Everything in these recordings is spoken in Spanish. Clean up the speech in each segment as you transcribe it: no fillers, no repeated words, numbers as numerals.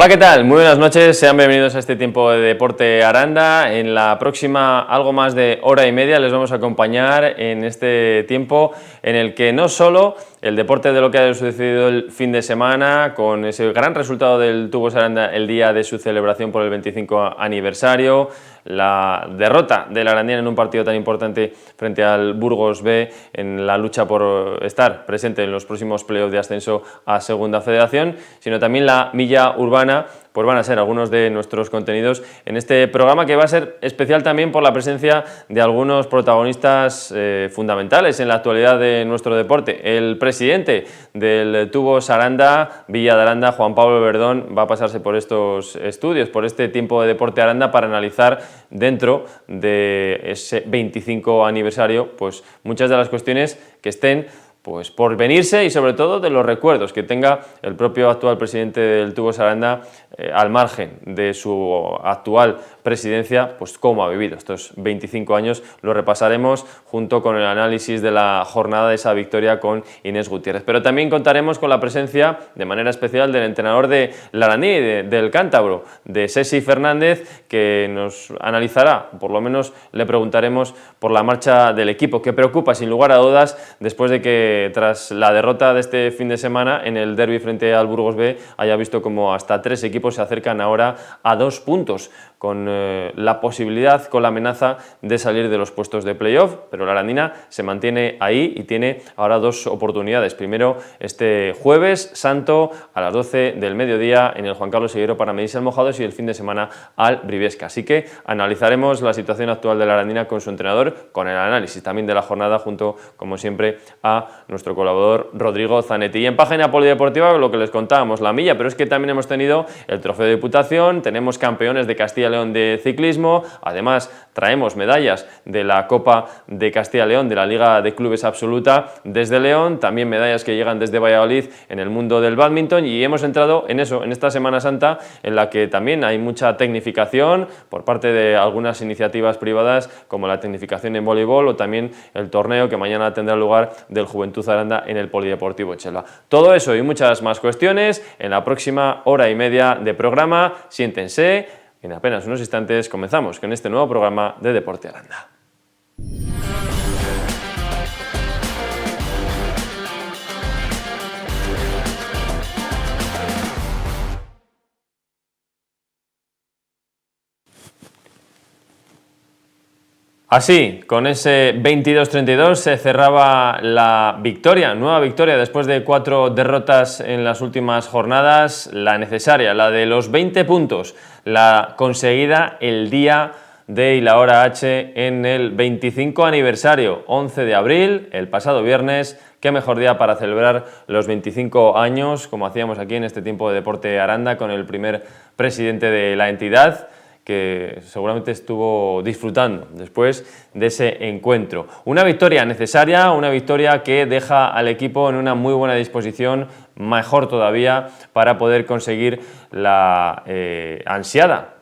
Hola, ¿qué tal? Muy buenas noches, sean bienvenidos a este tiempo de Deporte Aranda. En la próxima algo más de hora y media les vamos a acompañar en este tiempo en el que no solo el deporte de lo que ha sucedido el fin de semana, con ese gran resultado del Tubos Aranda el día de su celebración por el 25 aniversario, la derrota del Arandina en un partido tan importante frente al Burgos B en la lucha por estar presente en los próximos playoffs de ascenso a Segunda Federación, sino también la milla urbana, pues van a ser algunos de nuestros contenidos en este programa, que va a ser especial también por la presencia de algunos protagonistas fundamentales en la actualidad de nuestro deporte. El presidente del Tubos Aranda, Villa de Aranda, Juan Pablo Verdón, va a pasarse por estos estudios, por este tiempo de Deporte Aranda, para analizar dentro de ese 25 aniversario, pues muchas de las cuestiones que estén pues por venirse y sobre todo de los recuerdos que tenga el propio actual presidente del Tubos Aranda al margen de su actual presidencia, pues cómo ha vivido estos 25 años. Lo repasaremos junto con el análisis de la jornada de esa victoria con Inés Gutiérrez. Pero también contaremos con la presencia de manera especial del entrenador de Laraní, del cántabro, de Sesi Fernández, que nos analizará, por lo menos le preguntaremos por la marcha del equipo, que preocupa sin lugar a dudas después de que tras la derrota de este fin de semana en el derbi frente al Burgos B haya visto como hasta 3 equipos se acercan ahora a 2 puntos, con la posibilidad, con la amenaza de salir de los puestos de playoff, pero la Arandina se mantiene ahí y tiene ahora 2 oportunidades. Primero este jueves santo a las 12 del mediodía en el Juan Carlos Seguero para medirse al Mojados, y el fin de semana al Briviesca. Así que analizaremos la situación actual de la Arandina con su entrenador, con el análisis también de la jornada junto, como siempre, a nuestro colaborador Rodrigo Zanetti. Y en página polideportiva lo que les contábamos, la milla, pero es que también hemos tenido el trofeo de Diputación, tenemos campeones de Castilla y León de ciclismo, además traemos medallas de la Copa de Castilla y León de la Liga de Clubes Absoluta desde León, también medallas que llegan desde Valladolid en el mundo del bádminton, y hemos entrado en eso, en esta Semana Santa en la que también hay mucha tecnificación por parte de algunas iniciativas privadas, como la tecnificación en voleibol o también el torneo que mañana tendrá lugar del Juventud Aranda en el Polideportivo Chela. Todo eso y muchas más cuestiones en la próxima hora y media de programa. Siéntense, en apenas unos instantes comenzamos con este nuevo programa de Deporte Aranda. Así, con ese 22-32 se cerraba la victoria, nueva victoria después de 4 derrotas en las últimas jornadas, la necesaria, la de los 20 puntos, la conseguida el día de y la hora H en el 25 aniversario, 11 de abril, el pasado viernes. Qué mejor día para celebrar los 25 años, como hacíamos aquí en este tiempo de Deporte Aranda con el primer presidente de la entidad, que seguramente estuvo disfrutando después de ese encuentro. Una victoria necesaria, una victoria que deja al equipo en una muy buena disposición, mejor todavía, para poder conseguir la ansiada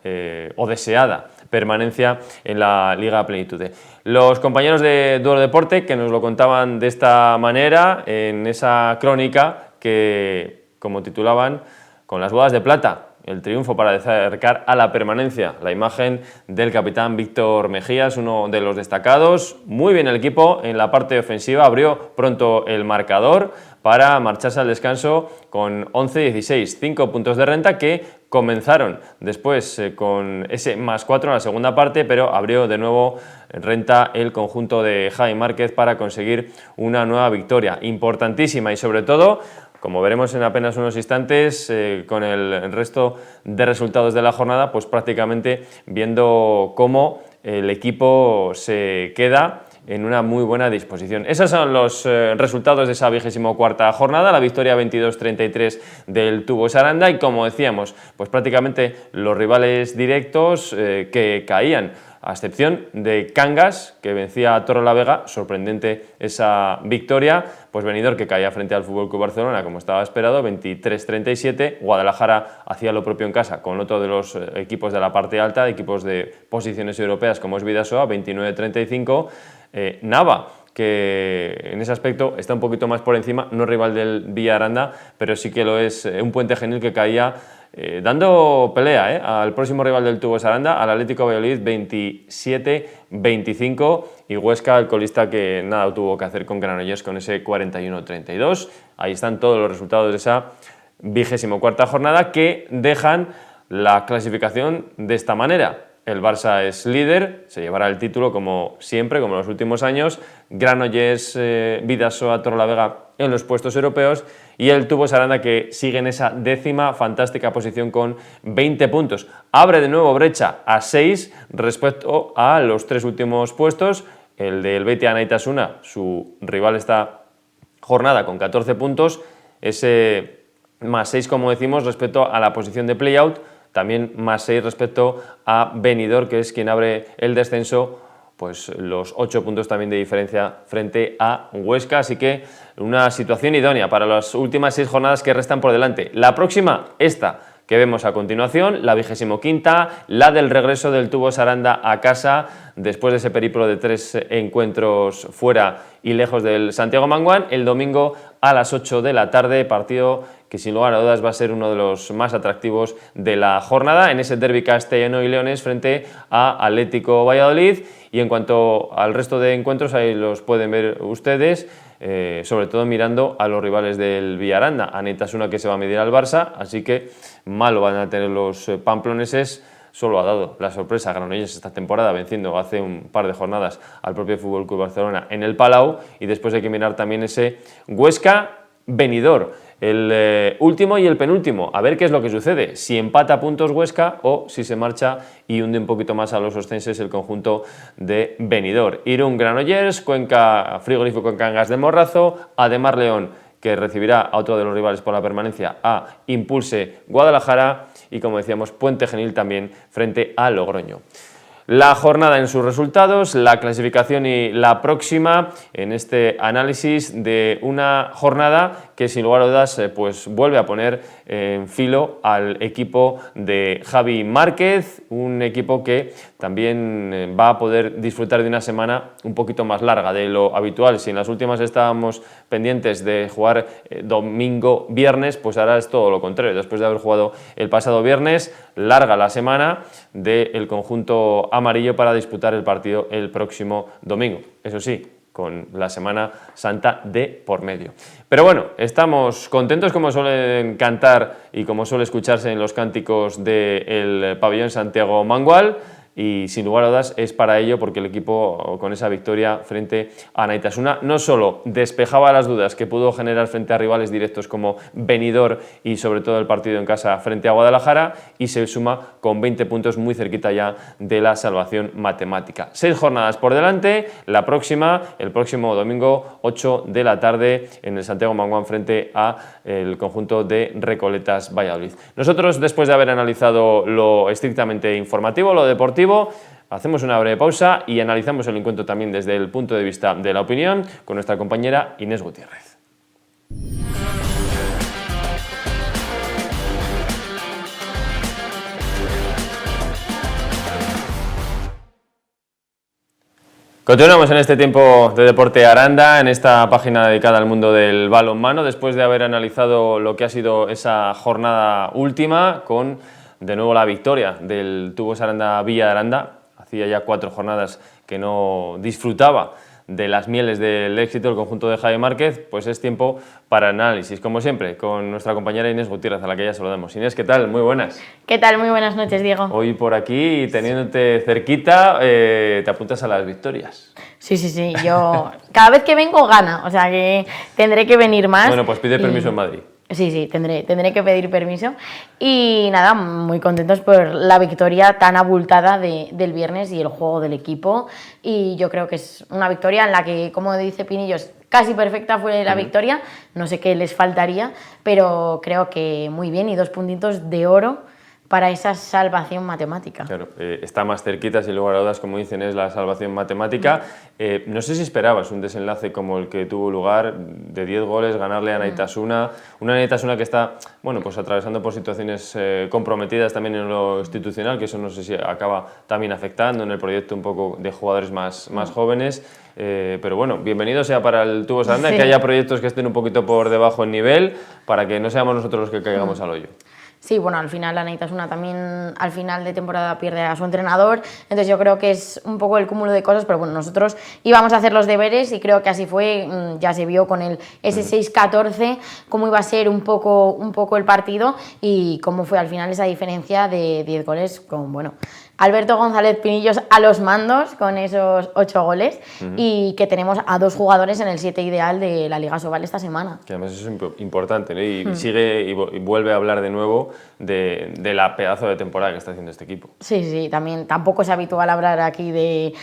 o deseada permanencia en la Liga Plenitud. Los compañeros de Duelo Deporte que nos lo contaban de esta manera en esa crónica que, como titulaban, con las bodas de plata, el triunfo para acercar a la permanencia. La imagen del capitán Víctor Mejías, uno de los destacados. Muy bien el equipo en la parte ofensiva, abrió pronto el marcador para marcharse al descanso con 11-16, 5 puntos de renta que comenzaron después con ese +4 en la segunda parte, pero abrió de nuevo renta el conjunto de Javi Márquez para conseguir una nueva victoria importantísima y sobre todo, como veremos en apenas unos instantes, con el resto de resultados de la jornada, pues prácticamente viendo cómo el equipo se queda en una muy buena disposición. Esos son los resultados de esa 24ª jornada, la victoria 22-33 del Tubos Aranda, y como decíamos, pues prácticamente los rivales directos que caían, a excepción de Cangas, que vencía a Torrelavega, sorprendente esa victoria, pues Benidorm, que caía frente al FC Barcelona como estaba esperado, 23-37, Guadalajara hacía lo propio en casa con otro de los equipos de la parte alta, equipos de posiciones europeas como es Bidasoa, 29-35, Nava, que en ese aspecto está un poquito más por encima, no rival del Villa Aranda, pero sí que lo es un Puente Genil que caía dando pelea al próximo rival del Tubos Aranda, al Atlético Valladolid 27-25, y Huesca, el colista, que nada tuvo que hacer con Granollers con ese 41-32. Ahí están todos los resultados de esa 24ª jornada, que dejan la clasificación de esta manera. El Barça es líder, se llevará el título como siempre, como en los últimos años. Granollers, Bidasoa, Torrelavega en los puestos europeos, y el Tubos Aranda, que sigue en esa 10ª fantástica posición con 20 puntos. Abre de nuevo brecha a 6 respecto a los 3 últimos puestos. El del Betia Anaitasuna, su rival esta jornada, con 14 puntos, ese más 6, como decimos, respecto a la posición de play-out. También más 6 respecto a Benidorm, que es quien abre el descenso, pues los 8 puntos también de diferencia frente a Huesca. Así que una situación idónea para las últimas 6 jornadas que restan por delante. La próxima, esta que vemos a continuación, la 25ª, la del regreso del Tubos Aranda a casa, después de ese periplo de 3 encuentros fuera y lejos del Santiago Manguán, el domingo a las 8 de la tarde, partido que sin lugar a dudas va a ser uno de los más atractivos de la jornada, en ese derbi castellano y leones frente a Atlético Valladolid. Y en cuanto al resto de encuentros, ahí los pueden ver ustedes, sobre todo mirando a los rivales del Villaranda. Anaitasuna, que se va a medir al Barça, así que malo van a tener los pamploneses. Solo ha dado la sorpresa a Granollers esta temporada, venciendo hace un par de jornadas al propio FC Barcelona en el Palau, y después hay que mirar también ese Huesca-Benidorm, el último y el penúltimo, a ver qué es lo que sucede, si empata puntos Huesca o si se marcha y hunde un poquito más a los oscenses el conjunto de Benidorm. Irún Granollers, Cuenca Frigorífico Cangas de Morrazo, Ademar León, que recibirá a otro de los rivales por la permanencia, a Impulse Guadalajara, y como decíamos, Puente Genil también frente a Logroño. La jornada en sus resultados, la clasificación y la próxima en este análisis de una jornada que sin lugar a dudas pues vuelve a poner en filo al equipo de Javi Márquez, un equipo que también va a poder disfrutar de una semana un poquito más larga de lo habitual. Si en las últimas estábamos pendientes de jugar domingo, viernes, pues ahora es todo lo contrario. Después de haber jugado el pasado viernes, larga la semana del conjunto amarillo para disputar el partido el próximo domingo. Eso sí, con la Semana Santa de por medio. Pero bueno, estamos contentos, como suelen cantar y como suele escucharse en los cánticos del pabellón Santiago Mangual, y sin lugar a dudas es para ello, porque el equipo, con esa victoria frente a Anaitasuna, no solo despejaba las dudas que pudo generar frente a rivales directos como Benidorm y sobre todo el partido en casa frente a Guadalajara, y se suma con 20 puntos muy cerquita ya de la salvación matemática. 6 jornadas por delante, la próxima, el próximo domingo 8 de la tarde en el Santiago Manguán frente a el conjunto de Recoletas Valladolid. Nosotros, después de haber analizado lo estrictamente informativo, lo deportivo, hacemos una breve pausa y analizamos el encuentro también desde el punto de vista de la opinión con nuestra compañera Inés Gutiérrez. Continuamos en este tiempo de Deporte Aranda, en esta página dedicada al mundo del balonmano, después de haber analizado lo que ha sido esa jornada última, con de nuevo la victoria del Tubos Aranda Villa de Aranda. Hacía ya 4 jornadas que no disfrutaba de las mieles del éxito del conjunto de Javi Márquez. Pues es tiempo para análisis, como siempre, con nuestra compañera Inés Gutiérrez, a la que ya saludamos. Inés, ¿qué tal? Muy buenas. ¿Qué tal? Muy buenas noches, Diego. Hoy por aquí, teniéndote cerquita, te apuntas a las victorias. Sí, yo cada vez que vengo gana, o sea que tendré que venir más. Bueno, pues pide permiso en Madrid. Sí, tendré que pedir permiso. Y nada, muy contentos por la victoria tan abultada del viernes y el juego del equipo. Y yo creo que es una victoria en la que, como dice Pinillos, casi perfecta fue la victoria. No sé qué les faltaría, pero creo que muy bien, y 2 puntitos de oro para esa salvación matemática. Claro, está más cerquita, sin lugar a dudas, como dicen, es la salvación matemática. No sé si esperabas un desenlace como el que tuvo lugar, de 10 goles, ganarle a Anaitasuna, una Anaitasuna que está, bueno, pues atravesando por situaciones comprometidas también en lo institucional, que eso no sé si acaba también afectando en el proyecto un poco de jugadores más jóvenes. Pero bueno, bienvenido sea para el Tubos Aranda, que haya proyectos que estén un poquito por debajo en nivel, para que no seamos nosotros los que caigamos al hoyo. Sí, bueno, al final Anaitasuna también al final de temporada pierde a su entrenador, entonces yo creo que es un poco el cúmulo de cosas, pero bueno, nosotros íbamos a hacer los deberes y creo que así fue, ya se vio con ese 6-14 cómo iba a ser un poco el partido y cómo fue al final esa diferencia de 10 goles con, bueno, Alberto González Pinillos a los mandos con esos 8 goles y que tenemos a 2 jugadores en el 7 ideal de la Liga Sobal esta semana. Que además eso es importante, ¿no? Y sigue y vuelve a hablar de nuevo de la pedazo de temporada que está haciendo este equipo. Sí, sí, también tampoco es habitual hablar aquí de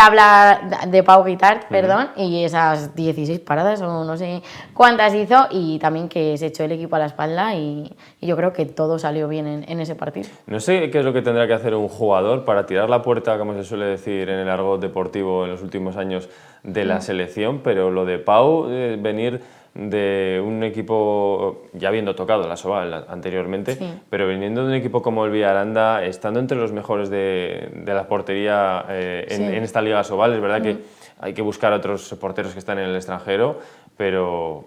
hablar de Pau Guitart, perdón, y esas 16 paradas o no sé cuántas hizo y también que se echó el equipo a la espalda y yo creo que todo salió bien en ese partido. No sé qué es lo que tendrá que hacer un jugador para tirar la puerta, como se suele decir en el argot deportivo en los últimos años de la selección, pero lo de Pau, venir de un equipo, ya habiendo tocado la Sobal anteriormente, pero viniendo de un equipo como el Villaranda, estando entre los mejores de la portería en esta Liga Sobal, es verdad que hay que buscar a otros porteros que están en el extranjero, pero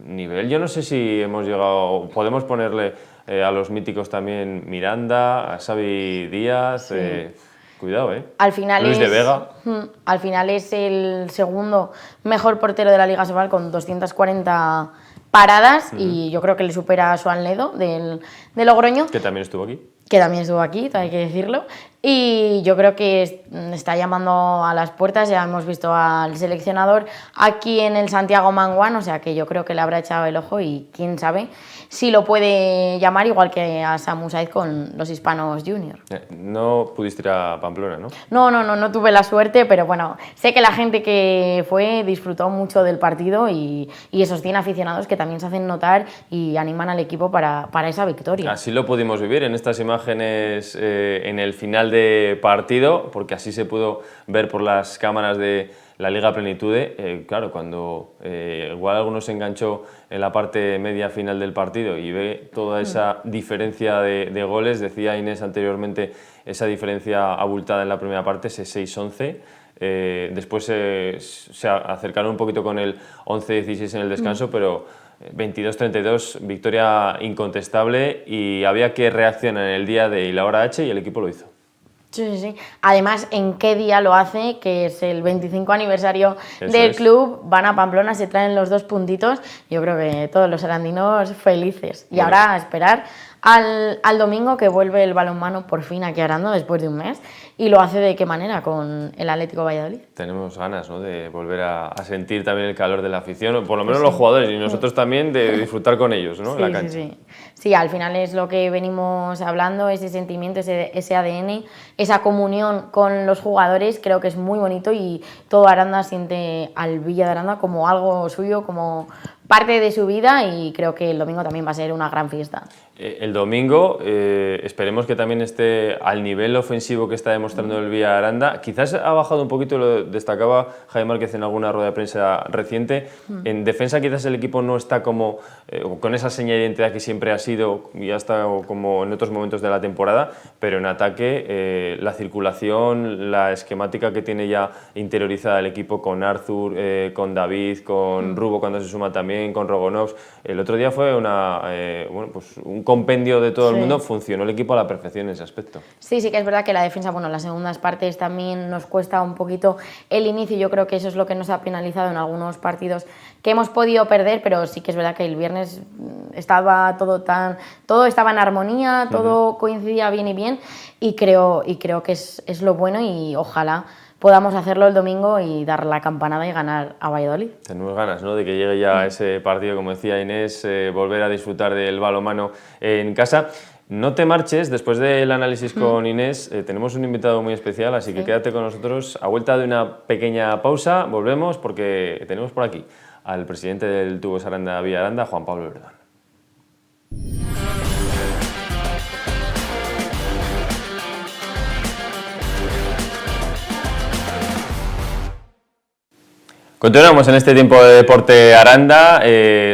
nivel, yo no sé si hemos llegado, podemos ponerle a los míticos también Miranda, a Xavi Díaz, cuidado, al final Luis de Vega. Al final es el segundo mejor portero de la Liga Sobal con 240 paradas y yo creo que le supera a Joan Ledo del Logroño. Que también estuvo aquí. Que también estuvo aquí, hay que decirlo, y yo creo que está llamando a las puertas, ya hemos visto al seleccionador aquí en el Santiago Manguán, o sea que yo creo que le habrá echado el ojo y quién sabe si lo puede llamar igual que a Samu Saiz con los Hispanos Junior. No pudiste ir a Pamplona, ¿no? No tuve la suerte, pero bueno, sé que la gente que fue disfrutó mucho del partido y esos 100 aficionados que también se hacen notar y animan al equipo para esa victoria. Así lo pudimos vivir en estas imágenes en el final de partido, porque así se pudo ver por las cámaras de la Liga Plenitude. Claro, cuando igual alguno se enganchó en la parte media final del partido y ve toda esa diferencia de goles, decía Inés anteriormente, esa diferencia abultada en la primera parte, ese 6-11. Después se acercaron un poquito con el 11-16 en el descanso, pero 22-32, victoria incontestable y había que reaccionar en el día D y la hora H y el equipo lo hizo. Sí. Además, ¿en qué día lo hace? Que es el 25 aniversario del club. Van a Pamplona, se traen los 2 puntitos. Yo creo que todos los arandinos felices. Y ahora a esperar al domingo que vuelve el balonmano por fin aquí a Aranda después de un mes. Y lo hace de qué manera con el Atlético Valladolid. Tenemos ganas, ¿no?, de volver a sentir también el calor de la afición, o por lo menos los jugadores y nosotros también de disfrutar con ellos, ¿no?, en la cancha. Sí, al final es lo que venimos hablando, ese sentimiento, ese ADN, esa comunión con los jugadores, creo que es muy bonito y todo Aranda siente al Villa de Aranda como algo suyo, como parte de su vida y creo que el domingo también va a ser una gran fiesta. El domingo esperemos que también esté al nivel ofensivo que está demostrando el Villa Aranda. Quizás ha bajado un poquito, lo destacaba Jaime Márquez en alguna rueda de prensa reciente. En defensa quizás el equipo no está como con esa señal de identidad que siempre ha sido y hasta como en otros momentos de la temporada, pero en ataque la circulación, la esquemática que tiene ya interiorizada el equipo con Arthur, con David, con Rubo cuando se suma también, con Rogonovs. El otro día fue un compendio de todo el mundo, funcionó el equipo a la perfección en ese aspecto. Sí, que es verdad que la defensa, las segundas partes también nos cuesta un poquito el inicio, yo creo que eso es lo que nos ha penalizado en algunos partidos que hemos podido perder, pero sí que es verdad que el viernes estaba todo estaba en armonía, todo coincidía bien y creo que es lo bueno y ojalá podamos hacerlo el domingo y dar la campanada y ganar a Valladolid. Tenemos ganas, ¿no?, de que llegue ya ese partido, como decía Inés, volver a disfrutar del balonmano en casa. No te marches, después del análisis con Inés tenemos un invitado muy especial, así que quédate con nosotros. A vuelta de una pequeña pausa, volvemos porque tenemos por aquí al presidente del Tubos Aranda Villa Aranda, Juan Pablo Verdón. Continuamos en este tiempo de Deporte Aranda,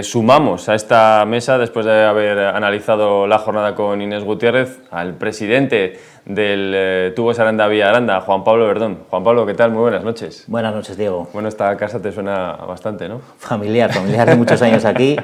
sumamos a esta mesa, después de haber analizado la jornada con Inés Gutiérrez, al presidente del Tubos Aranda Villa Aranda, Juan Pablo Verdón. Juan Pablo, ¿qué tal? Muy buenas noches. Buenas noches, Diego. Bueno, esta casa te suena bastante, ¿no? Familiar de muchos años aquí,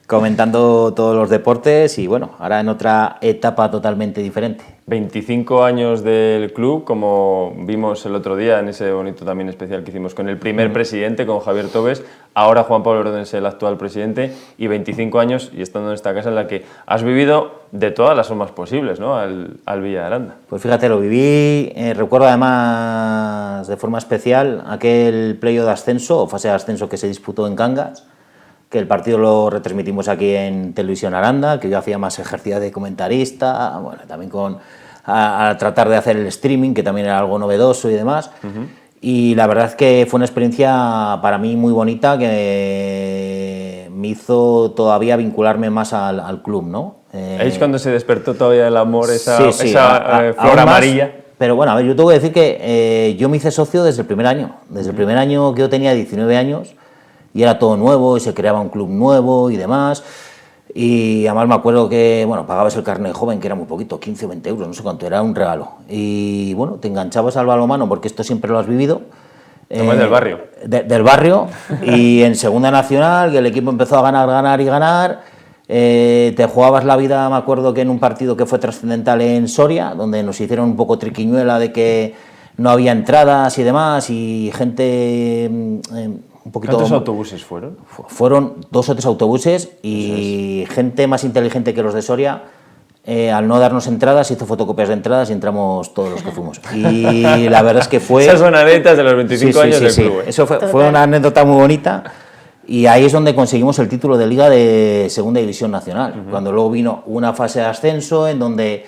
comentando todos los deportes y bueno, ahora en otra etapa totalmente diferente. 25 años del club, como vimos el otro día en ese bonito también especial que hicimos con el primer presidente, con Javier Tobes, ahora Juan Pablo Ordóñez, el actual presidente, y 25 años y estando en esta casa en la que has vivido de todas las formas posibles, ¿no? al Villa de Aranda. Pues fíjate, lo viví, recuerdo además de forma especial aquel playoff de ascenso o fase de ascenso que se disputó en Cangas, que el partido lo retransmitimos aquí en Televisión Aranda, que yo hacía más ejercicio de comentarista, bueno, también a tratar de hacer el streaming, que también era algo novedoso y demás. Y la verdad es que fue una experiencia para mí muy bonita que me hizo todavía vincularme más al club, ¿no? Ahí es cuando se despertó todavía el amor, esa sí, flor amarilla. Pero bueno, a ver, yo tengo que decir que yo me hice socio desde el primer año. Desde el primer año que yo tenía 19 años y era todo nuevo y se creaba un club nuevo y demás. Y además me acuerdo que, bueno, pagabas el carnet joven, que era muy poquito, 15 o 20 euros, no sé cuánto, era un regalo. Y bueno, te enganchabas al balonmano porque esto siempre lo has vivido. Del barrio. Del barrio. Y en Segunda Nacional, que el equipo empezó a ganar y ganar. Te jugabas la vida, me acuerdo que en un partido que fue trascendental en Soria, donde nos hicieron un poco triquiñuela de que no había entradas y demás, y gente un poquito... ¿Cuántos autobuses fueron? Fueron 2 o 3 autobuses y gente más inteligente que los de Soria, al no darnos entradas, hizo fotocopias de entradas y entramos todos los que fuimos. Y la verdad es que fue... Esas son anécdotas de los 25 años del club. Eso fue una anécdota muy bonita. Y ahí es donde conseguimos el título de Liga de Segunda División Nacional, cuando luego vino una fase de ascenso en donde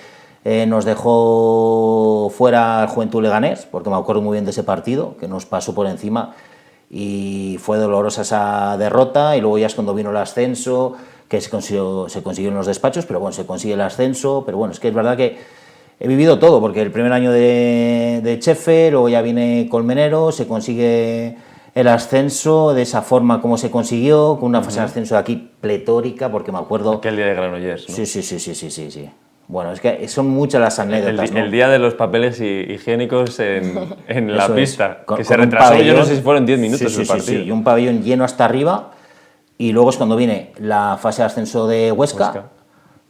nos dejó fuera el Juventud Leganés, porque me acuerdo muy bien de ese partido, que nos pasó por encima y fue dolorosa esa derrota. Y luego ya es cuando vino el ascenso, que se consiguió en los despachos, pero bueno, se consigue el ascenso. Pero bueno, es que es verdad que he vivido todo, porque el primer año de Chefe, luego ya viene Colmenero, se consigue el ascenso de esa forma como se consiguió, con una fase de ascenso de aquí pletórica, porque me acuerdo... Aquel día de Granollers, ¿no? Sí. Bueno, es que son muchas las anécdotas, ¿no? El día de los papeles higiénicos en la pista, que se con retrasó, pabellón, yo no sé si fueron 10 minutos el partido. Sí, y un pabellón lleno hasta arriba, y luego es cuando viene la fase de ascenso de Huesca.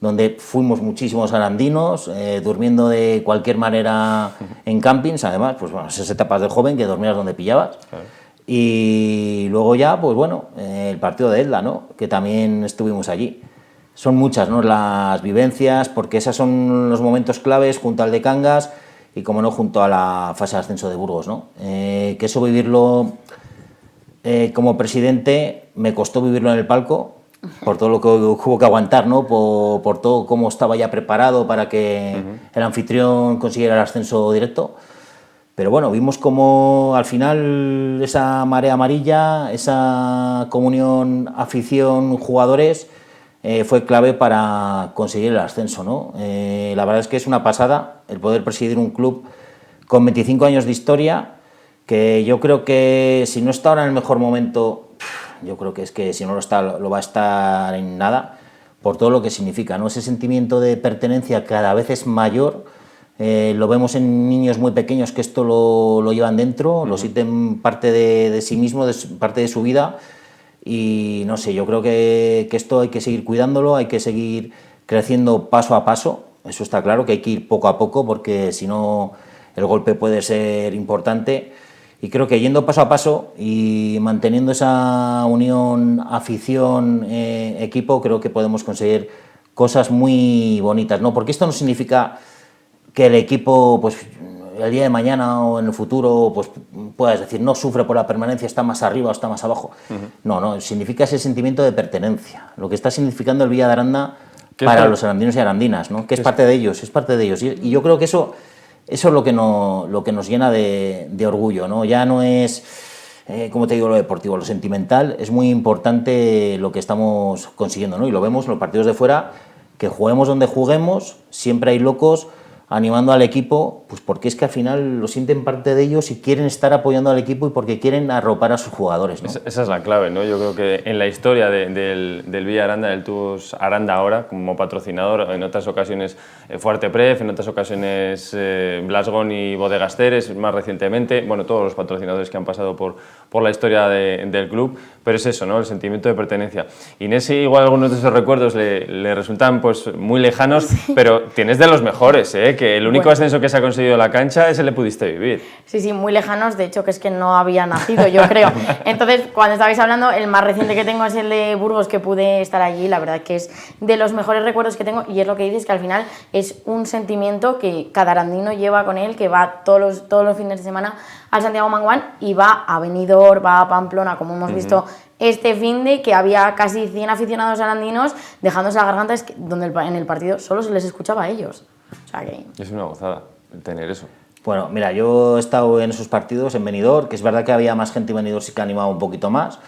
Donde fuimos muchísimos arandinos, durmiendo de cualquier manera en campings, además, pues bueno, esas etapas de joven que dormías donde pillabas. Claro. Y luego ya, pues bueno, el partido de Elda, ¿no? Que también estuvimos allí. Son muchas, ¿no? Las vivencias, porque esos son los momentos claves junto al de Cangas y, como no, junto a la fase de ascenso de Burgos, ¿no? Que eso vivirlo como presidente me costó vivirlo en el palco, por todo lo que hubo que aguantar, ¿no? Por todo cómo estaba ya preparado para que el anfitrión consiguiera el ascenso directo. Pero bueno, vimos como al final esa marea amarilla, esa comunión afición-jugadores fue clave para conseguir el ascenso, ¿no? La verdad es que es una pasada el poder presidir un club con 25 años de historia, que yo creo que si no está ahora en el mejor momento, yo creo que es que si no lo está, lo va a estar en nada, por todo lo que significa, ¿no? Ese sentimiento de pertenencia cada vez es mayor. Lo vemos en niños muy pequeños que esto lo llevan dentro, lo sienten parte de sí mismo, parte de su vida, y no sé, yo creo que esto hay que seguir cuidándolo, hay que seguir creciendo paso a paso, eso está claro, que hay que ir poco a poco porque si no el golpe puede ser importante, y creo que yendo paso a paso y manteniendo esa unión afición-equipo, creo que podemos conseguir cosas muy bonitas, ¿no? Porque esto no significa que el equipo, pues el día de mañana o en el futuro, pues puedas decir, no sufre por la permanencia, está más arriba o está más abajo. No, significa ese sentimiento de pertenencia, lo que está significando el Villa de Aranda para los arandinos y arandinas, ¿no? Que es parte de ellos, Y yo creo que eso es lo que nos llena de orgullo, ¿no? Ya no es, como te digo, lo deportivo, lo sentimental, es muy importante lo que estamos consiguiendo, ¿no? Y lo vemos en los partidos de fuera, que juguemos donde juguemos, siempre hay locos animando al equipo, pues porque es que al final lo sienten parte de ellos y quieren estar apoyando al equipo y porque quieren arropar a sus jugadores, ¿no? Esa es la clave, ¿no? Yo creo que en la historia del Villa Aranda, del Tubos Aranda ahora, como patrocinador, en otras ocasiones Fuertepref, en otras ocasiones Blasgón y Bodegas Ceres, más recientemente, bueno, todos los patrocinadores que han pasado por la historia del club, pero es eso, ¿no? El sentimiento de pertenencia. Inés, igual algunos de esos recuerdos le resultan pues muy lejanos, pero tienes de los mejores, ¿eh? Que el único ascenso que se ha conseguido en la cancha, ese le pudiste vivir. Sí, sí, muy lejanos, de hecho que es que no había nacido, yo creo. Entonces, cuando estabais hablando, el más reciente que tengo es el de Burgos, que pude estar allí, la verdad que es de los mejores recuerdos que tengo, y es lo que dices, que al final es un sentimiento que cada arandino lleva con él, que va todos los fines de semana al Santiago Manguán y va a Benidorm, va a Pamplona, como hemos visto este finde, que había casi 100 aficionados arandinos dejándose la garganta, donde en el partido solo se les escuchaba a ellos. O sea que... Es una gozada tener eso. Bueno, mira, yo he estado en esos partidos en Benidorm, que es verdad que había más gente en Benidorm, sí que animaba un poquito más.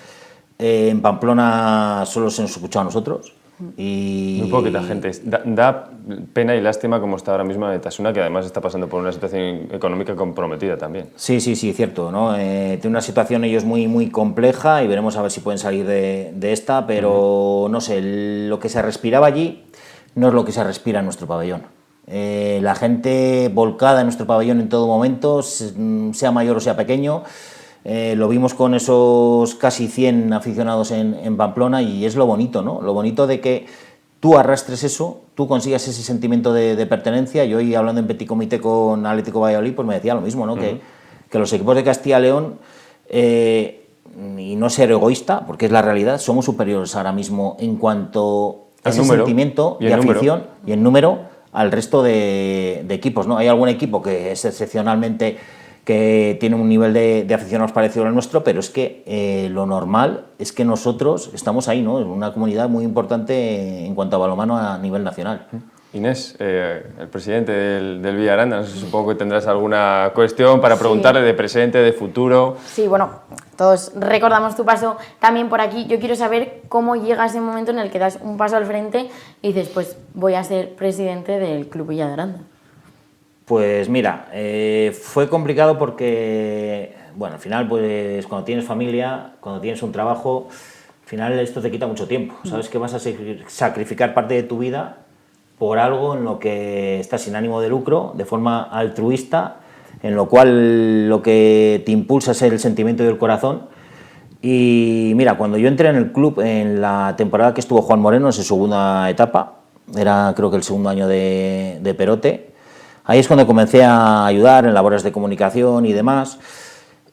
En Pamplona solo se nos escuchaba a nosotros. Y... Muy poquita gente. Da pena y lástima como está ahora mismo Batasuna, que además está pasando por una situación económica comprometida también. Sí, cierto, ¿no? Tiene una situación ellos muy compleja y veremos a ver si pueden salir de esta, pero no sé, lo que se respiraba allí no es lo que se respira en nuestro pabellón. La gente volcada en nuestro pabellón en todo momento, sea mayor o sea pequeño. Lo vimos con esos casi 100 aficionados en Pamplona y es lo bonito, ¿no? Lo bonito de que tú arrastres eso, tú consigas ese sentimiento de pertenencia. Yo hoy hablando en Petit Comité con Atlético Valladolid, pues me decía lo mismo, ¿no? Que los equipos de Castilla y León, y no ser egoísta, porque es la realidad, somos superiores ahora mismo en cuanto a ese sentimiento de afición y en número al resto de equipos, ¿no? Hay algún equipo que es excepcionalmente que tiene un nivel de aficionados parecido al nuestro, pero es que lo normal es que nosotros estamos ahí, ¿no? En una comunidad muy importante en cuanto a balonmano a nivel nacional. Inés, el presidente del Villa Aranda, no sé, supongo que tendrás alguna cuestión para preguntarle de presente, de futuro. Sí, bueno, todos recordamos tu paso también por aquí. Yo quiero saber cómo llega ese momento en el que das un paso al frente y dices, pues voy a ser presidente del Club Villa de Aranda. Pues mira, fue complicado porque, bueno, al final, pues cuando tienes familia, cuando tienes un trabajo, al final esto te quita mucho tiempo. Sabes que vas a sacrificar parte de tu vida por algo en lo que estás sin ánimo de lucro, de forma altruista, en lo cual lo que te impulsa es el sentimiento y el corazón. Y mira, cuando yo entré en el club en la temporada que estuvo Juan Moreno, en su segunda etapa, era creo que el segundo año de Perote, ahí es cuando comencé a ayudar en labores de comunicación y demás.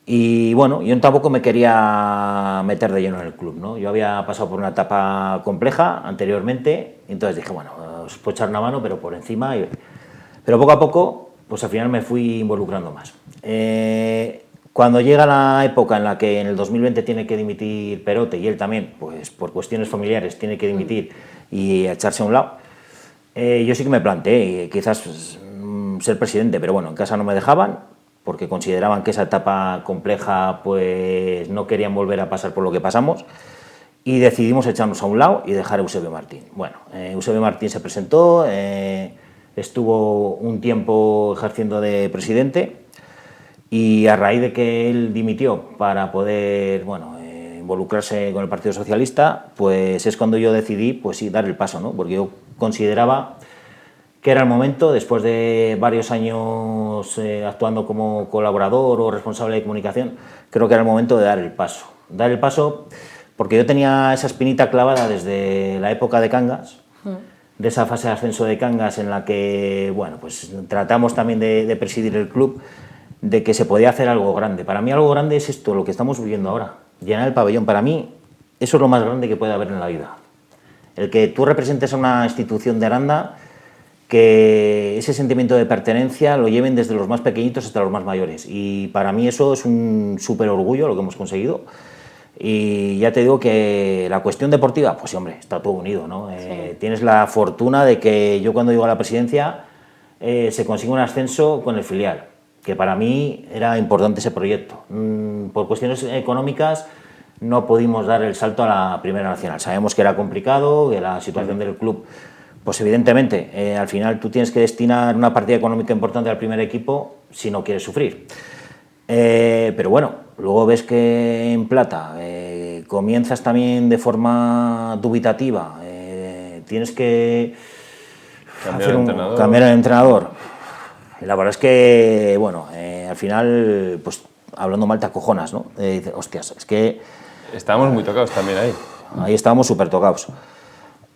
Y bueno, yo tampoco me quería meter de lleno en el club, ¿no? Yo había pasado por una etapa compleja anteriormente, y entonces dije, bueno, os puedo echar una mano, pero por encima. Pero poco a poco, pues al final me fui involucrando más. Cuando llega la época en la que en el 2020 tiene que dimitir Perote, y él también, pues por cuestiones familiares, tiene que dimitir y echarse a un lado, yo sí que me planteé, quizás ser presidente, pero bueno, en casa no me dejaban, porque consideraban que esa etapa compleja pues no querían volver a pasar por lo que pasamos, y decidimos echarnos a un lado y dejar a Eusebio Martín. Bueno, Eusebio Martín se presentó, estuvo un tiempo ejerciendo de presidente, y a raíz de que él dimitió para poder, bueno, involucrarse con el Partido Socialista, pues es cuando yo decidí, pues sí, dar el paso, ¿no? Porque yo consideraba que era el momento, después de varios años actuando como colaborador o responsable de comunicación, creo que era el momento de dar el paso. Dar el paso porque yo tenía esa espinita clavada desde la época de Cangas, de esa fase de ascenso de Cangas en la que, bueno, pues tratamos también de presidir el club, de que se podía hacer algo grande. Para mí algo grande es esto, lo que estamos viviendo ahora, llenar el pabellón. Para mí eso es lo más grande que puede haber en la vida. El que tú representes a una institución de Aranda, que ese sentimiento de pertenencia lo lleven desde los más pequeñitos hasta los más mayores. Y para mí eso es un súper orgullo lo que hemos conseguido. Y ya te digo que la cuestión deportiva, pues sí, hombre, está todo unido, ¿no? Sí. Tienes la fortuna de que yo cuando llego a la presidencia se consigue un ascenso con el filial, que para mí era importante ese proyecto. Por cuestiones económicas no pudimos dar el salto a la Primera Nacional. Sabemos que era complicado, que la situación del club pues evidentemente, al final tú tienes que destinar una partida económica importante al primer equipo si no quieres sufrir. Pero bueno, luego ves que en plata comienzas también de forma dubitativa, tienes que cambiar el entrenador. Y la verdad es que, bueno, al final, pues hablando mal te acojonas, ¿no? Dices, hostias, es que... Estábamos muy tocados también ahí. Ahí estábamos súper tocados.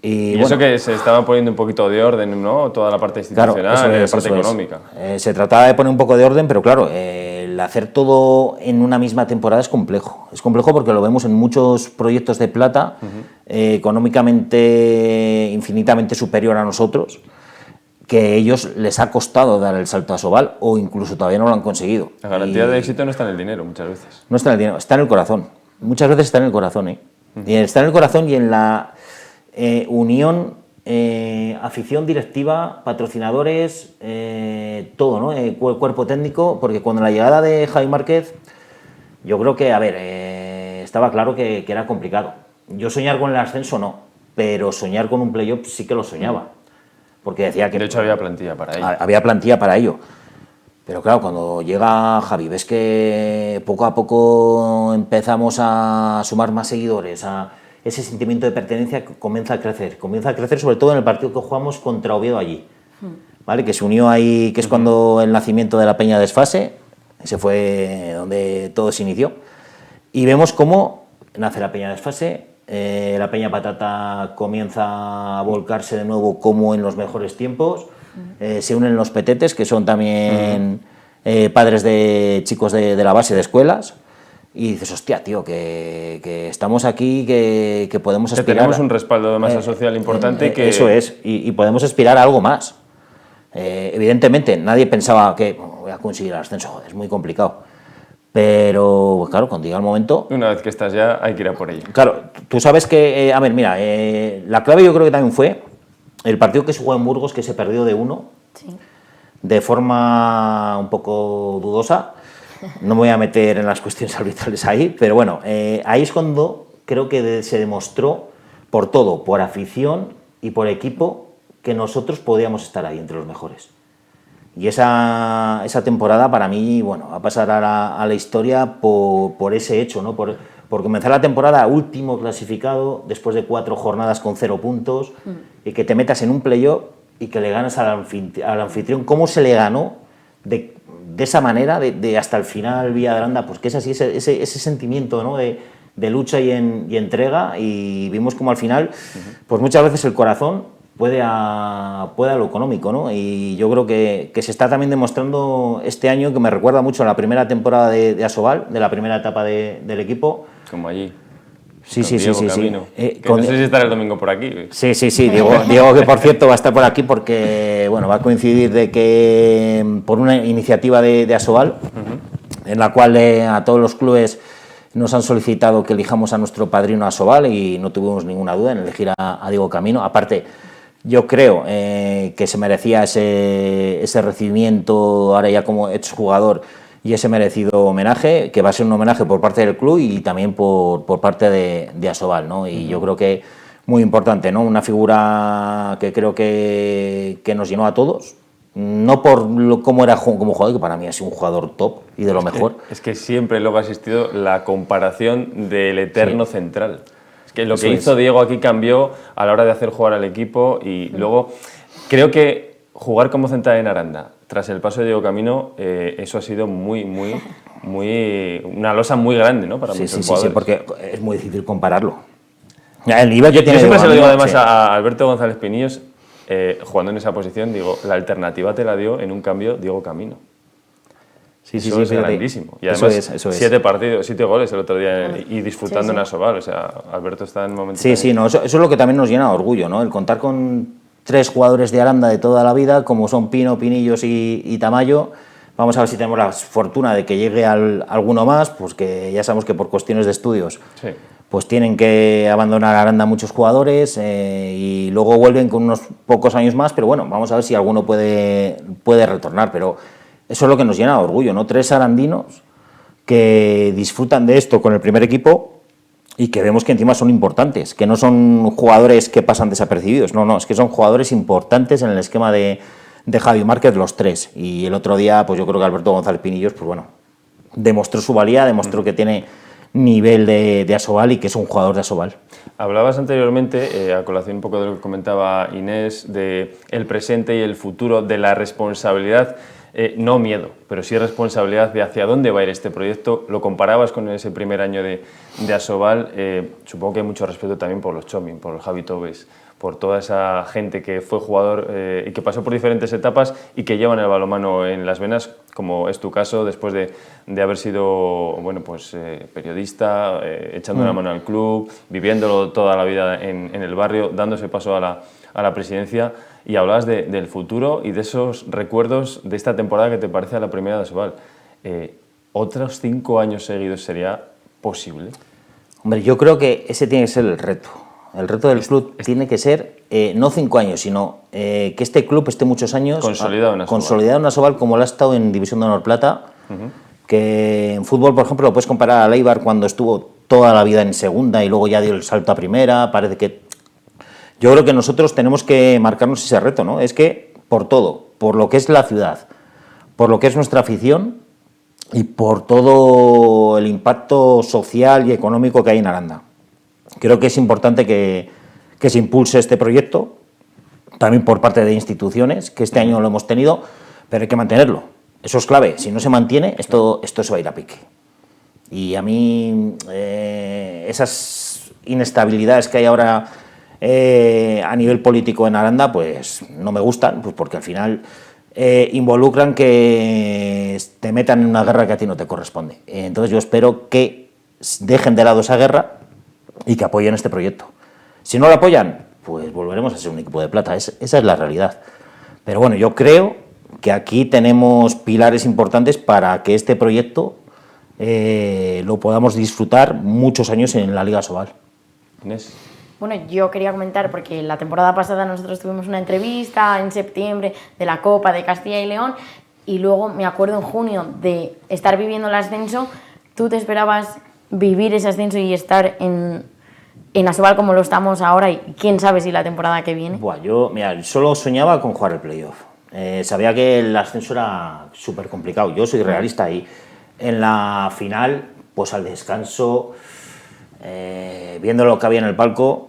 Y bueno, eso que se estaba poniendo un poquito de orden, ¿no? Toda la parte institucional, claro, la parte económica. Se trataba de poner un poco de orden, pero claro, el hacer todo en una misma temporada es complejo. Es complejo porque lo vemos en muchos proyectos de plata, económicamente infinitamente superior a nosotros, que a ellos les ha costado dar el salto a Asobal o incluso todavía no lo han conseguido. La garantía de éxito no está en el dinero muchas veces. No está en el dinero, está en el corazón. Muchas veces está en el corazón, ¿eh? Y está en el corazón y en la unión, afición directiva, patrocinadores, todo, ¿no? Cuerpo técnico, porque cuando la llegada de Javi Márquez, yo creo que, a ver, estaba claro que era complicado. Yo soñar con el ascenso no, pero soñar con un playoff sí que lo soñaba. Porque decía que... De hecho había plantilla para ello. Había plantilla para ello. Pero claro, cuando llega Javi, ves que poco a poco empezamos a sumar más seguidores, ese sentimiento de pertenencia comienza a crecer sobre todo en el partido que jugamos contra Oviedo allí, ¿vale? Que se unió ahí, que es cuando el nacimiento de la Peña Desfase, ese fue donde todo se inició, y vemos cómo nace la Peña Desfase, la Peña Patata comienza a volcarse de nuevo como en los mejores tiempos, se unen los petetes, que son también padres de chicos de la base de escuelas, y dices, hostia, tío, que estamos aquí, que podemos aspirar... Que tenemos un respaldo de masa social importante que... Eso es, y podemos aspirar a algo más. Evidentemente, nadie pensaba que voy a conseguir el ascenso, es muy complicado. Pero, pues claro, cuando llega el momento... Una vez que estás ya, hay que ir a por ello. Claro, tú sabes que... a ver, mira, la clave yo creo que también fue el partido que se jugó en Burgos, que se perdió de 1, Sí. de forma un poco dudosa. No me voy a meter en las cuestiones arbitrales ahí, pero bueno, ahí es cuando creo que se demostró por todo, por afición y por equipo, que nosotros podíamos estar ahí entre los mejores. Y esa temporada para mí, bueno, va a pasar a la historia por ese hecho, ¿no? Por comenzar la temporada último clasificado, después de 4 jornadas con 0 puntos, y que te metas en un playoff y que le ganas al anfitrión. ¿Cómo se le ganó de esa manera, de hasta el final vía Aranda? Pues que es así, ese sentimiento, ¿no? de lucha y entrega, y vimos como al final, pues muchas veces el corazón puede a lo económico, ¿no? Y yo creo que se está también demostrando este año, que me recuerda mucho a la primera temporada de Asobal, de la primera etapa del equipo. Como allí. Sí. Que no sé si estará el domingo por aquí. Sí. Diego, que por cierto va a estar por aquí porque, bueno, va a coincidir de que por una iniciativa de Asobal, en la cual a todos los clubes nos han solicitado que elijamos a nuestro padrino Asobal, y no tuvimos ninguna duda en elegir a Diego Camino. Aparte, yo creo que se merecía ese recibimiento ahora ya como exjugador, y ese merecido homenaje, que va a ser un homenaje por parte del club y también por parte de Asobal, ¿no? Y yo creo que muy importante, ¿no? Una figura que creo que nos llenó a todos, no por cómo era como jugador, que para mí ha sido un jugador top y de lo mejor. Es que siempre luego ha existido la comparación del eterno central. Es que lo que hizo Diego aquí cambió a la hora de hacer jugar al equipo, y luego creo que jugar como central en Aranda, tras el paso de Diego Camino, eso ha sido una losa muy grande, ¿no? Para muchos jugadores. Sí, porque es muy difícil compararlo. El nivel que tiene. Yo siempre se lo digo además a Alberto González Pinillos, jugando en esa posición, digo, la alternativa te la dio en un cambio Diego Camino. Eso es grandísimo. Y además, eso es. 7 partidos, 7 goles el otro día y disfrutando en Asobal. O sea, Alberto está en momentos... Eso es lo que también nos llena de orgullo, ¿no? El contar con 3 jugadores de Aranda de toda la vida, como son Pino, Pinillos y Tamayo. Vamos a ver si tenemos la fortuna de que llegue alguno más, pues que ya sabemos que por cuestiones de estudios pues tienen que abandonar Aranda muchos jugadores, y luego vuelven con unos pocos años más, pero bueno, vamos a ver si alguno puede retornar, pero eso es lo que nos llena de orgullo, ¿no? 3 arandinos que disfrutan de esto con el primer equipo y que vemos que encima son importantes, que no son jugadores que pasan desapercibidos, no, es que son jugadores importantes en el esquema de Javi Márquez, los tres. Y el otro día, pues yo creo que Alberto González Pinillos, pues bueno, demostró su valía, demostró que tiene nivel de Asobal y que es un jugador de Asobal. Hablabas anteriormente, a colación un poco de lo que comentaba Inés, de el presente y el futuro, de la responsabilidad, no miedo, pero sí responsabilidad de hacia dónde va a ir este proyecto. Lo comparabas con ese primer año de Asobal, supongo que hay mucho respeto también por los Txomin, por el Javi Tobes, por toda esa gente que fue jugador y que pasó por diferentes etapas y que llevan el balonmano en las venas, como es tu caso, después de haber sido bueno, pues, periodista, echando una mano al club, viviéndolo toda la vida en el barrio, dándose paso a la presidencia, y hablabas del futuro y de esos recuerdos de esta temporada que te parece a la primera de Asobal. ¿Otros 5 años seguidos sería posible? Hombre, yo creo que ese tiene que ser el reto. El reto del club tiene que ser, no 5 años, sino que este club esté muchos años consolidado en Asobal como lo ha estado en División de Honor Plata, que en fútbol, por ejemplo, lo puedes comparar a Eibar cuando estuvo toda la vida en segunda y luego ya dio el salto a primera. Parece que... Yo creo que nosotros tenemos que marcarnos ese reto, ¿no? Es que por todo, por lo que es la ciudad, por lo que es nuestra afición y por todo el impacto social y económico que hay en Aranda. Creo que es importante que se impulse este proyecto, también por parte de instituciones, que este año lo hemos tenido, pero hay que mantenerlo. Eso es clave. Si no se mantiene, esto se va a ir a pique. Y a mí esas inestabilidades que hay ahora a nivel político en Aranda, pues no me gustan, pues porque al final involucran que te metan en una guerra que a ti no te corresponde. Entonces yo espero que dejen de lado esa guerra y que apoyen este proyecto. Si no lo apoyan, pues volveremos a ser un equipo de plata, esa es la realidad. Pero bueno, yo creo que aquí tenemos pilares importantes para que este proyecto lo podamos disfrutar muchos años en la Liga Asobal. Inés. Bueno, yo quería comentar, porque la temporada pasada nosotros tuvimos una entrevista en septiembre de la Copa de Castilla y León, y luego me acuerdo en junio de estar viviendo el ascenso. ¿Tú te esperabas vivir ese ascenso y estar en Asobal como lo estamos ahora? Y quién sabe si la temporada que viene. Buah, yo solo soñaba con jugar el playoff. Sabía que el ascenso era súper complicado. Yo soy realista y en la final, pues al descanso, viendo lo que había en el palco,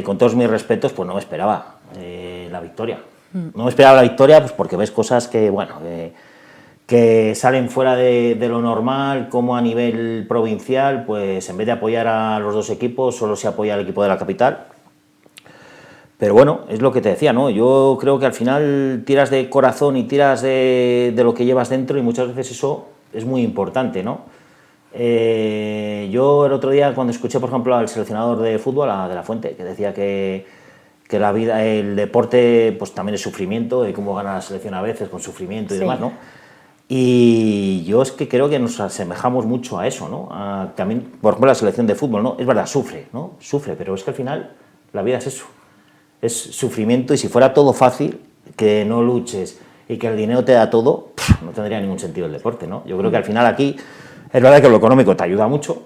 con todos mis respetos, pues no me esperaba la victoria. No me esperaba la victoria, pues porque ves cosas que, bueno, que salen fuera de lo normal, como a nivel provincial, pues en vez de apoyar a los dos equipos, solo se apoya al equipo de la capital. Pero bueno, es lo que te decía, ¿no? Yo creo que al final tiras de corazón y tiras de lo que llevas dentro, y muchas veces eso es muy importante, ¿no? Yo el otro día, cuando escuché, por ejemplo, al seleccionador de fútbol, a De La Fuente, que decía que la vida, el deporte, pues también es sufrimiento, y cómo gana la selección a veces con sufrimiento y demás, ¿no? Y yo es que creo que nos asemejamos mucho a eso, ¿no? También, por ejemplo, la selección de fútbol, ¿no? Es verdad, sufre, ¿no? Sufre, pero es que al final la vida es eso, es sufrimiento, y si fuera todo fácil, que no luches y que el dinero te da todo, no tendría ningún sentido el deporte, ¿no? Yo creo que al final aquí es verdad que lo económico te ayuda mucho,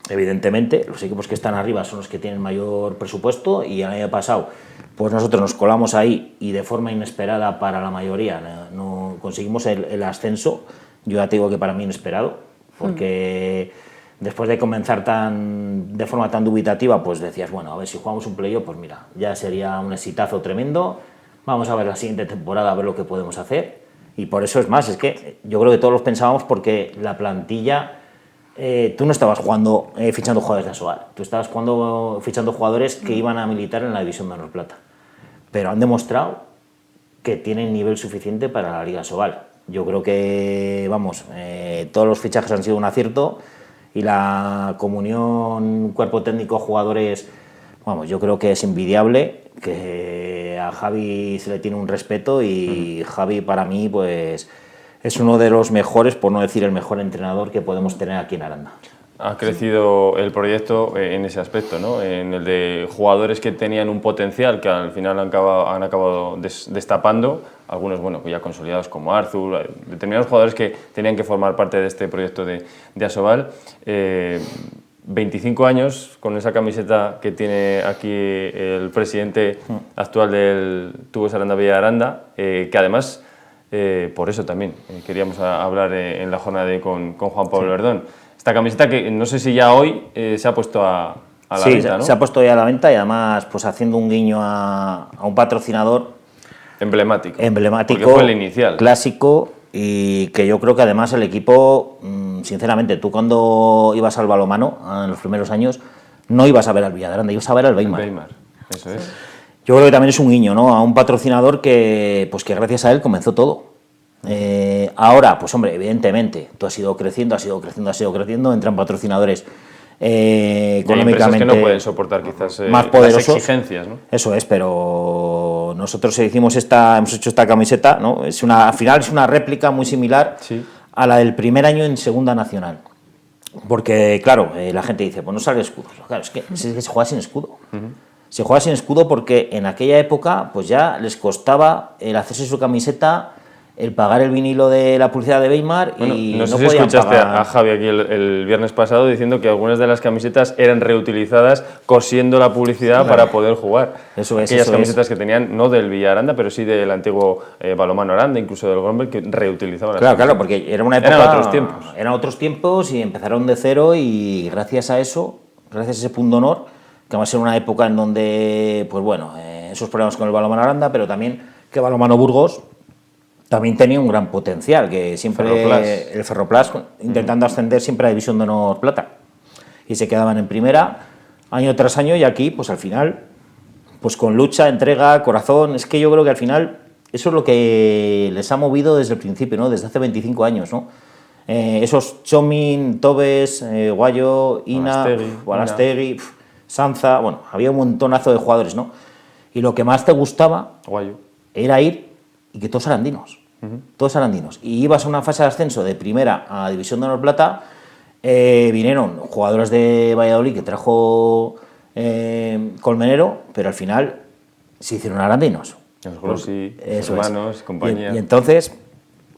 evidentemente, los equipos que están arriba son los que tienen mayor presupuesto, y el año pasado pues nosotros nos colamos ahí y de forma inesperada para la mayoría no conseguimos el ascenso. Yo ya te digo que para mí inesperado, porque después de comenzar de forma tan dubitativa, pues decías, bueno, a ver si jugamos un playoff, pues mira, ya sería un exitazo tremendo, vamos a ver la siguiente temporada, a ver lo que podemos hacer. Y por eso es más, es que yo creo que todos los pensábamos, porque la plantilla, tú no estabas jugando fichando jugadores de Asobal, tú estabas fichando jugadores que iban a militar en la División de Honor Plata, pero han demostrado que tienen nivel suficiente para la Liga Asobal. Yo creo que, vamos, todos los fichajes han sido un acierto, y la comunión cuerpo técnico jugadores, vamos, yo creo que es envidiable, que a Javi se le tiene un respeto, y Javi para mí pues es uno de los mejores, por no decir el mejor entrenador que podemos tener aquí en Aranda. Ha crecido el proyecto en ese aspecto, ¿no? En el de jugadores que tenían un potencial que al final han acabado destapando, algunos bueno, ya consolidados como Arthur, determinados jugadores que tenían que formar parte de este proyecto de Asobal. 25 años con esa camiseta que tiene aquí el presidente actual del Tubos Aranda Villaranda, que además, por eso también queríamos hablar en la jornada de hoy con Juan Pablo Verdón. Esta camiseta que no sé si ya hoy se ha puesto a la venta, ¿no? Se ha puesto ya a la venta y además pues haciendo un guiño a un patrocinador emblemático, porque fue el inicial, clásico, y que yo creo que además el equipo, sinceramente, tú cuando ibas al balonmano en los primeros años no ibas a ver al Villaranda, ibas a ver al Weimar. Eso es. Yo creo que también es un guiño, ¿no?, a un patrocinador que gracias a él comenzó todo. Ahora, pues hombre, evidentemente, todo ha sido creciendo, entran patrocinadores económicamente que no pueden soportar quizás más poderosos, las exigencias, ¿no? Eso es, pero nosotros hemos hecho esta camiseta, ¿no? Al final es una réplica muy similar a la del primer año en Segunda Nacional. Porque, claro, la gente dice, pues no sale escudo. Claro, es que se juega sin escudo. Se juega sin escudo porque en aquella época pues ya les costaba el hacerse su camiseta, el pagar el vinilo de la publicidad de Weimar, bueno, y no sé no si podían escuchaste pagar. a Javi aquí el viernes pasado diciendo que algunas de las camisetas eran reutilizadas cosiendo la publicidad para poder jugar. Eso es, aquellas camisetas que tenían, no del Villaranda, pero sí del antiguo balonmano Aranda, incluso del Gromberg, que reutilizaban las Claro, porque era una época... Eran otros tiempos y empezaron de cero, y gracias a eso, gracias a ese punto de honor, que va a ser una época en donde, pues bueno, esos problemas con el balonmano Aranda, pero también que balonmano Burgos también tenía un gran potencial, que siempre el Ferroplas, intentando ascender siempre a División de Honor Plata, y se quedaban en primera año tras año, y aquí pues al final, pues con lucha, entrega, corazón, es que yo creo que al final eso es lo que les ha movido desde el principio, ¿no?, desde hace 25 años, ¿no? Esos Chomin, Tobes, Guayo, Ina, Balastegui, Sanza, bueno, había un montonazo de jugadores, ¿no? Y lo que más te gustaba era ir y que todos eran andinos, todos eran andinos. Y ibas a una fase de ascenso de primera a División de Honor Plata, vinieron jugadores de Valladolid que trajo Colmenero, pero al final se hicieron arandinos. Los Grossi, hermanos, compañía. Y entonces,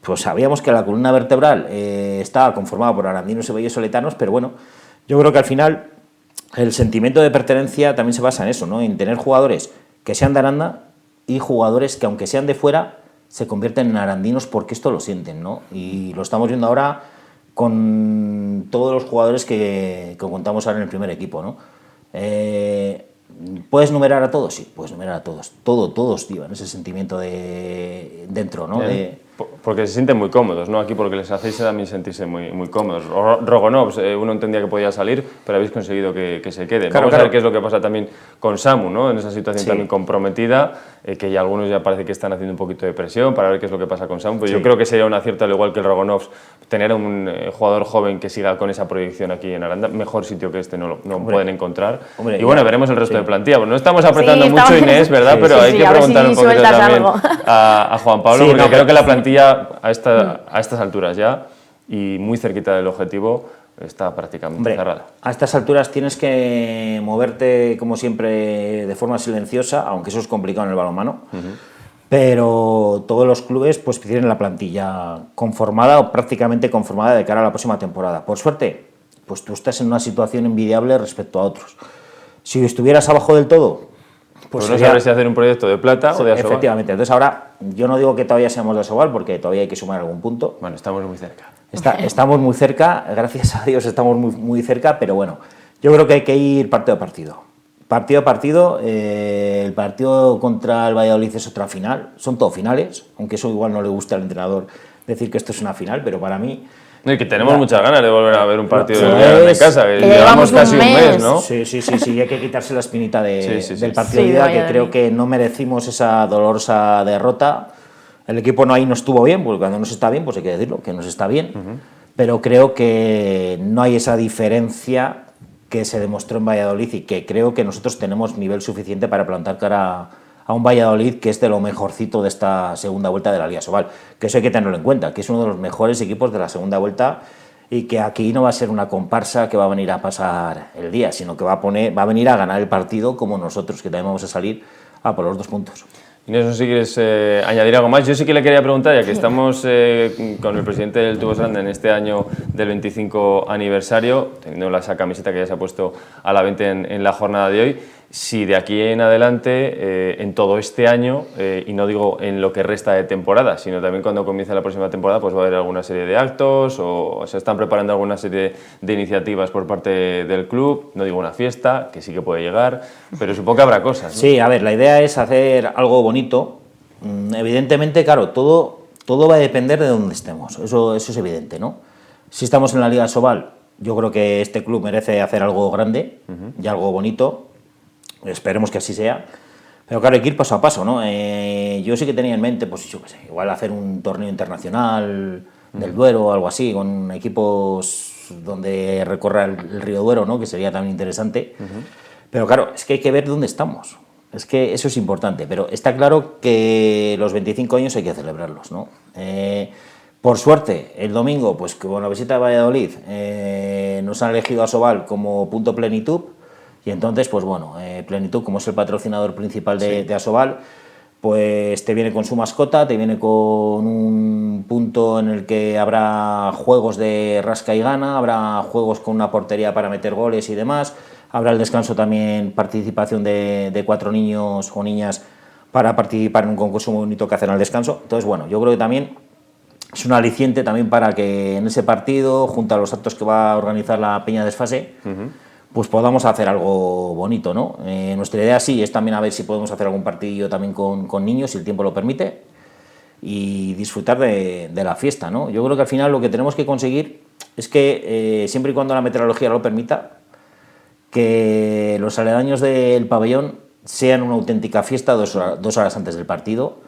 pues sabíamos que la columna vertebral estaba conformada por arandinos y vallesoletanos, pero bueno, yo creo que al final el sentimiento de pertenencia también se basa en eso, ¿no?, en tener jugadores que sean de Aranda y jugadores que, aunque sean de fuera, se convierten en arandinos porque esto lo sienten, ¿no? Y lo estamos viendo ahora con todos los jugadores que contamos ahora en el primer equipo, ¿no? ¿Puedes numerar a todos? Sí, puedes numerar a todos. Todos llevan ese sentimiento de dentro, ¿no? Porque se sienten muy cómodos, ¿no? Aquí porque les hacéis también sentirse muy cómodos. Rogonovs, uno entendía que podía salir, pero habéis conseguido que se quede. Vamos a ver qué es lo que pasa también con Samu, ¿no?, en esa situación también comprometida, que ya algunos ya parece que están haciendo un poquito de presión para ver qué es lo que pasa con Samu. Pues yo creo que sería un acierto, al igual que el Rogonovs, tener un jugador joven que siga con esa proyección aquí en Aranda. Mejor sitio que este no pueden encontrar. Y bueno, veremos el resto de plantilla. Bueno, no estamos apretando mucho, Inés, ¿verdad? Pero hay que preguntar un poquito también a Juan Pablo, porque creo que la plantilla a estas alturas ya, y muy cerquita del objetivo, está prácticamente cerrada. A estas alturas tienes que moverte, como siempre, de forma silenciosa, aunque eso es complicado en el balonmano, pero todos los clubes pues tienen la plantilla conformada o prácticamente conformada de cara a la próxima temporada. Por suerte, pues tú estás en una situación envidiable respecto a otros. Si estuvieras abajo del todo, pues no sabes si hacer un proyecto de plata o de Asobal. Efectivamente. Entonces ahora, yo no digo que todavía seamos de Asobal, porque todavía hay que sumar algún punto. Bueno, estamos muy cerca. Estamos muy cerca, gracias a Dios estamos muy cerca, pero bueno, yo creo que hay que ir partido a partido. Partido a partido, el partido contra el Valladolid es otra final, son todos finales, aunque eso igual no le gusta al entrenador decir que esto es una final, pero para mí... Y que tenemos muchas ganas de volver a ver un partido de casa, que llevamos casi un mes, ¿no? Sí, hay que quitarse la espinita del partido de ida, que creo que no merecimos esa dolorosa derrota. El equipo no estuvo bien, porque cuando no se está bien, pues hay que decirlo, que no se está bien, pero creo que no hay esa diferencia que se demostró en Valladolid, y que creo que nosotros tenemos nivel suficiente para plantar cara a un Valladolid que es de lo mejorcito de esta segunda vuelta de la Liga Asobal, que eso hay que tenerlo en cuenta, que es uno de los mejores equipos de la segunda vuelta, y que aquí no va a ser una comparsa que va a venir a pasar el día, sino que va a venir a ganar el partido como nosotros, que también vamos a salir a por los 2 puntos. Inés, no sé si quieres añadir algo más. Yo sí que le quería preguntar, ya que estamos con el presidente del Tubos Aranda en este año del 25 aniversario, teniendo esa camiseta que ya se ha puesto a la venta en la jornada de hoy, si de aquí en adelante, en todo este año, y no digo en lo que resta de temporada, sino también cuando comience la próxima temporada, pues va a haber alguna serie de actos o se están preparando alguna serie de iniciativas por parte del club, no digo una fiesta, que sí que puede llegar, pero supongo que habrá cosas, ¿no? Sí, a ver, la idea es hacer algo bonito. Evidentemente, claro, todo va a depender de dónde estemos, eso es evidente, ¿no? Si estamos en la Liga Asobal, yo creo que este club merece hacer algo grande y algo bonito. Esperemos que así sea, pero claro, hay que ir paso a paso, ¿no? Yo sí que tenía en mente, pues yo qué sé, igual hacer un torneo internacional del Duero o algo así, con equipos donde recorra el río Duero, ¿no? Que sería también interesante. Pero claro, es que hay que ver dónde estamos, es que eso es importante, pero está claro que los 25 años hay que celebrarlos, ¿no? Por suerte, el domingo, pues que con la visita de Valladolid nos han elegido a Asobal como punto plenitud. Y entonces, pues bueno, Plenitud, como es el patrocinador principal de Asobal, pues te viene con su mascota, te viene con un punto en el que habrá juegos de rasca y gana, habrá juegos con una portería para meter goles y demás, habrá el descanso también, participación de 4 niños o niñas para participar en un concurso muy bonito que hacen al descanso. Entonces, bueno, yo creo que también es un aliciente también para que en ese partido, junto a los actos que va a organizar la Peña Desfase, pues podamos hacer algo bonito, ¿no? Nuestra idea sí es también a ver si podemos hacer algún partidillo también con niños, si el tiempo lo permite, y disfrutar de la fiesta, ¿no? Yo creo que al final lo que tenemos que conseguir es que, siempre y cuando la meteorología lo permita, que los aledaños del pabellón sean una auténtica fiesta 2 horas antes del partido,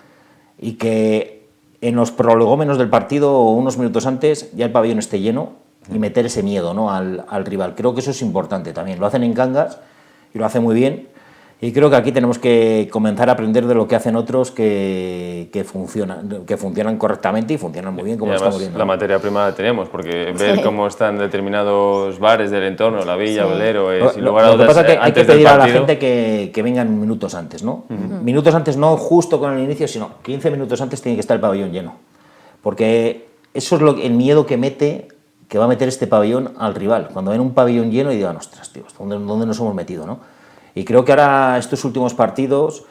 y que en los prolegómenos del partido o unos minutos antes ya el pabellón esté lleno, y meter ese miedo, ¿no?, al rival. Creo que eso es importante también. Lo hacen en Cangas y lo hacen muy bien, y creo que aquí tenemos que comenzar a aprender de lo que hacen otros que funcionan correctamente y funcionan muy bien, como y lo además, estamos viendo. La materia prima la tenemos, porque ver cómo están determinados bares del entorno, la Villa, Bolero, sin lugar a dudas, lo que pasa es que hay que pedir a la gente que vengan minutos antes, ¿no? Minutos antes, no justo con el inicio, sino 15 minutos antes tiene que estar el pabellón lleno, porque eso es el miedo que va a meter este pabellón al rival, cuando ven un pabellón lleno y digan, ostras, tío, ¿dónde nos hemos metido, no? Y creo que ahora estos últimos partidos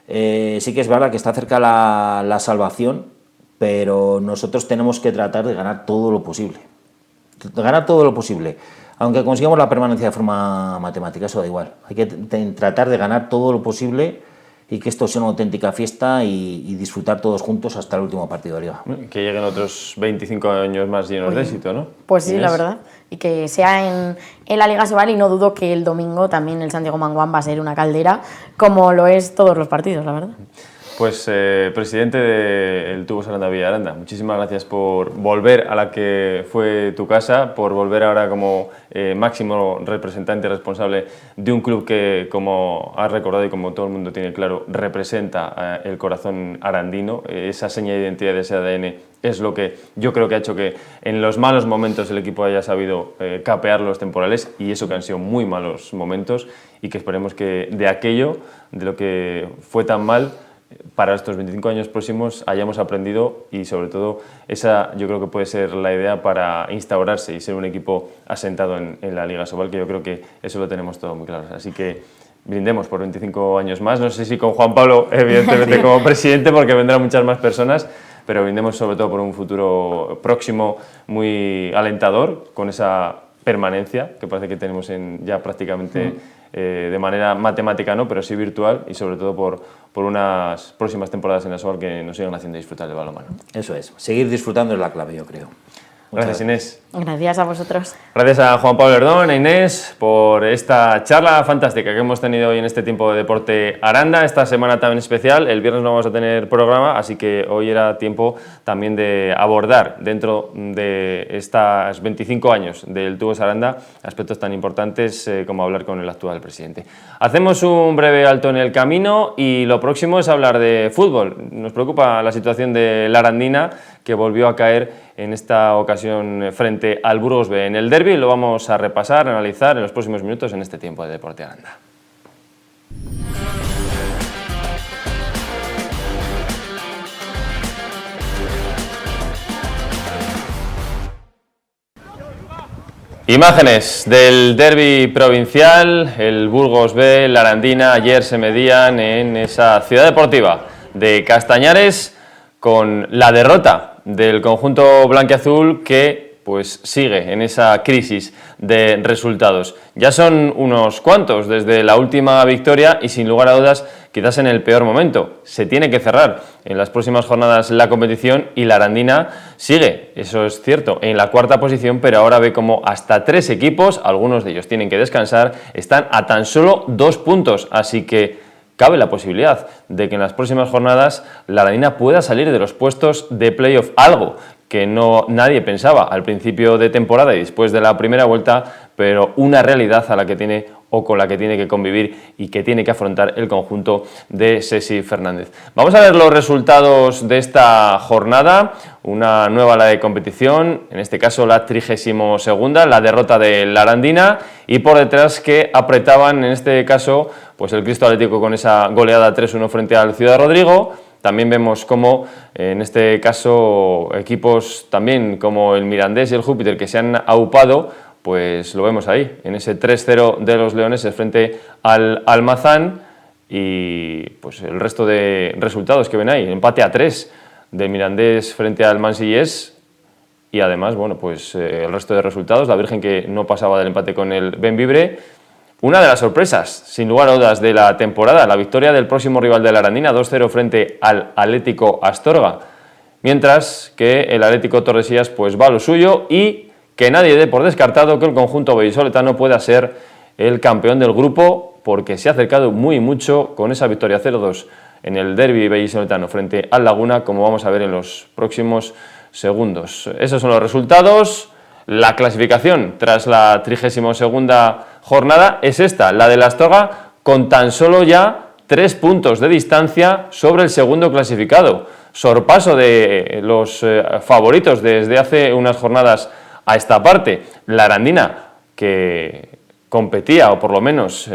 sí que es verdad que está cerca la salvación, pero nosotros tenemos que tratar de ganar todo lo posible. Aunque consigamos la permanencia de forma matemática, eso da igual. Hay que tratar de ganar todo lo posible y que esto sea una auténtica fiesta y disfrutar todos juntos hasta el último partido de Liga. Que lleguen otros 25 años más llenos de éxito, ¿no? Pues sí, la verdad. Y que sea en la Liga Asobal, y no dudo que el domingo también el Santiago Manguán va a ser una caldera, como lo es todos los partidos, la verdad. Pues, presidente del Tubos Aranda Villaranda, muchísimas gracias por volver a la que fue tu casa, por volver ahora como máximo representante responsable de un club que, como has recordado y como todo el mundo tiene claro, representa el corazón arandino. Esa seña de identidad de ese ADN es lo que yo creo que ha hecho que en los malos momentos el equipo haya sabido capear los temporales, y eso que han sido muy malos momentos, y que esperemos que de aquello, de lo que fue tan mal, para estos 25 años próximos hayamos aprendido, y sobre todo esa yo creo que puede ser la idea para instaurarse y ser un equipo asentado en la Liga Asobal, que yo creo que eso lo tenemos todo muy claro. Así que brindemos por 25 años más, no sé si con Juan Pablo evidentemente como presidente, porque vendrán muchas más personas, pero brindemos sobre todo por un futuro próximo muy alentador, con esa permanencia que parece que tenemos ya prácticamente de manera matemática, no, pero sí virtual, y sobre todo por unas próximas temporadas en la Asobal que nos sigan haciendo disfrutar del balonmano. Eso es, seguir disfrutando es la clave, yo creo. Gracias, Inés. Gracias a vosotros. Gracias a Juan Pablo Erdón, a Inés, por esta charla fantástica que hemos tenido hoy en este tiempo de Deporte Aranda, esta semana tan especial. El viernes no vamos a tener programa, así que hoy era tiempo también de abordar, dentro de estos 25 años del Tubos Aranda, aspectos tan importantes como hablar con el actual presidente. Hacemos un breve alto en el camino y lo próximo es hablar de fútbol. Nos preocupa la situación de la Arandina, que volvió a caer en esta ocasión frente al Burgos B en el derbi. Lo vamos a repasar, analizar en los próximos minutos en este tiempo de Deporte Aranda. Imágenes del derbi provincial, el Burgos B, la Arandina, ayer se medían en esa ciudad deportiva de Castañares con la derrota del conjunto blanquiazul que pues sigue en esa crisis de resultados. Ya son unos cuantos desde la última victoria y sin lugar a dudas quizás en el peor momento. Se tiene que cerrar en las próximas jornadas la competición y la Arandina sigue, eso es cierto, en la cuarta posición, pero ahora ve como hasta 3 equipos, algunos de ellos tienen que descansar, están a tan solo 2 puntos, así que cabe la posibilidad de que en las próximas jornadas la Arandina pueda salir de los puestos de playoff, algo que nadie pensaba al principio de temporada y después de la primera vuelta, pero una realidad a la que tiene o con la que tiene que convivir y que tiene que afrontar el conjunto de Sesi Fernández. Vamos a ver los resultados de esta jornada, una nueva la de competición, en este caso la 32ª, la derrota de la Arandina, y por detrás que apretaban en este caso pues el Cristo Atlético con esa goleada 3-1 frente al Ciudad Rodrigo. También vemos cómo, en este caso, equipos también como el Mirandés y el Júpiter que se han aupado, pues lo vemos ahí, en ese 3-0 de los leoneses frente al Almazán y pues el resto de resultados que ven ahí, empate a 3 del Mirandés frente al Mansillés y además, bueno, pues el resto de resultados, la Virgen que no pasaba del empate con el Bembibre. Una de las sorpresas, sin lugar a dudas, de la temporada, la victoria del próximo rival de la Arandina, 2-0 frente al Atlético Astorga, mientras que el Atlético Tordesillas pues va a lo suyo y que nadie dé por descartado que el conjunto vallisoletano pueda ser el campeón del grupo, porque se ha acercado muy mucho con esa victoria 0-2 en el derbi vallisoletano frente al Laguna, como vamos a ver en los próximos segundos. Esos son los resultados. La clasificación tras la 32ª jornada es esta, la de la Astorga, con tan solo ya 3 puntos de distancia sobre el segundo clasificado. Sorpaso de los favoritos desde hace unas jornadas a esta parte. La Arandina, que competía, o por lo menos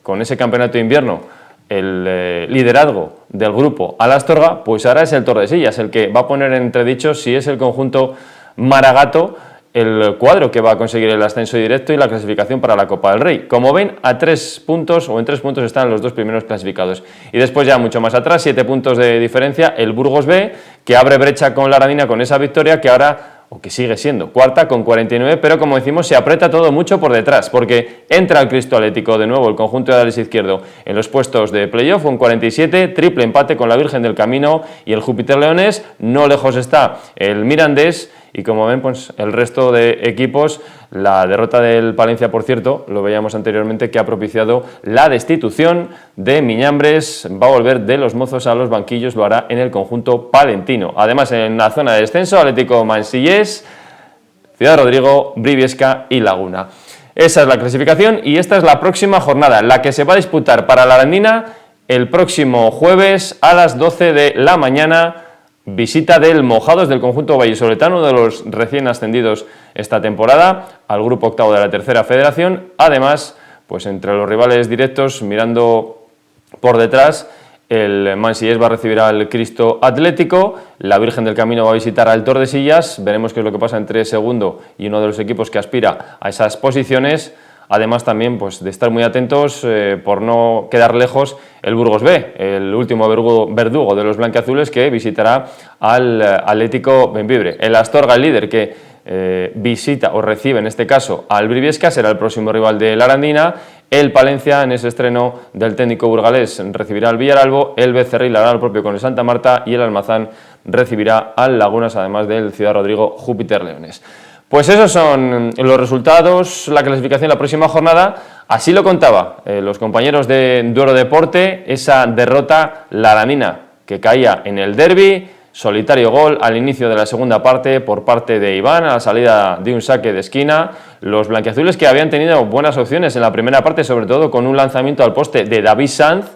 con ese campeonato de invierno, el liderazgo del grupo al Astorga, pues ahora es el Tordesillas el que va a poner en entredicho si es el conjunto maragato el cuadro que va a conseguir el ascenso directo y la clasificación para la Copa del Rey. Como ven, a 3 puntos o en 3 puntos están los 2 primeros clasificados. Y después ya mucho más atrás, 7 puntos de diferencia, el Burgos B, que abre brecha con la Arandina con esa victoria que ahora, o que sigue siendo cuarta con 49, pero como decimos se aprieta todo mucho por detrás, porque entra el Cristo Atlético de nuevo, el conjunto de Alex Izquierdo, en los puestos de playoff con 47, triple empate con la Virgen del Camino y el Júpiter Leones, no lejos está el Mirandés. Y como ven, pues el resto de equipos, la derrota del Palencia, por cierto, lo veíamos anteriormente, que ha propiciado la destitución de Miñambres, va a volver de los Mozos a los banquillos, lo hará en el conjunto palentino. Además, en la zona de descenso, Atlético Mansillés, Ciudad Rodrigo, Briviesca y Laguna. Esa es la clasificación y esta es la próxima jornada, la que se va a disputar para la Arandina el próximo jueves a las 12 de la mañana. Visita del Mojados del conjunto vallisoletano, uno de los recién ascendidos esta temporada, al grupo octavo de la tercera federación. Además, pues entre los rivales directos, mirando por detrás, el Mansillés va a recibir al Cristo Atlético, la Virgen del Camino va a visitar al Tordesillas, veremos qué es lo que pasa entre segundo y uno de los equipos que aspira a esas posiciones. Además también pues, de estar muy atentos por no quedar lejos el Burgos B, el último verdugo de los blanquiazules que visitará al Atlético Bembibre. El Astorga, el líder que visita o recibe en este caso al Briviesca, será el próximo rival de la Arandina. El Palencia, en ese estreno del técnico burgalés, recibirá al Villaralbo, el Becerril hará lo propio con el Santa Marta y el Almazán recibirá al Lagunas, además del Ciudad Rodrigo Júpiter Leones. Pues esos son los resultados, la clasificación de la próxima jornada. Así lo contaba los compañeros de Duero Deporte, esa derrota la Arandina que caía en el derbi, solitario gol al inicio de la segunda parte por parte de Iván, a la salida de un saque de esquina. Los blanquiazules que habían tenido buenas opciones en la primera parte, sobre todo con un lanzamiento al poste de David Sanz,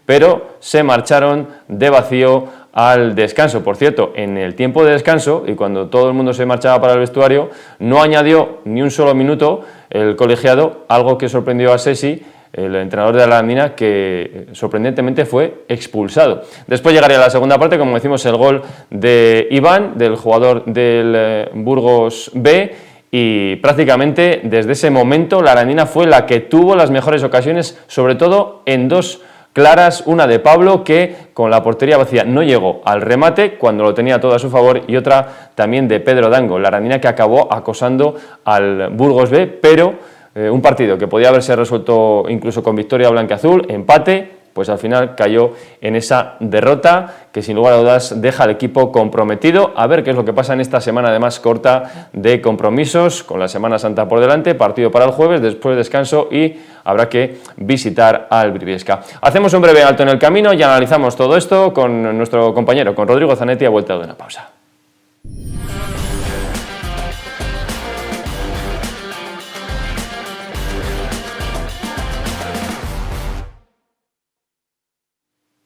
pero se marcharon de vacío al descanso. Por cierto, en el tiempo de descanso y cuando todo el mundo se marchaba para el vestuario, no añadió ni un solo minuto el colegiado, algo que sorprendió a Sesi, el entrenador de la Arandina, que sorprendentemente fue expulsado. Después llegaría la segunda parte, como decimos, el gol de Iván, del jugador del Burgos B, y prácticamente desde ese momento la Arandina fue la que tuvo las mejores ocasiones, sobre todo en dos claras, una de Pablo, que con la portería vacía no llegó al remate cuando lo tenía todo a su favor, y otra también de Pedro Dango, la Arandina que acabó acosando al Burgos B, pero un partido que podía haberse resuelto incluso con victoria blanquiazul, empate, pues al final cayó en esa derrota que sin lugar a dudas deja al equipo comprometido. A ver qué es lo que pasa en esta semana además corta de compromisos, con la Semana Santa por delante, partido para el jueves, después descanso y habrá que visitar al Briviesca. Hacemos un breve alto en el camino y analizamos todo esto con nuestro compañero, con Rodrigo Zanetti, a vuelta de una pausa.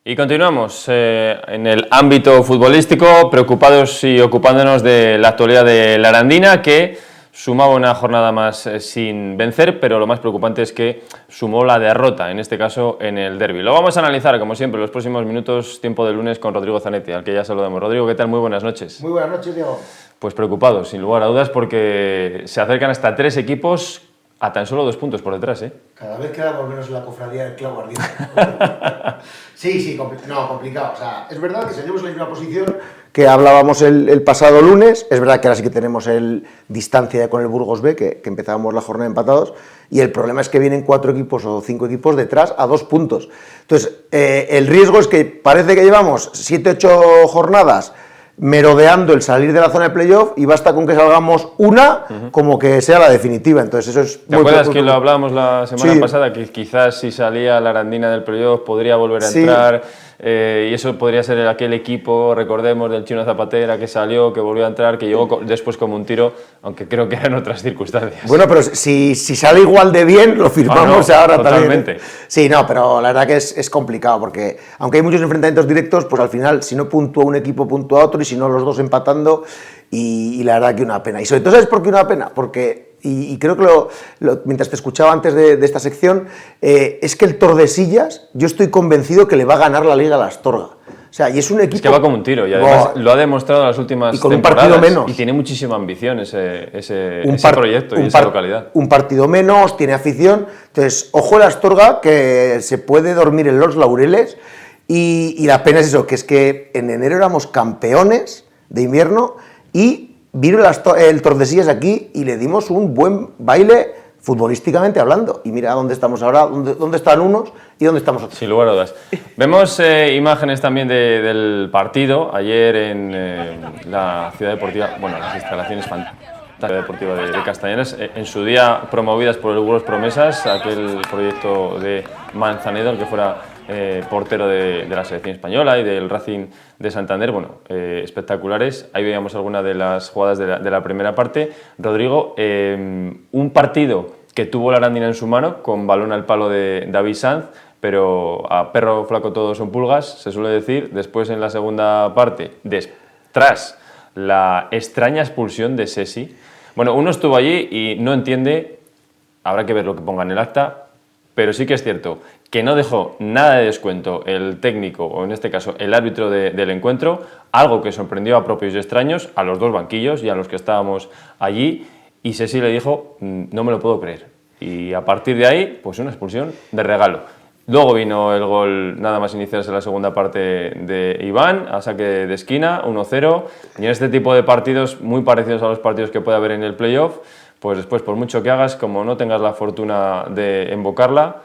Y continuamos en el ámbito futbolístico, preocupados y ocupándonos de la actualidad de la Arandina, que sumaba una jornada más sin vencer, pero lo más preocupante es que sumó la derrota, en este caso en el derbi. Lo vamos a analizar, como siempre, en los próximos minutos, tiempo de lunes, con Rodrigo Zanetti, al que ya saludamos. Rodrigo, ¿qué tal? Muy buenas noches. Muy buenas noches, Diego. Pues preocupados, sin lugar a dudas, porque se acercan hasta 3 equipos a tan solo 2 puntos por detrás, ¿eh? Cada vez quedamos menos en la cofradía del clavo ardiente. Sí, complicado. O sea, es verdad que seguimos en la misma posición que hablábamos el pasado lunes. Es verdad que ahora sí que tenemos distancia con el Burgos B, que empezábamos la jornada empatados. Y el problema es que vienen 4 equipos o 5 equipos detrás a 2 puntos. Entonces, el riesgo es que parece que llevamos 7-8 jornadas merodeando el salir de la zona de playoff y basta con que salgamos una como que sea la definitiva. Entonces eso es ¿Te acuerdas que lo hablábamos la semana pasada? Que quizás si salía la Arandina del playoff podría volver a entrar, y eso podría ser aquel equipo, recordemos, del Chino Zapatera que salió, que volvió a entrar, que llegó después como un tiro, aunque creo que eran otras circunstancias. Bueno, pero si sale igual de bien, lo firmamos ahora totalmente. También. Sí, no, pero la verdad que es complicado, porque aunque hay muchos enfrentamientos directos, pues al final, si no puntúa un equipo, puntúa otro, y si no los dos empatando, y la verdad que una pena. Y sobre todo, ¿sabes por qué una pena? Porque, y creo que mientras te escuchaba antes de esta sección, es que el Tordesillas, yo estoy convencido que le va a ganar la Liga a la Astorga. O sea, y es un equipo... Es que va como un tiro, y además lo ha demostrado en las últimas temporadas. Un partido menos. Y tiene muchísima ambición ese proyecto y esa localidad. Un partido menos, tiene afición. Entonces, ojo el Astorga, que se puede dormir en los laureles. Y la pena es eso, que es que en enero éramos campeones de invierno y vino el Tordesillas aquí y le dimos un buen baile futbolísticamente hablando. Y mira dónde estamos ahora, dónde están unos y dónde estamos otros. Sin lugar a dudas. Vemos imágenes también del partido ayer en la ciudad deportiva, bueno, las instalaciones fantásticas. Deportiva de Castañares, en su día promovidas por el Burgos Promesas, aquel proyecto de Manzanedo, el que fuera portero de la selección española y del Racing de Santander, bueno, espectaculares. Ahí veíamos algunas de las jugadas de la primera parte. Rodrigo, un partido que tuvo la Arandina en su mano, con balón al palo de David Sanz, pero a perro flaco todos son pulgas, se suele decir. Después, en la segunda parte, tras la extraña expulsión de Sesi, bueno, uno estuvo allí y no entiende, habrá que ver lo que ponga en el acta, pero sí que es cierto que no dejó nada de descuento el técnico, o en este caso el árbitro del encuentro, algo que sorprendió a propios y extraños, a los dos banquillos y a los que estábamos allí, y Sesi le dijo, no me lo puedo creer. Y a partir de ahí, pues una expulsión de regalo. Luego vino el gol, nada más iniciarse la segunda parte, de Iván, a saque de esquina, 1-0. Y en este tipo de partidos, muy parecidos a los partidos que puede haber en el playoff, pues después, por mucho que hagas, como no tengas la fortuna de invocarla,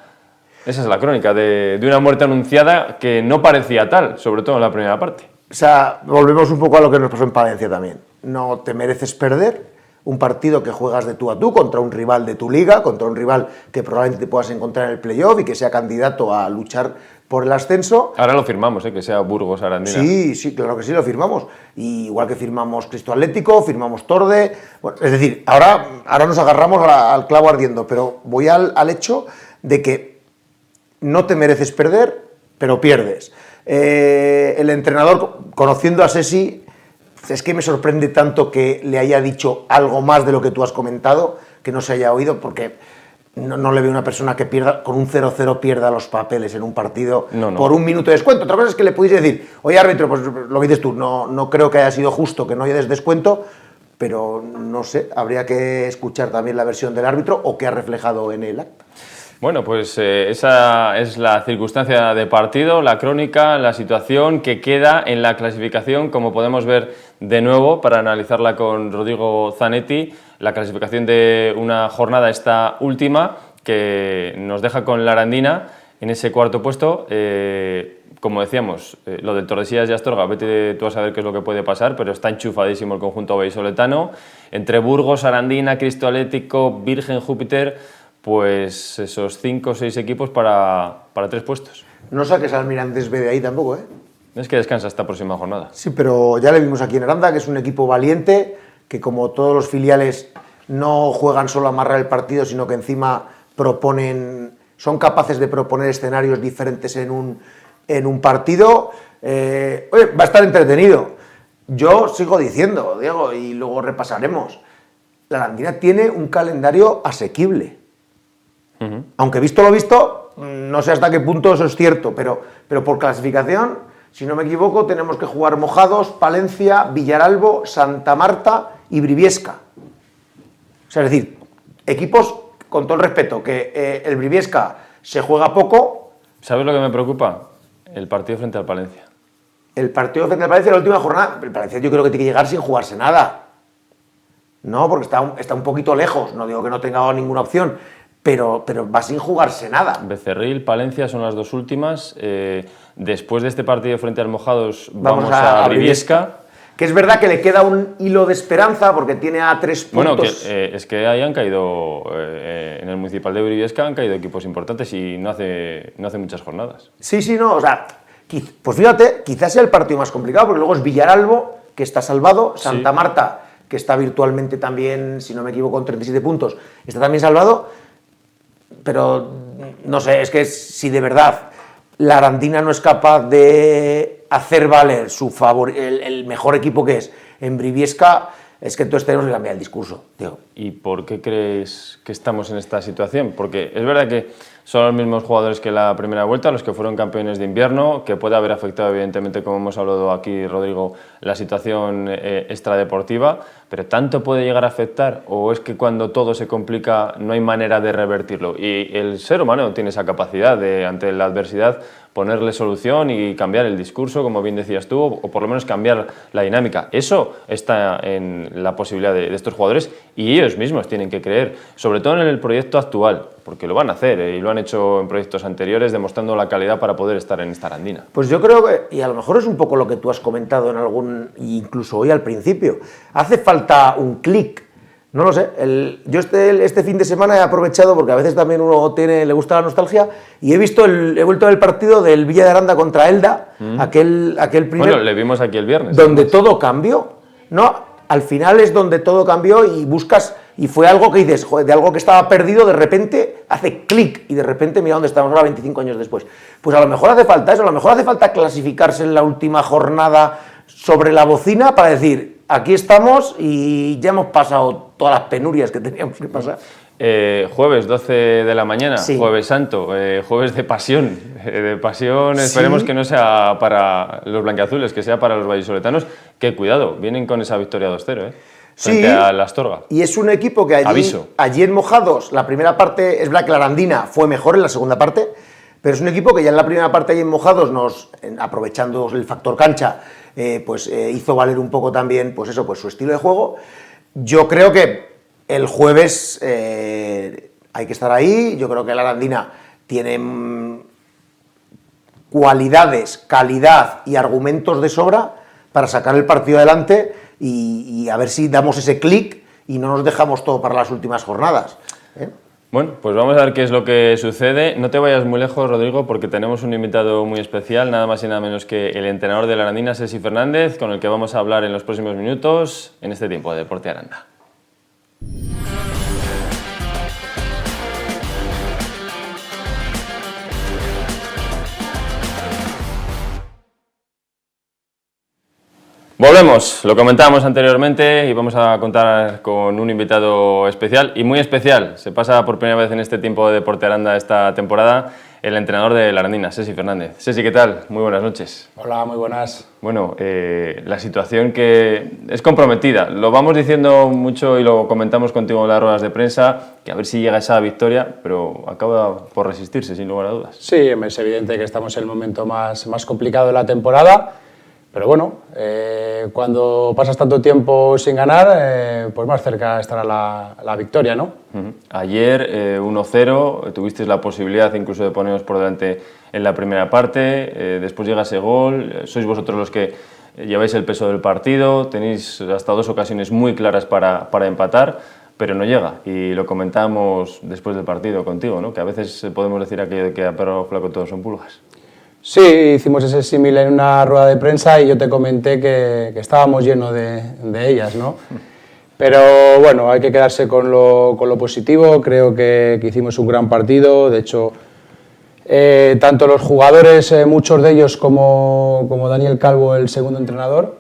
esa es la crónica de una muerte anunciada que no parecía tal, sobre todo en la primera parte. O sea, volvemos un poco a lo que nos pasó en Palencia también. No te mereces perder un partido que juegas de tú a tú contra un rival de tu liga, contra un rival que probablemente te puedas encontrar en el playoff y que sea candidato a luchar por el ascenso. Ahora lo firmamos, que sea Burgos Arandina. Sí, claro que sí, lo firmamos. Y igual que firmamos Cristo Atlético, firmamos Torde. Bueno, es decir, ahora nos agarramos al clavo ardiendo, pero voy al hecho de que no te mereces perder, pero pierdes. El entrenador, conociendo a Sesi, es que me sorprende tanto que le haya dicho algo más de lo que tú has comentado, que no se haya oído, porque no le veo una persona que pierda, con un 0-0 pierda los papeles en un partido por un minuto de descuento. Otra cosa es que le pudiese decir, oye árbitro, pues lo que dices tú, no creo que haya sido justo que no haya des descuento, pero no sé, habría que escuchar también la versión del árbitro o qué ha reflejado en el acta. Bueno, pues esa es la circunstancia de partido, la crónica, la situación que queda en la clasificación, como podemos ver de nuevo para analizarla con Rodrigo Zanetti, la clasificación de una jornada esta última que nos deja con la Arandina en ese cuarto puesto. Como decíamos, lo del Tordesillas y Astorga, vete tú a saber qué es lo que puede pasar, pero está enchufadísimo el conjunto vallisoletano. Entre Burgos, Arandina, Cristo Atlético, Virgen, Júpiter, pues esos 5 o 6 equipos para 3 puestos. No saques al Mirandés B de ahí tampoco, ¿eh? Es que descansa esta próxima jornada. Sí, pero ya le vimos aquí en Aranda, que es un equipo valiente, que como todos los filiales no juegan solo a amarrar el partido, sino que encima son capaces de proponer escenarios diferentes en un partido. Oye, va a estar entretenido. Yo sigo diciendo, Diego, y luego repasaremos, la Arandina tiene un calendario asequible. Aunque visto lo visto, no sé hasta qué punto eso es cierto, pero por clasificación, si no me equivoco, tenemos que jugar Mojados, Palencia, Villaralbo, Santa Marta y Briviesca. O sea, es decir, equipos, con todo el respeto, que el Briviesca se juega poco. ¿Sabes lo que me preocupa? El partido frente al Palencia. El partido frente al Palencia, la última jornada, el Palencia yo creo que tiene que llegar sin jugarse nada. No, porque está un poquito lejos, no digo que no tenga ninguna opción, pero va sin jugarse nada. Becerril, Palencia son las dos últimas. Después de este partido frente al Mojados vamos a Briviesca. Que es verdad que le queda un hilo de esperanza porque tiene a 3 puntos. Bueno, es que ahí han caído, en el municipal de Briviesca han caído equipos importantes y no hace muchas jornadas. Sí, no, o sea, pues fíjate, quizás sea el partido más complicado porque luego es Villaralbo, que está salvado, Santa Marta, que está virtualmente también, si no me equivoco, con 37 puntos, está también salvado, pero no sé, es que si de verdad la Arandina no es capaz de hacer valer su favor, el mejor equipo que es en Briviesca, es que entonces tenemos que cambiar el discurso, Diego. ¿Y por qué crees que estamos en esta situación? Porque es verdad que son los mismos jugadores que la primera vuelta, los que fueron campeones de invierno, que puede haber afectado evidentemente, como hemos hablado aquí, Rodrigo, la situación extradeportiva, pero ¿tanto puede llegar a afectar? ¿O es que cuando todo se complica no hay manera de revertirlo? Y el ser humano tiene esa capacidad de, ante la adversidad, ponerle solución y cambiar el discurso, como bien decías tú, o por lo menos cambiar la dinámica. Eso está en la posibilidad de estos jugadores y ellos mismos tienen que creer, sobre todo en el proyecto actual, porque lo van a hacer y lo han hecho en proyectos anteriores, demostrando la calidad para poder estar en esta Arandina. Pues yo creo que, y a lo mejor es un poco lo que tú has comentado en incluso hoy al principio, hace falta un clic. No lo sé, yo este fin de semana he aprovechado, porque a veces también uno le gusta la nostalgia, y he vuelto a ver el partido del Villa de Aranda contra Elda, aquel primer... Bueno, le vimos aquí el viernes. Donde todo cambió, ¿no? Al final es donde todo cambió y buscas, y fue algo que dices, joder, de algo que estaba perdido, de repente hace clic, y de repente mira dónde estamos ahora 25 años después. Pues a lo mejor hace falta eso, a lo mejor hace falta clasificarse en la última jornada sobre la bocina para decir, aquí estamos y ya hemos pasado todas las penurias que teníamos que pasar. Jueves 12 de la mañana, sí. Jueves Santo, jueves de pasión. Esperemos que no sea para los blanquiazules, que sea para los vallisoletanos, que cuidado, vienen con esa victoria 2-0, frente a la Astorga. Y es un equipo que allí en Mojados, la primera parte, es verdad que la Arandina fue mejor en la segunda parte, pero es un equipo que ya en la primera parte allí en Mojados, aprovechando el factor cancha, hizo valer un poco también pues su estilo de juego. Yo creo que el jueves hay que estar ahí. Yo creo que la Arandina tiene cualidades, calidad y argumentos de sobra para sacar el partido adelante y a ver si damos ese clic y no nos dejamos todo para las últimas jornadas. Bueno, pues vamos a ver qué es lo que sucede. No te vayas muy lejos, Rodrigo, porque tenemos un invitado muy especial, nada más y nada menos que el entrenador de la Arandina, Sesi Fernández, con el que vamos a hablar en los próximos minutos en este tiempo de Deporte Aranda. Volvemos, lo comentábamos anteriormente y vamos a contar con un invitado especial y muy especial. Se pasa por primera vez en este tiempo de Deporte Aranda esta temporada el entrenador de la Arandina, Sesi Fernández. Sesi, ¿qué tal? Muy buenas noches. Hola, muy buenas. Bueno, la situación que es comprometida. Lo vamos diciendo mucho y lo comentamos contigo en las ruedas de prensa, que a ver si llega esa victoria, pero acaba por resistirse, sin lugar a dudas. Sí, es evidente que estamos en el momento más complicado de la temporada. Pero bueno, cuando pasas tanto tiempo sin ganar, pues más cerca estará la victoria, ¿no? Ayer 1-0, tuvisteis la posibilidad incluso de poneros por delante en la primera parte, después llega ese gol, sois vosotros los que lleváis el peso del partido, tenéis hasta 2 ocasiones muy claras para empatar, pero no llega, y lo comentamos después del partido contigo, ¿no? Que a veces podemos decir aquello de que a perro flaco todos son pulgas. Sí, hicimos ese símil en una rueda de prensa y yo te comenté que estábamos llenos de ellas, ¿no? Pero bueno, hay que quedarse con lo positivo. Creo que hicimos un gran partido. De hecho, tanto los jugadores, muchos de ellos como Daniel Calvo, el segundo entrenador,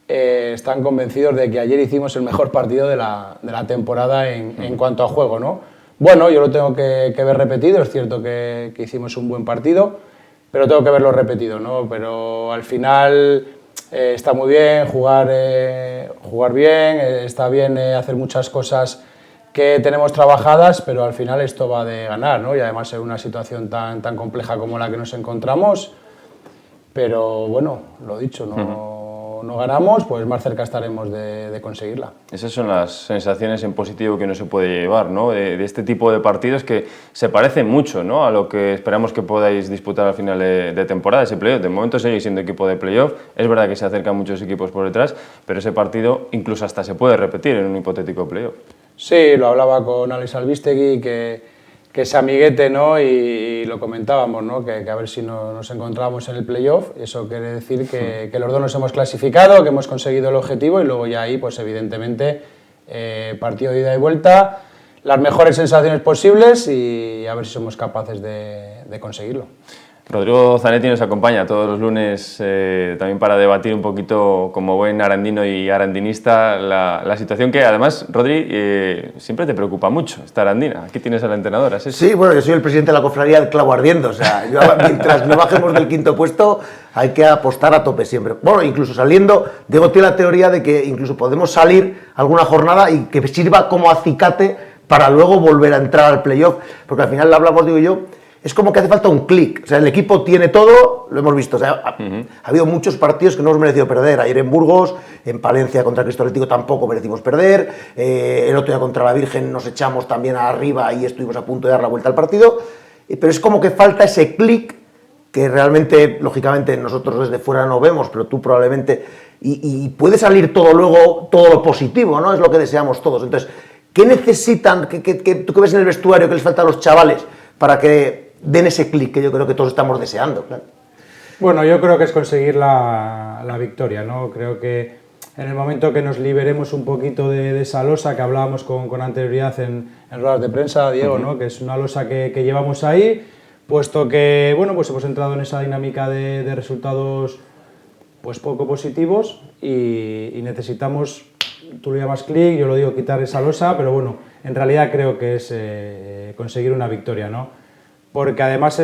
están convencidos de que ayer hicimos el mejor partido de la temporada en cuanto a juego, ¿no? Bueno, yo lo tengo que ver repetido. Es cierto que hicimos un buen partido, pero tengo que verlo repetido, ¿no? Pero al final está muy bien jugar bien, está bien hacer muchas cosas que tenemos trabajadas, pero al final esto va de ganar, ¿no? Y además en una situación tan compleja como la que nos encontramos. Pero bueno, lo dicho, no ganamos, pues más cerca estaremos de conseguirla. Esas son las sensaciones en positivo que uno se puede llevar, ¿no? De este tipo de partidos que se parecen mucho, ¿no? A lo que esperamos que podáis disputar al final de temporada, ese playoff. De momento seguís siendo equipo de playoff, es verdad que se acercan muchos equipos por detrás, pero ese partido incluso hasta se puede repetir en un hipotético playoff. Sí, lo hablaba con Alex Albistegui, que es amiguete, ¿no? Y lo comentábamos, ¿no? Que a ver si nos encontrábamos en el playoff. Eso quiere decir que los dos nos hemos clasificado, que hemos conseguido el objetivo y luego ya ahí, pues evidentemente, partido de ida y vuelta, las mejores sensaciones posibles y a ver si somos capaces de conseguirlo. Rodrigo Zanetti nos acompaña todos los lunes también para debatir un poquito, como buen arandino y arandinista, la situación que además, Rodri, siempre te preocupa mucho, esta arandina. Aquí tienes a la entrenadora, ¿sí? Sí, bueno, yo soy el presidente de la cofradía del clavo ardiendo, o sea, mientras no bajemos del 5º puesto hay que apostar a tope siempre. Bueno, incluso saliendo, Diego tiene la teoría de que incluso podemos salir alguna jornada y que sirva como acicate para luego volver a entrar al playoff, porque al final lo hablamos, digo yo, es como que hace falta un clic. O sea, el equipo tiene todo, lo hemos visto. O sea, ha habido muchos partidos que no hemos merecido perder. Ayer en Burgos, en Palencia contra Cristo Atlético tampoco merecimos perder. El otro día contra la Virgen nos echamos también arriba y estuvimos a punto de dar la vuelta al partido. Pero es como que falta ese clic que realmente, lógicamente, nosotros desde fuera no vemos, pero tú probablemente... Y puede salir todo luego, todo lo positivo, ¿no? Es lo que deseamos todos. Entonces, ¿qué necesitan? ¿Tú qué ves en el vestuario que les falta a los chavales para que den ese clic que yo creo que todos estamos deseando? Claro. Bueno, yo creo que es conseguir la victoria, ¿no? Creo que en el momento que nos liberemos un poquito de esa losa que hablábamos con anterioridad en ruedas de prensa, Diego, ¿no? Que es una losa que llevamos ahí, puesto que, bueno, pues hemos entrado en esa dinámica de resultados pues poco positivos y necesitamos, tú lo llamas clic, yo lo digo quitar esa losa, pero bueno, en realidad creo que es conseguir una victoria, ¿no? Porque además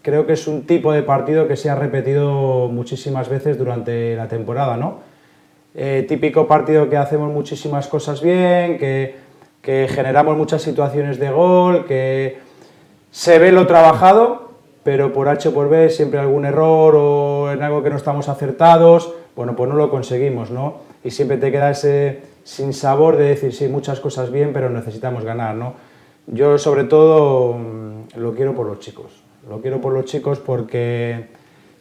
creo que es un tipo de partido que se ha repetido muchísimas veces durante la temporada, ¿no? Típico partido que hacemos muchísimas cosas bien, que generamos muchas situaciones de gol, que se ve lo trabajado, pero por H o por B siempre algún error o en algo que no estamos acertados, bueno, pues no lo conseguimos, ¿no? Y siempre te queda ese sinsabor de decir, sí, muchas cosas bien, pero necesitamos ganar, ¿no? Yo, sobre todo, lo quiero por los chicos. Lo quiero por los chicos porque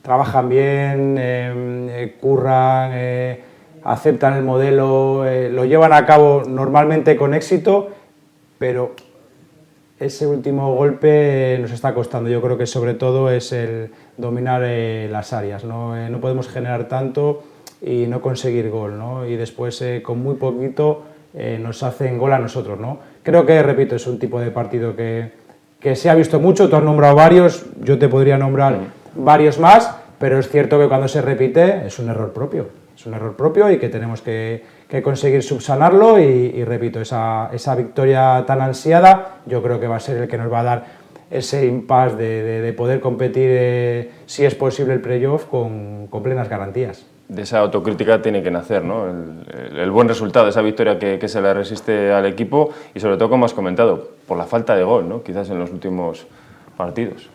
trabajan bien, curran, aceptan el modelo, lo llevan a cabo normalmente con éxito, pero ese último golpe nos está costando. Yo creo que sobre todo es el dominar las áreas, ¿no? No podemos generar tanto y no conseguir gol, ¿no? Y después con muy poquito nos hacen gol a nosotros, ¿no? Creo que, repito, es un tipo de partido que se ha visto mucho. Tú has nombrado varios, yo te podría nombrar varios más, pero es cierto que cuando se repite es un error propio. es un error propio y que tenemos que conseguir subsanarlo y repito, esa victoria tan ansiada yo creo que va a ser el que nos va a dar ese impasse de poder competir, si es posible, el playoff con plenas garantías. De esa autocrítica tiene que nacer, ¿no? El buen resultado, esa victoria que se le resiste al equipo y sobre todo, como has comentado, por la falta de gol, ¿no? Quizás en los últimos partidos.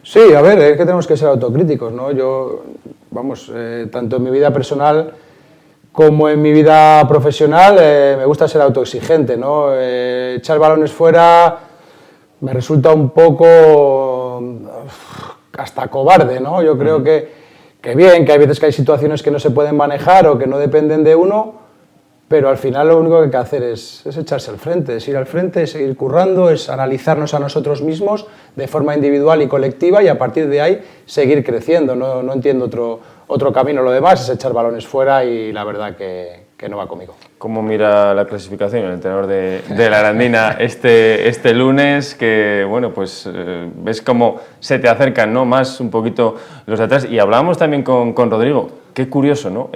Sí, a ver, es que tenemos que ser autocríticos, ¿no? Yo, vamos, tanto en mi vida personal como en mi vida profesional me gusta ser autoexigente, ¿no? Echar balones fuera me resulta un poco hasta cobarde, ¿no? Yo creo que bien, que hay veces que hay situaciones que no se pueden manejar o que no dependen de uno, pero al final lo único que hay que hacer es echarse al frente, es ir al frente, es seguir currando, es analizarnos a nosotros mismos de forma individual y colectiva y a partir de ahí seguir creciendo. No entiendo otro camino. Lo demás es echar balones fuera y la verdad que no va conmigo. ¿Cómo mira la clasificación el entrenador de la Arandina este lunes? Que bueno, pues ves cómo se te acercan, ¿no? Más un poquito los de atrás. Y hablábamos también con Rodrigo. Qué curioso, ¿no?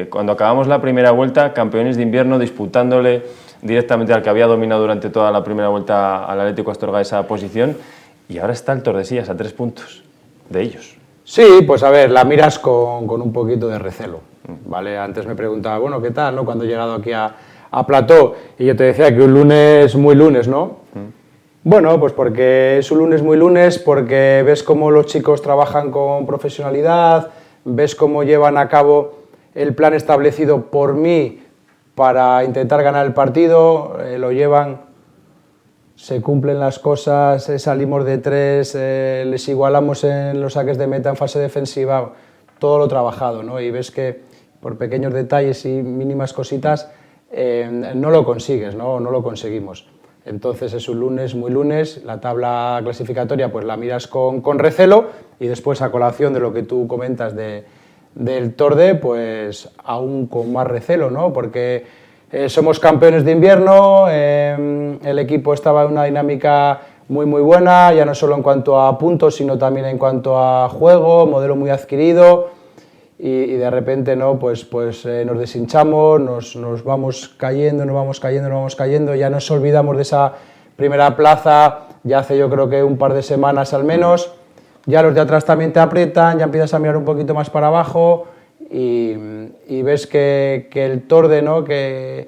Cuando acabamos la primera vuelta, campeones de invierno disputándole directamente al que había dominado durante toda la primera vuelta al Atlético Astorga esa posición, y ahora está el Tordesillas a 3 puntos de ellos. Sí, pues a ver, la miras con un poquito de recelo, ¿vale? Antes me preguntaba, bueno, ¿qué tal, no? Cuando he llegado aquí a Plató, y yo te decía que un lunes muy lunes, ¿no? Bueno, pues porque es un lunes muy lunes, porque ves cómo los chicos trabajan con profesionalidad, ves cómo llevan a cabo el plan establecido por mí para intentar ganar el partido, lo llevan, se cumplen las cosas, salimos de 3, les igualamos en los saques de meta en fase defensiva, todo lo trabajado, ¿no? Y ves que por pequeños detalles y mínimas cositas no lo consigues, no lo conseguimos. Entonces es un lunes muy lunes, la tabla clasificatoria pues la miras con recelo y después a colación de lo que tú comentas del Torde, pues aún con más recelo, ¿no? Porque somos campeones de invierno, el equipo estaba en una dinámica muy buena, ya no solo en cuanto a puntos, sino también en cuanto a juego, modelo muy adquirido, y de repente ¿no? pues nos deshinchamos, nos vamos cayendo, ya nos olvidamos de esa primera plaza, ya hace yo creo que un par de semanas al menos, ya los de atrás también te aprietan, ya empiezas a mirar un poquito más para abajo, y ves que el Torde, ¿no? que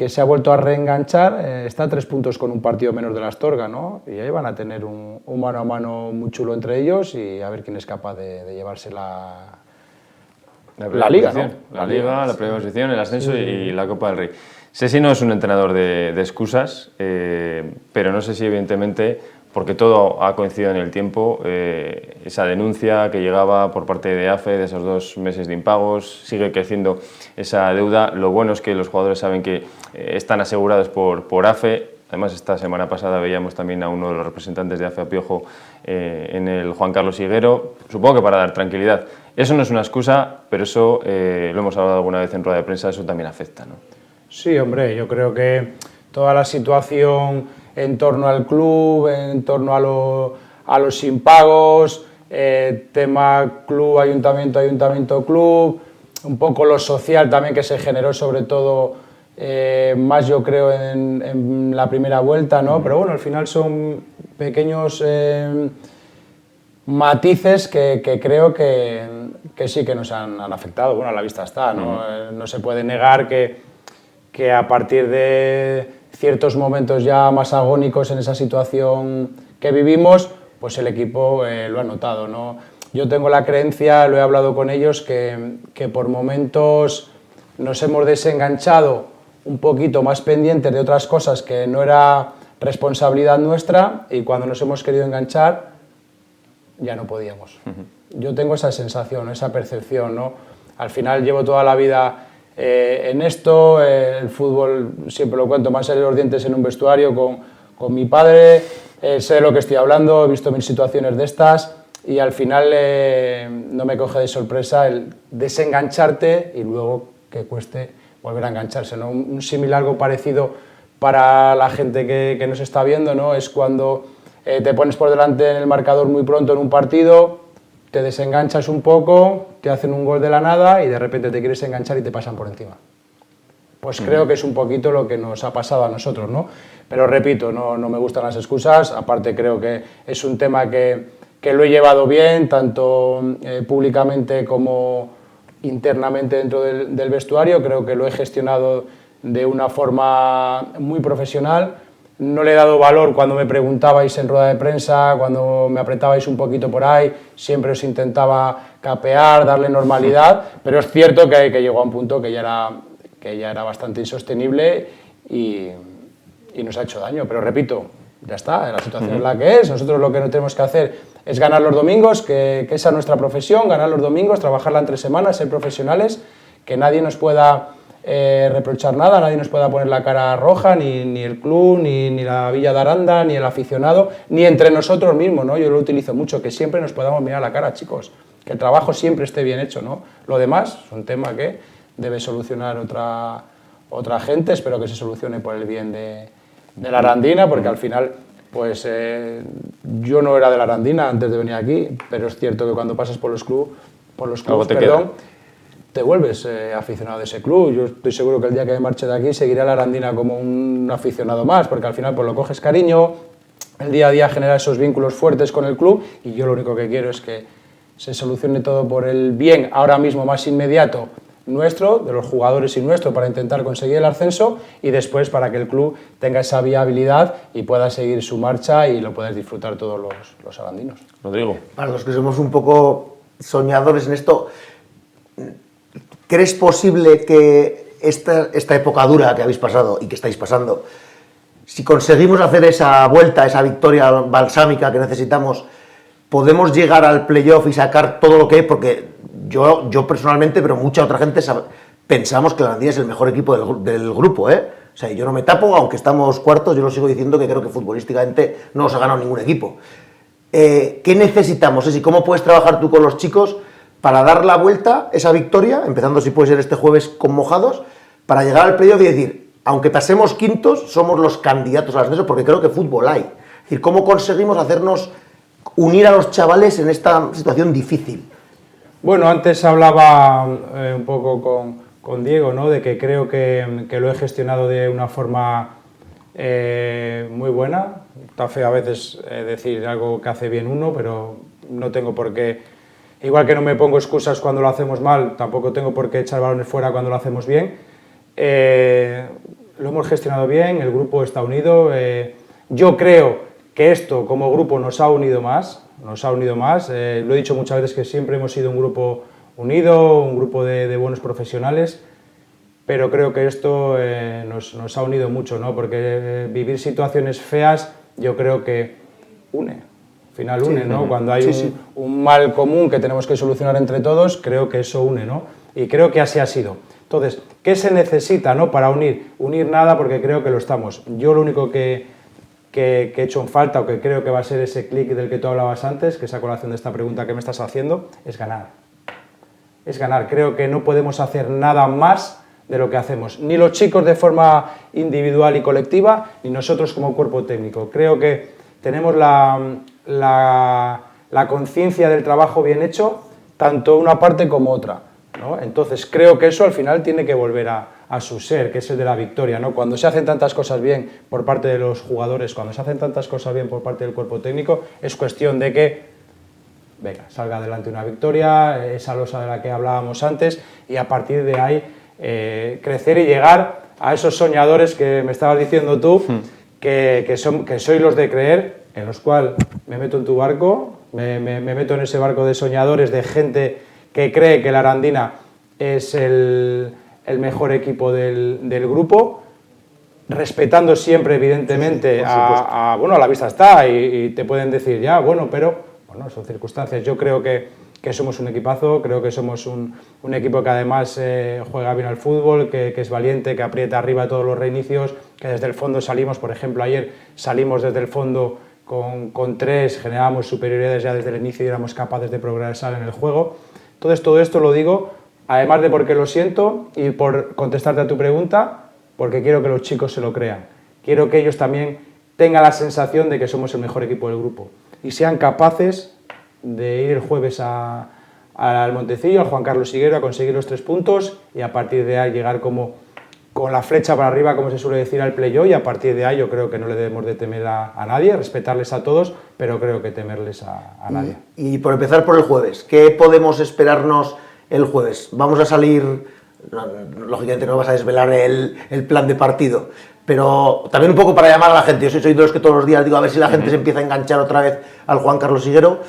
se ha vuelto a reenganchar, está a 3 puntos con un partido menos de la Astorga, ¿no? Y ahí van a tener un mano a mano muy chulo entre ellos y a ver quién es capaz de llevarse la Liga, ¿no? La Liga, la primera posición, el ascenso y la Copa del Rey. Sesi no es un entrenador de excusas, pero no sé si evidentemente, porque todo ha coincidido en el tiempo, esa denuncia que llegaba por parte de AFE de esos 2 meses de impagos, sigue creciendo esa deuda. Lo bueno es que los jugadores saben que están asegurados por AFE. Además, esta semana pasada veíamos también a uno de los representantes de AFE a Piojo en el Juan Carlos Higuero, supongo que para dar tranquilidad. Eso no es una excusa, pero eso, lo hemos hablado alguna vez en rueda de prensa, eso también afecta, ¿no? Sí, hombre, yo creo que toda la situación en torno al club, en torno a los impagos, tema club, ayuntamiento, club, un poco lo social también que se generó sobre todo más yo creo en la primera vuelta, ¿no? Pero bueno, al final son pequeños matices que creo que sí que nos han afectado. Bueno, a la vista está, ¿no? No se puede negar que a partir de ciertos momentos ya más agónicos en esa situación que vivimos, pues el equipo lo ha notado, ¿no? Yo tengo la creencia, lo he hablado con ellos, que por momentos nos hemos desenganchado un poquito más pendientes de otras cosas que no era responsabilidad nuestra y cuando nos hemos querido enganchar ya no podíamos. Yo tengo esa sensación, esa percepción, ¿no? Al final llevo toda la vida en esto, el fútbol siempre lo cuento, más en los dientes en un vestuario con mi padre, sé de lo que estoy hablando, he visto 1000 situaciones de estas y al final no me coge de sorpresa el desengancharte y luego que cueste volver a engancharse, ¿no? Un símil algo parecido para la gente que nos está viendo, ¿no? Es cuando te pones por delante en el marcador muy pronto en un partido, te desenganchas un poco, te hacen un gol de la nada y de repente te quieres enganchar y te pasan por encima. Pues creo que es un poquito lo que nos ha pasado a nosotros, ¿no? Pero repito, no me gustan las excusas, aparte creo que es un tema que lo he llevado bien, tanto públicamente como internamente dentro del vestuario, creo que lo he gestionado de una forma muy profesional. No le he dado valor cuando me preguntabais en rueda de prensa, cuando me apretabais un poquito por ahí, siempre os intentaba capear, darle normalidad, pero es cierto que llegó a un punto que ya era bastante insostenible y nos ha hecho daño. Pero repito, ya está, la situación es la que es, nosotros lo que no tenemos que hacer es ganar los domingos, que esa es nuestra profesión, ganar los domingos, trabajarla entre semanas, ser profesionales, que nadie nos pueda reprochar nada, nadie nos pueda poner la cara roja, ni el club, ni la Villa de Aranda, ni el aficionado, ni entre nosotros mismos, ¿no? Yo lo utilizo mucho, que siempre nos podamos mirar a la cara, chicos, que el trabajo siempre esté bien hecho, ¿no? Lo demás es un tema que debe solucionar otra gente, espero que se solucione por el bien de la Arandina, porque al final, pues yo no era de la Arandina antes de venir aquí, pero es cierto que cuando pasas por los clubes, te vuelves aficionado de ese club. Yo estoy seguro que el día que me marche de aquí seguiré a la Arandina como un aficionado más, porque al final pues lo coges cariño, el día a día genera esos vínculos fuertes con el club y yo lo único que quiero es que se solucione todo por el bien ahora mismo más inmediato nuestro, de los jugadores y nuestro, para intentar conseguir el ascenso y después para que el club tenga esa viabilidad y pueda seguir su marcha y lo puedas disfrutar todos los arandinos. Rodrigo. Para los que somos un poco soñadores en esto, ¿crees posible que esta época dura que habéis pasado y que estáis pasando, si conseguimos hacer esa vuelta, esa victoria balsámica que necesitamos, podemos llegar al playoff y sacar todo lo que hay? Porque yo personalmente, pero mucha otra gente, pensamos que la Arandina es el mejor equipo del grupo, ¿eh? O sea, yo no me tapo, aunque estamos cuartos, yo lo sigo diciendo que creo que futbolísticamente no nos ha ganado ningún equipo. ¿Qué necesitamos? ¿Y cómo puedes trabajar tú con los chicos para dar la vuelta, esa victoria, empezando si puede ser este jueves con Mojados, para llegar al playoff y decir, aunque pasemos quintos, somos los candidatos al ascenso, porque creo que fútbol hay? Es decir, ¿cómo conseguimos unir a los chavales en esta situación difícil? Bueno, antes hablaba un poco con Diego, ¿no? De que creo que lo he gestionado de una forma muy buena. Está feo a veces decir algo que hace bien uno, pero no tengo por qué, igual que no me pongo excusas cuando lo hacemos mal, tampoco tengo por qué echar balones fuera cuando lo hacemos bien. Lo hemos gestionado bien, el grupo está unido. Yo creo que esto como grupo nos ha unido más. Lo he dicho muchas veces que siempre hemos sido un grupo unido, un grupo de buenos profesionales, pero creo que esto nos ha unido mucho, ¿no? Porque vivir situaciones feas yo creo que une, al final une, ¿no? Cuando hay un mal común que tenemos que solucionar entre todos, creo que eso une, ¿no? Y creo que así ha sido. Entonces, ¿qué se necesita, ¿no? Para unir? Unir nada, porque creo que lo estamos. Yo lo único que he hecho en falta, o que creo que va a ser ese clic del que tú hablabas antes, que es a colación de esta pregunta que me estás haciendo, es ganar. Es ganar. Creo que no podemos hacer nada más de lo que hacemos. Ni los chicos de forma individual y colectiva, ni nosotros como cuerpo técnico. Creo que tenemos la conciencia del trabajo bien hecho, tanto una parte como otra, ¿no? Entonces creo que eso al final tiene que volver a su ser, que es el de la victoria, ¿no? Cuando se hacen tantas cosas bien por parte de los jugadores, cuando se hacen tantas cosas bien por parte del cuerpo técnico, es cuestión de que, venga, salga adelante una victoria, esa losa de la que hablábamos antes, y a partir de ahí crecer y llegar a esos soñadores que me estabas diciendo tú, que sois los de creer, en los cuales me meto en tu barco, me meto en ese barco de soñadores, de gente que cree que la Arandina es el mejor equipo del grupo, respetando siempre, evidentemente, a la vista está, y te pueden decir, ya, bueno, pero bueno, son circunstancias. Yo creo que somos un equipazo, creo que somos un equipo que además juega bien al fútbol, que es valiente, que aprieta arriba todos los reinicios, que desde el fondo salimos, por ejemplo, ayer salimos desde el fondo con 3, generábamos superioridades ya desde el inicio y éramos capaces de progresar en el juego. Entonces, todo esto lo digo, además de porque lo siento y por contestarte a tu pregunta, porque quiero que los chicos se lo crean. Quiero que ellos también tengan la sensación de que somos el mejor equipo del grupo y sean capaces de ir el jueves al Montecillo, al Juan Carlos Higuero, a conseguir los 3 puntos y a partir de ahí llegar como con la flecha para arriba, como se suele decir, al playoff, y a partir de ahí yo creo que no le debemos de temer a nadie, respetarles a todos, pero creo que temerles a nadie. Y por empezar por el jueves, ¿qué podemos esperarnos el jueves? Vamos a salir, lógicamente no vas a desvelar el plan de partido, pero también un poco para llamar a la gente. Yo soy de los que todos los días digo a ver si la gente se empieza a enganchar otra vez al Juan Carlos Higuero.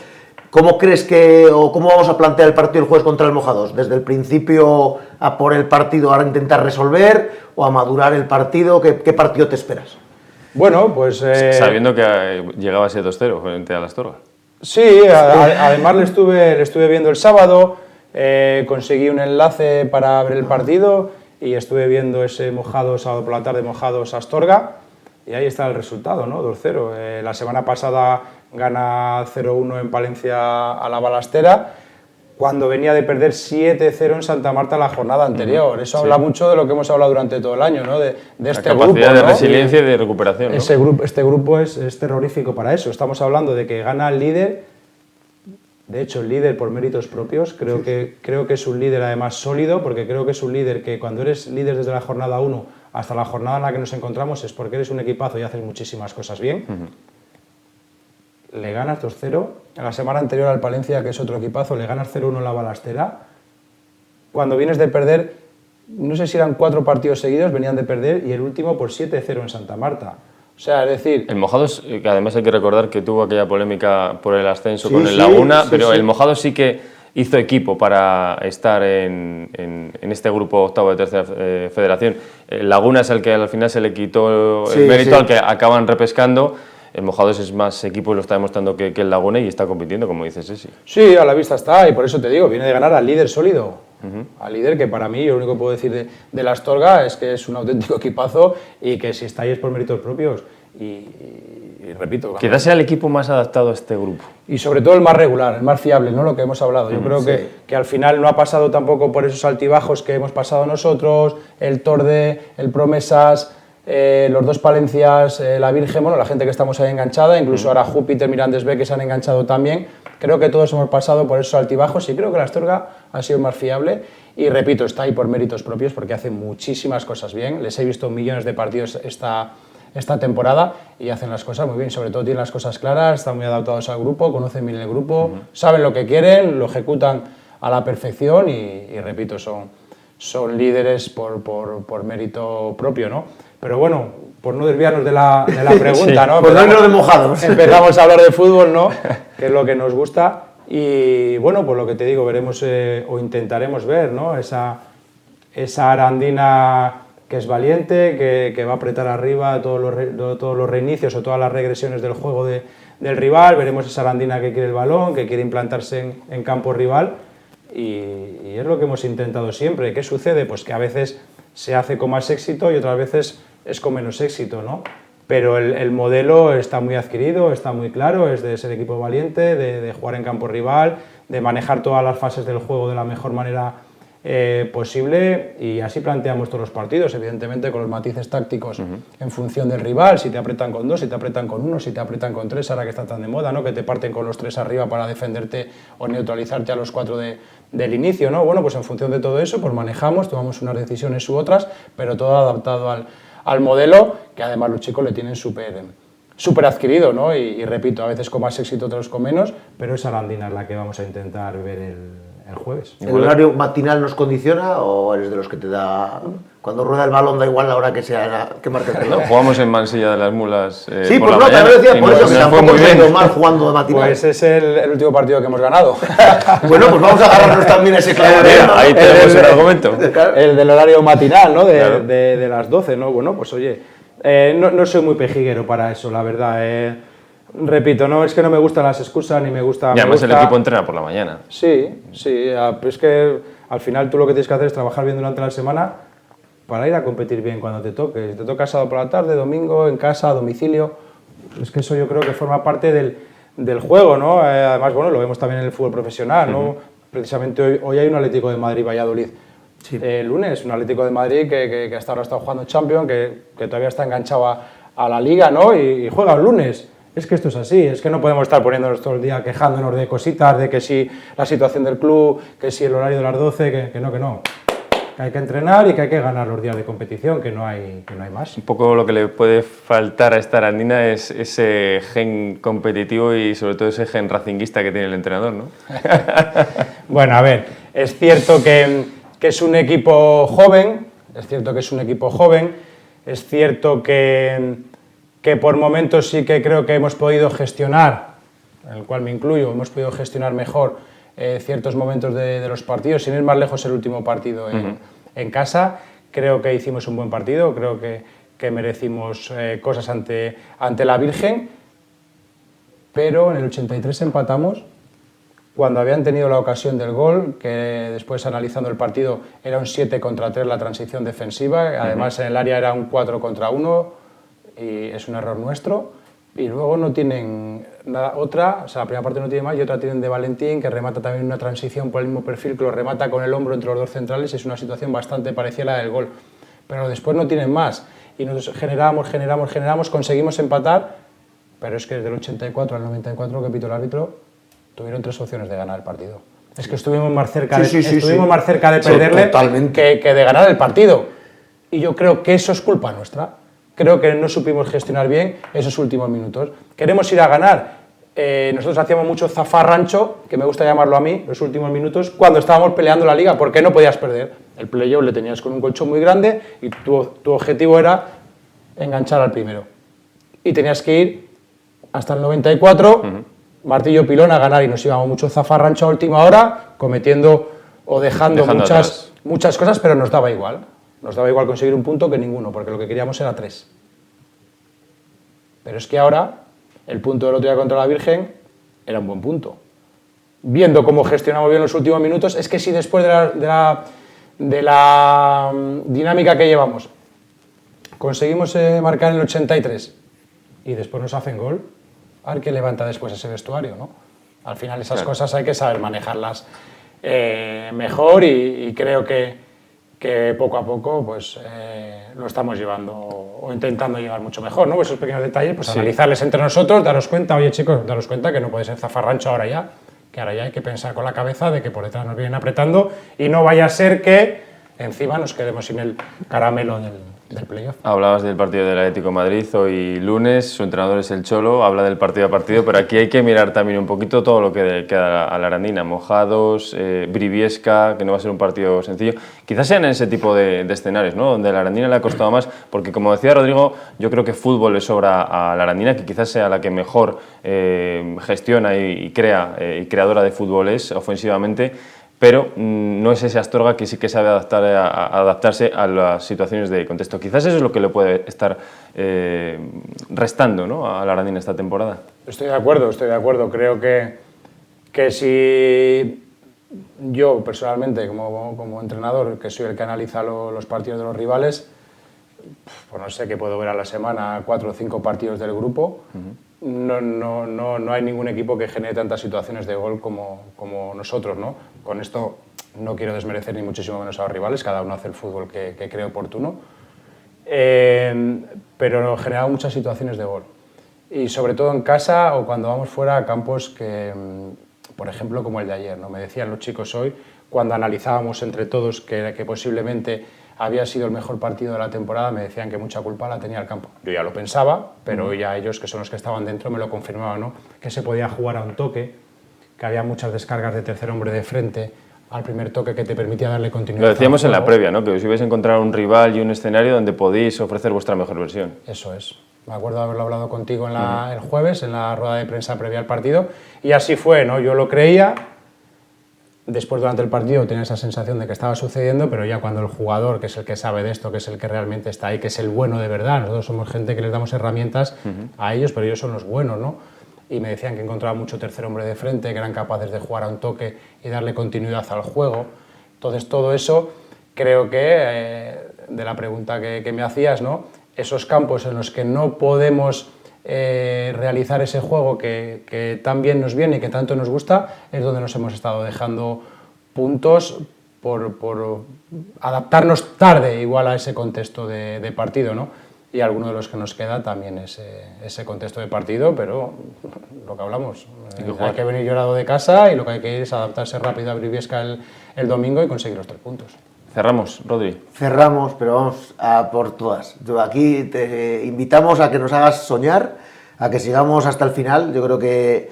¿Cómo crees o cómo vamos a plantear el partido el jueves contra el Mojados? ¿Desde el principio a por el partido a intentar resolver o a madurar el partido? ¿Qué partido te esperas? Bueno, pues... Sabiendo que llegaba a ser 2-0 frente a la Astorga. Sí, además le estuve viendo el sábado, conseguí un enlace para ver el partido y estuve viendo ese Mojados, sábado por la tarde, Mojados Astorga, y ahí está el resultado, ¿no? 2-0. La semana pasada gana 0-1 en Palencia a la Balastera, cuando venía de perder 7-0 en Santa Marta la jornada anterior. Eso habla mucho de lo que hemos hablado durante todo el año, ¿no? De este grupo, capacidad de ¿no? resiliencia y de recuperación, ¿no? Este grupo es terrorífico para eso. Estamos hablando de que gana el líder, de hecho el líder por méritos propios. Creo que es un líder además sólido, porque creo que es un líder que cuando eres líder desde la jornada 1 hasta la jornada en la que nos encontramos es porque eres un equipazo y haces muchísimas cosas bien. Le ganas 2-0, en la semana anterior al Palencia, que es otro equipazo, le ganas 0-1 en la Balastera. Cuando vienes de perder, no sé si eran 4 partidos seguidos, venían de perder, y el último por 7-0 en Santa Marta. O sea, es decir... El Mojados, que además hay que recordar que tuvo aquella polémica por el ascenso con el Laguna, pero el Mojados sí que hizo equipo para estar en este grupo octavo de tercera federación. El Laguna es el que al final se le quitó el mérito al que acaban repescando. El Mojados es más equipo y lo está demostrando que el Laguna y está compitiendo, como dices, Esi. Sí, a la vista está, y por eso te digo, viene de ganar al líder sólido. Al líder que para mí, yo lo único que puedo decir de la Astorga es que es un auténtico equipazo y que si está ahí es por méritos propios. Y repito... Quizás sea el equipo más adaptado a este grupo. Y sobre todo el más regular, el más fiable, ¿no? Lo que hemos hablado. Yo creo que al final no ha pasado tampoco por esos altibajos que hemos pasado nosotros, el Torde, el Promesas... los 2 Palencias, la Virgen, bueno, la gente que estamos ahí enganchada, incluso ahora Júpiter, Mirandés B, que se han enganchado también. Creo que todos hemos pasado por esos altibajos y creo que la Astorga ha sido más fiable. Y repito, está ahí por méritos propios porque hace muchísimas cosas bien. Les he visto millones de partidos esta temporada y hacen las cosas muy bien. Sobre todo tienen las cosas claras, están muy adaptados al grupo, conocen bien el grupo, saben lo que quieren, lo ejecutan a la perfección y repito, son líderes por mérito propio, ¿no? Pero bueno, por no desviarnos de la pregunta, ¿no? Por no irnos de Mojados. Empezamos a hablar de fútbol, ¿no? Que es lo que nos gusta. Y bueno, pues lo que te digo, veremos o intentaremos ver, ¿no? Esa Arandina que es valiente, que va a apretar arriba todos los reinicios o todas las regresiones del juego del rival. Veremos esa Arandina que quiere el balón, que quiere implantarse en campo rival. Y es lo que hemos intentado siempre. ¿Qué sucede? Pues que a veces se hace con más éxito y otras veces es con menos éxito, ¿no? Pero el modelo está muy adquirido, está muy claro, es de ser equipo valiente, de jugar en campo rival, de manejar todas las fases del juego de la mejor manera posible, y así planteamos todos los partidos, evidentemente con los matices tácticos en función del rival, si te apretan con 2, si te apretan con 1, si te apretan con 3, ahora que está tan de moda, ¿no? Que te parten con los 3 arriba para defenderte o neutralizarte a los 4 del inicio, ¿no? Bueno, pues en función de todo eso, pues manejamos, tomamos unas decisiones u otras, pero todo adaptado al modelo, que además los chicos le tienen súper adquirido, ¿no? Y repito, a veces con más éxito, otros con menos, pero esa Arandina es la que vamos a intentar ver el jueves. ¿El horario matinal nos condiciona o eres de los que te da... Cuando rueda el balón da igual la hora que sea, que marque el reloj? Jugamos en Mansilla de las Mulas sí, por pues la no, mañana, te lo decía, por eso que tampoco muy hemos bien. ido mal jugando de matinal. Pues es el último partido que hemos ganado. Bueno, pues vamos a agarrarnos también a ese clavo. Ahí tenemos el argumento. El del horario matinal, ¿no? Claro. De las 12, ¿no? Bueno, pues oye, no soy muy pejiguero para eso, la verdad. Repito, no es que no me gustan las excusas ni me gusta... Y además el equipo entrena por la mañana. Sí, es que al final tú lo que tienes que hacer es trabajar bien durante la semana para ir a competir bien cuando te toque. Si te toca sábado por la tarde, domingo, en casa, a domicilio, es que eso yo creo que forma parte del juego, ¿no? Además, bueno, lo vemos también en el fútbol profesional, ¿no? Precisamente hoy hay un Atlético de Madrid-Valladolid. Sí. El lunes, un Atlético de Madrid que hasta ahora está jugando Champions, que todavía está enganchado a la Liga, ¿no? Y juega el lunes. Es que esto es así, es que no podemos estar poniéndonos todo el día quejándonos de cositas, de que si la situación del club, que si el horario de las 12, que no, que hay que entrenar y que hay que ganar los días de competición, que no hay más. Un poco lo que le puede faltar a esta Arandina es ese gen competitivo y sobre todo ese gen racinguista que tiene el entrenador, ¿no? Bueno, a ver, es cierto que es un equipo joven, es cierto que por momentos sí que creo que hemos podido gestionar, en el cual me incluyo, hemos podido gestionar mejor ciertos momentos de los partidos, sin ir más lejos el último partido en casa. Creo que hicimos un buen partido, creo que merecimos cosas ante la Virgen, pero en el 83 empatamos cuando habían tenido la ocasión del gol, que después analizando el partido era un 7 contra 3 la transición defensiva, además en el área era un 4 contra 1 y es un error nuestro. Y luego no tienen nada, otra, o sea, la primera parte no tiene más y otra tienen de Valentín, que remata también una transición por el mismo perfil, que lo remata con el hombro entre los dos centrales, es una situación bastante parecida a la del gol. Pero después no tienen más. Y nosotros generamos, conseguimos empatar, pero es que desde el 84 al 94, que pitó el árbitro, tuvieron 3 opciones de ganar el partido. Es que estuvimos más cerca más cerca de perderle que de ganar el partido. Y yo creo que eso es culpa nuestra. Creo que no supimos gestionar bien esos últimos minutos. Queremos ir a ganar. Nosotros hacíamos mucho zafarrancho, que me gusta llamarlo a mí, los últimos minutos, cuando estábamos peleando la liga, porque no podías perder. El playoff le tenías con un colchón muy grande y tu objetivo era enganchar al primero. Y tenías que ir hasta el 94, martillo pilón a ganar, y nos íbamos mucho zafarrancho a última hora, cometiendo o dejando muchas cosas, pero nos daba igual. Nos daba igual conseguir un punto que ninguno, porque lo que queríamos era 3. Pero es que ahora, el punto del otro día contra la Virgen era un buen punto. Viendo cómo gestionamos bien los últimos minutos, es que si después de la dinámica que llevamos conseguimos marcar en el 83 y después nos hacen gol, a ver qué levanta después ese vestuario, ¿no? Al final esas cosas hay que saber manejarlas mejor y creo que poco a poco pues, lo estamos llevando o intentando llevar mucho mejor, ¿no? Esos pequeños detalles, pues analizarles entre nosotros, daros cuenta, oye chicos, daros cuenta que no puede ser zafarrancho ahora ya, que ahora ya hay que pensar con la cabeza de que por detrás nos vienen apretando y no vaya a ser que encima nos quedemos sin el caramelo del playoff. Hablabas del partido del Atlético de Madrid hoy lunes, su entrenador es el Cholo, habla del partido a partido, pero aquí hay que mirar también un poquito todo lo que queda a la Arandina, Mojados, Briviesca, que no va a ser un partido sencillo. Quizás sean en ese tipo de escenarios, ¿no? Donde a la Arandina le ha costado más, porque como decía Rodrigo, yo creo que fútbol le sobra a la Arandina, que quizás sea la que mejor gestiona y crea y creadora de fútbol es ofensivamente, pero no es ese Astorga que sí que sabe adaptarse a las situaciones de contexto. Quizás eso es lo que le puede estar restando, ¿no?, a la Arandina esta temporada. Estoy de acuerdo. Creo que si yo personalmente, como entrenador, que soy el que analiza los partidos de los rivales, pues no sé, que puedo ver a la semana 4 o 5 partidos del grupo. No hay ningún equipo que genere tantas situaciones de gol como nosotros, ¿no? Con esto no quiero desmerecer ni muchísimo menos a los rivales, cada uno hace el fútbol que cree oportuno, pero generamos muchas situaciones de gol. Y sobre todo en casa o cuando vamos fuera a campos que, por ejemplo, como el de ayer, ¿no? Me decían los chicos hoy, cuando analizábamos entre todos que posiblemente había sido el mejor partido de la temporada, me decían que mucha culpa la tenía el campo. Yo ya lo pensaba, pero ya ellos, que son los que estaban dentro, me lo confirmaban, ¿no? Que se podía jugar a un toque, que había muchas descargas de tercer hombre de frente al primer toque que te permitía darle continuidad. Lo decíamos en la previa, ¿no? Que os ibais a encontrar un rival y un escenario donde podéis ofrecer vuestra mejor versión. Eso es. Me acuerdo de haberlo hablado contigo el jueves, en la rueda de prensa previa al partido, y así fue, ¿no? Yo lo creía. Después, durante el partido, tenía esa sensación de que estaba sucediendo, pero ya cuando el jugador, que es el que sabe de esto, que es el que realmente está ahí, que es el bueno de verdad, nosotros somos gente que les damos herramientas a ellos, pero ellos son los buenos, ¿no? Y me decían que encontraban mucho tercer hombre de frente, que eran capaces de jugar a un toque y darle continuidad al juego. Entonces, todo eso, creo que, de la pregunta que me hacías, ¿no? Esos campos en los que no podemos realizar ese juego que tan bien nos viene y que tanto nos gusta, es donde nos hemos estado dejando puntos por adaptarnos tarde igual a ese contexto de partido, ¿no? y alguno de los que nos queda también ese contexto de partido, pero lo que hablamos, hay que venir llorado de casa y lo que hay que ir es adaptarse rápido a Briviesca el domingo y conseguir los 3 puntos. Cerramos, Rodri. Cerramos, pero vamos a por todas. Yo aquí te invitamos a que nos hagas soñar, a que sigamos hasta el final. Yo creo que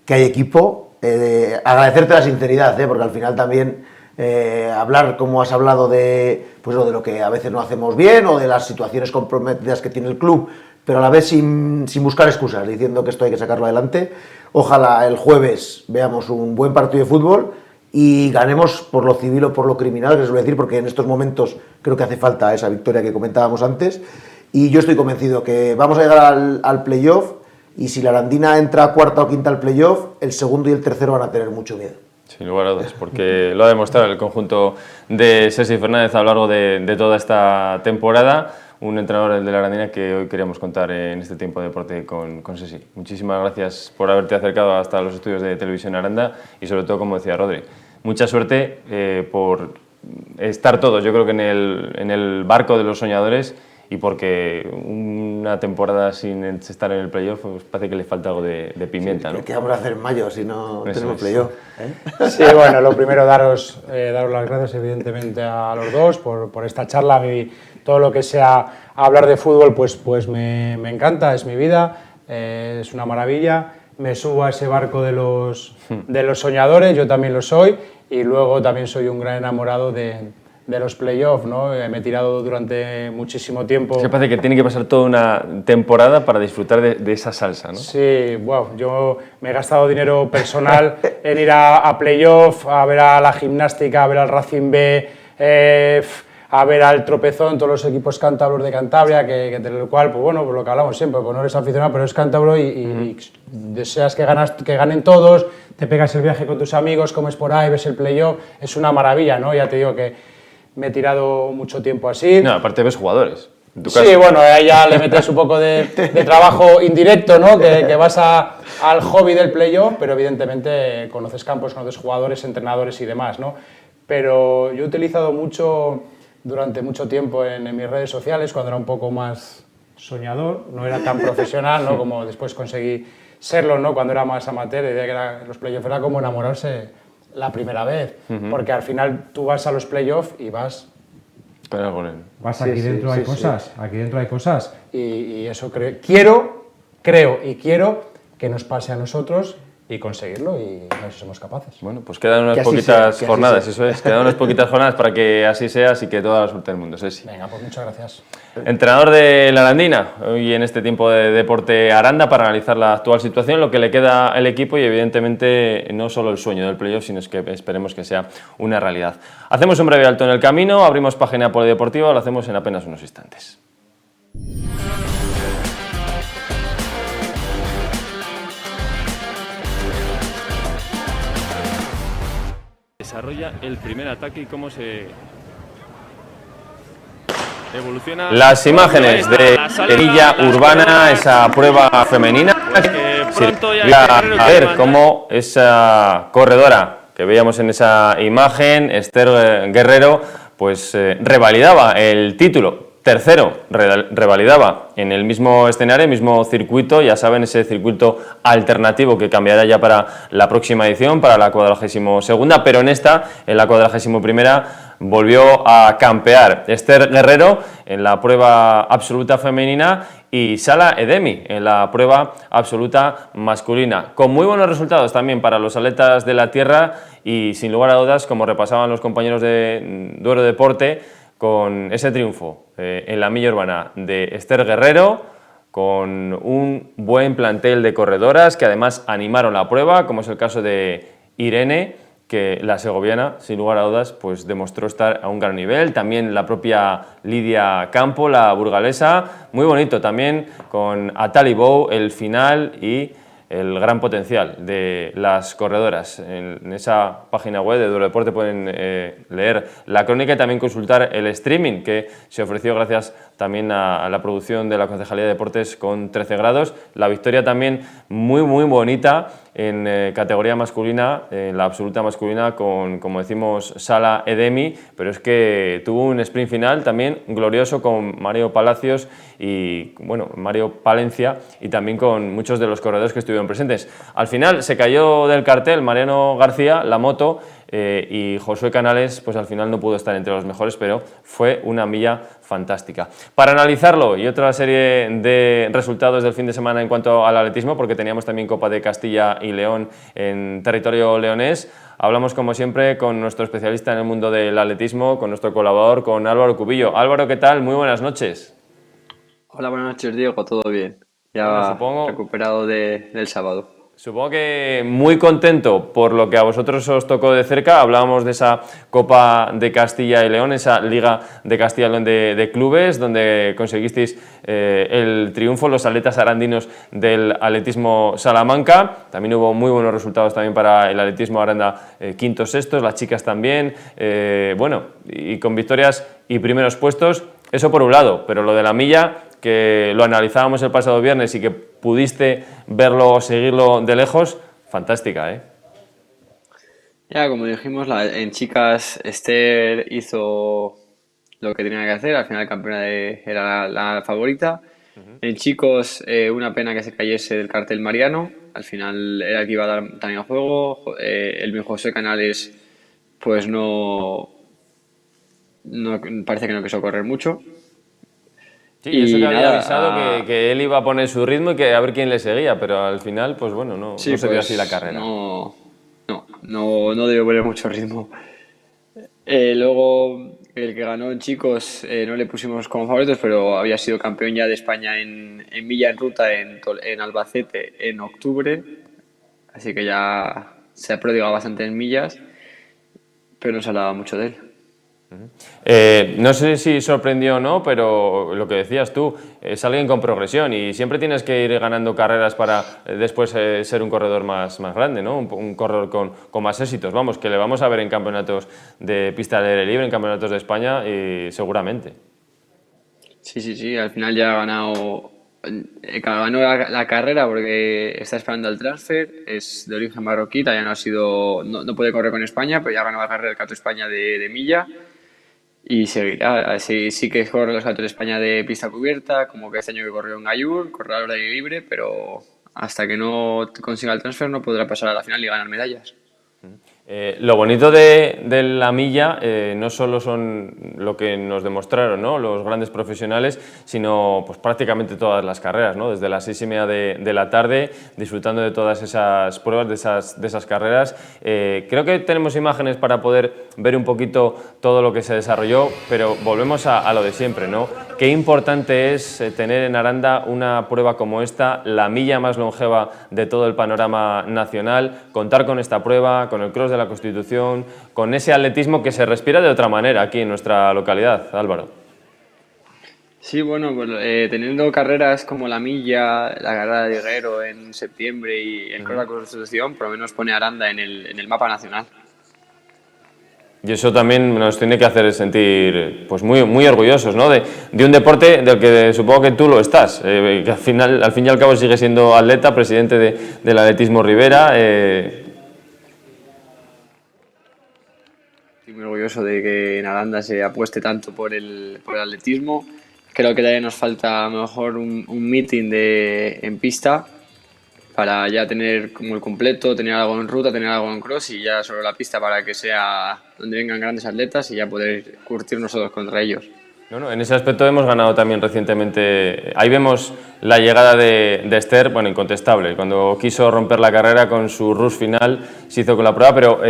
hay equipo. Agradecerte la sinceridad, porque al final también hablar como has hablado de lo que a veces no hacemos bien o de las situaciones comprometidas que tiene el club, pero a la vez sin buscar excusas, diciendo que esto hay que sacarlo adelante. Ojalá el jueves veamos un buen partido de fútbol y ganemos por lo civil o por lo criminal, que se suele decir, porque en estos momentos creo que hace falta esa victoria que comentábamos antes. Y yo estoy convencido que vamos a llegar al playoff, y si la Arandina entra cuarta o quinta al playoff, el segundo y el tercero van a tener mucho miedo. Sin lugar a dudas, porque lo ha demostrado el conjunto de Sergi Fernández a lo largo de toda esta temporada. Un entrenador, el de la Arandina, que hoy queríamos contar en este tiempo de deporte con Sergi. Muchísimas gracias por haberte acercado hasta los estudios de Televisión Aranda y sobre todo, como decía Rodri, mucha suerte por estar todos, yo creo que en el barco de los soñadores, y porque una temporada sin estar en el playoff pues parece que le falta algo de pimienta, ¿no? ¿Qué vamos a hacer en mayo si no tenemos playoff? Sí, bueno, lo primero daros las gracias evidentemente a los dos por esta charla. Todo lo que sea hablar de fútbol pues me encanta, es mi vida, es una maravilla. Me subo a ese barco de los soñadores, yo también lo soy, y luego también soy un gran enamorado de los playoffs, ¿no? Me he tirado durante muchísimo tiempo. Es que parece que tiene que pasar toda una temporada para disfrutar de esa salsa, ¿no? Sí, wow, yo me he gastado dinero personal en ir a playoff, a ver a la Gimnástica, a ver al Racing B, a ver al Tropezón, todos los equipos cántabros de Cantabria, del cual, pues bueno, por lo que hablamos siempre, pues no eres aficionado, pero eres cántabro y deseas que ganen todos, te pegas el viaje con tus amigos, comes por ahí, ves el playoff, es una maravilla, ¿no? Ya te digo que me he tirado mucho tiempo así. No, aparte ves jugadores. Sí, bueno, ahí ya le metes un poco de trabajo indirecto, ¿no? Que vas al hobby del playoff, pero evidentemente conoces campos, conoces jugadores, entrenadores y demás, ¿no? Pero yo he utilizado mucho, durante mucho tiempo en mis redes sociales, cuando era un poco más soñador, no era tan profesional, ¿no? Como después conseguí serlo, ¿no? Cuando era más amateur, decía que los playoffs era como enamorarse la primera vez, porque al final tú vas a los playoffs y vas... Vas aquí dentro hay cosas, aquí dentro hay cosas. Y eso creo y quiero que nos pase a nosotros y conseguirlo y a ver si somos capaces. Bueno, pues quedan unas poquitas jornadas, eso es, quedan unas poquitas jornadas para que así sea, así que toda la suerte del mundo, Sergi. Venga, pues muchas gracias. Entrenador de la Arandina, hoy en este tiempo de Deporte Aranda para analizar la actual situación, lo que le queda al equipo y evidentemente no solo el sueño del playoff, sino que esperemos que sea una realidad. Hacemos un breve alto en el camino, abrimos página polideportiva, lo hacemos en apenas unos instantes. Desarrolla el primer ataque y cómo se evoluciona. Las imágenes de Villa Urbana, esa prueba femenina, a ver cómo esa corredora que veíamos en esa imagen, Esther Guerrero, pues revalidaba el título. Tercero, revalidaba en el mismo escenario, el mismo circuito, ya saben, ese circuito alternativo que cambiará ya para la próxima edición, para la 42ª, pero en esta, en la 41ª, volvió a campear Esther Guerrero en la prueba absoluta femenina y Salah Edemi en la prueba absoluta masculina, con muy buenos resultados también para los atletas de la tierra y sin lugar a dudas, como repasaban los compañeros de Duero Deporte, con ese triunfo en la milla urbana de Esther Guerrero, con un buen plantel de corredoras que además animaron la prueba, como es el caso de Irene, que la segoviana, sin lugar a dudas, pues demostró estar a un gran nivel. También la propia Lidia Campo, la burgalesa, muy bonito también, con Atali Bou, el final y el gran potencial de las corredoras. En esa página web de Duero Deporte pueden leer la crónica y también consultar el streaming que se ofreció gracias también a la producción de la Concejalía de Deportes con 13 grados. La victoria también muy bonita en categoría masculina, en la absoluta masculina, con, como decimos, Sala Edemi, pero es que tuvo un sprint final también glorioso con Mario Palacios y, bueno, Mario Palencia, y también con muchos de los corredores que estuvieron presentes. Al final se cayó del cartel Mariano García, la moto, y Josué Canales, pues al final no pudo estar entre los mejores, pero fue una milla fantástica. Para analizarlo y otra serie de resultados del fin de semana en cuanto al atletismo, porque teníamos también Copa de Castilla y León en territorio leonés, hablamos como siempre con nuestro especialista en el mundo del atletismo, con nuestro colaborador, con Álvaro Cubillo. Álvaro, ¿qué tal? Muy buenas noches. Hola, buenas noches, Diego, todo bien. Ya Bueno, supongo... recuperado del sábado. Supongo que muy contento por lo que a vosotros os tocó de cerca. Hablábamos de esa Copa de Castilla y León, esa Liga de Castilla y León de clubes, donde conseguisteis el triunfo, los atletas arandinos del atletismo Salamanca. También hubo muy buenos resultados también para el atletismo Aranda, quintos, sextos, las chicas también. Bueno, y con victorias y primeros puestos, eso por un lado, pero lo de la milla, que lo analizábamos el pasado viernes y que pudiste verlo o seguirlo de lejos, fantástica, ¿eh? Ya, como dijimos, en chicas Esther hizo lo que tenía que hacer, al final campeona era la favorita. En chicos, una pena que se cayese del cartel Mariano, al final era el que iba a dar también juego. El mismo José Canales, pues parece que no quiso correr mucho. Sí, eso que había nada, avisado que él iba a poner su ritmo y que a ver quién le seguía, pero al final, pues bueno, no se dio así la carrera. No debió poner mucho ritmo. Luego, el que ganó en chicos no le pusimos como favoritos, pero había sido campeón ya de España en milla en ruta en Albacete en octubre, así que ya se ha prodigado bastante en millas, pero no se hablaba mucho de él. No sé si sorprendió o no, pero lo que decías tú, es alguien con progresión y siempre tienes que ir ganando carreras para después ser un corredor más grande, ¿no? Un corredor con más éxitos. Vamos, que le vamos a ver en campeonatos de pista al aire libre, en campeonatos de España, y seguramente. Sí, al final ya ganó la carrera porque está esperando el transfer, es de origen marroquí, ya no puede correr con España, pero ya ganó la carrera del Campeonato de España de milla. Y seguirá, sí que corre los Campeonatos de España de pista cubierta, como que este año que corrió en Gallur, correrá al aire libre, pero hasta que no consiga el transfer no podrá pasar a la final y ganar medallas. Lo bonito de la milla no solo son lo que nos demostraron, ¿no?, los grandes profesionales, sino pues prácticamente todas las carreras, ¿no?, desde las 6:30 de la tarde, disfrutando de todas esas pruebas, de esas carreras. Creo que tenemos imágenes para poder ver un poquito todo lo que se desarrolló, pero volvemos a lo de siempre, ¿no? Qué importante es tener en Aranda una prueba como esta, la milla más longeva de todo el panorama nacional, contar con esta prueba, con el cross de la Constitución, con ese atletismo que se respira de otra manera aquí en nuestra localidad, Álvaro. Sí, bueno, pues, teniendo carreras como la milla, la carrera de Guerrero en septiembre y el cross de la Constitución, por lo menos pone a Aranda en el mapa nacional. Y eso también nos tiene que hacer sentir pues muy orgullosos, ¿no?, de un deporte del que supongo que tú lo estás, que al fin y al cabo sigue siendo atleta, presidente del Atletismo Rivera. Estoy muy orgulloso de que en Aranda se apueste tanto por el atletismo. Creo que todavía nos falta a lo mejor un meeting en pista para ya tener como el completo, tener algo en ruta, tener algo en cross y ya sobre la pista para que sea donde vengan grandes atletas y ya poder curtir nosotros contra ellos. No, en ese aspecto hemos ganado también recientemente. Ahí vemos la llegada de Esther, bueno, incontestable. Cuando quiso romper la carrera con su rush final, se hizo con la prueba, pero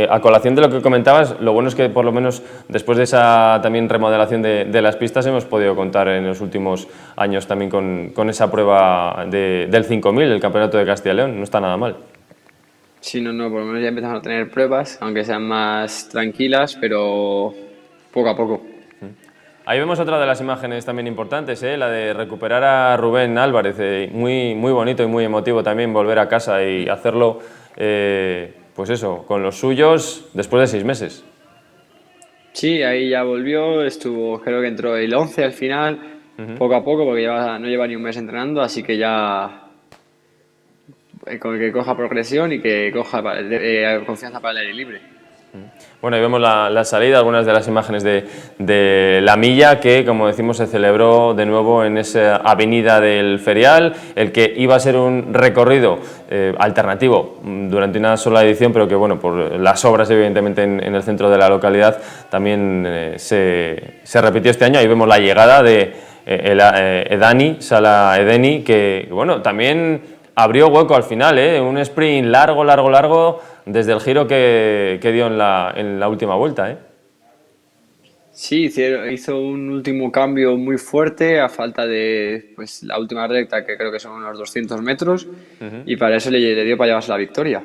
a colación de lo que comentabas, lo bueno es que por lo menos después de esa también remodelación de las pistas hemos podido contar en los últimos años también con esa prueba del 5000, el Campeonato de Castilla y León. No está nada mal. Sí, por lo menos ya empezamos a tener pruebas, aunque sean más tranquilas, pero poco a poco. Ahí vemos otra de las imágenes también importantes, la de recuperar a Rubén Álvarez, muy bonito y muy emotivo también volver a casa y hacerlo, pues eso, con los suyos después de 6 meses. Sí, ahí ya volvió, creo que entró el 11 al final, poco a poco, porque no lleva ni un mes entrenando, así que ya con que coja progresión y que coja confianza para el aire libre. Bueno, ahí vemos la salida, algunas de las imágenes de la milla que, como decimos, se celebró de nuevo en esa avenida del Ferial, el que iba a ser un recorrido alternativo durante una sola edición, pero que, bueno, por las obras, evidentemente, en el centro de la localidad, también se repitió este año. Ahí vemos la llegada de Edani, Sala Edeni, que, bueno, también abrió hueco al final, un sprint largo, desde el giro que dio en la última vuelta. Sí, hizo un último cambio muy fuerte a falta de pues, la última recta, que creo que son unos 200 metros, y para eso le dio para llevarse la victoria.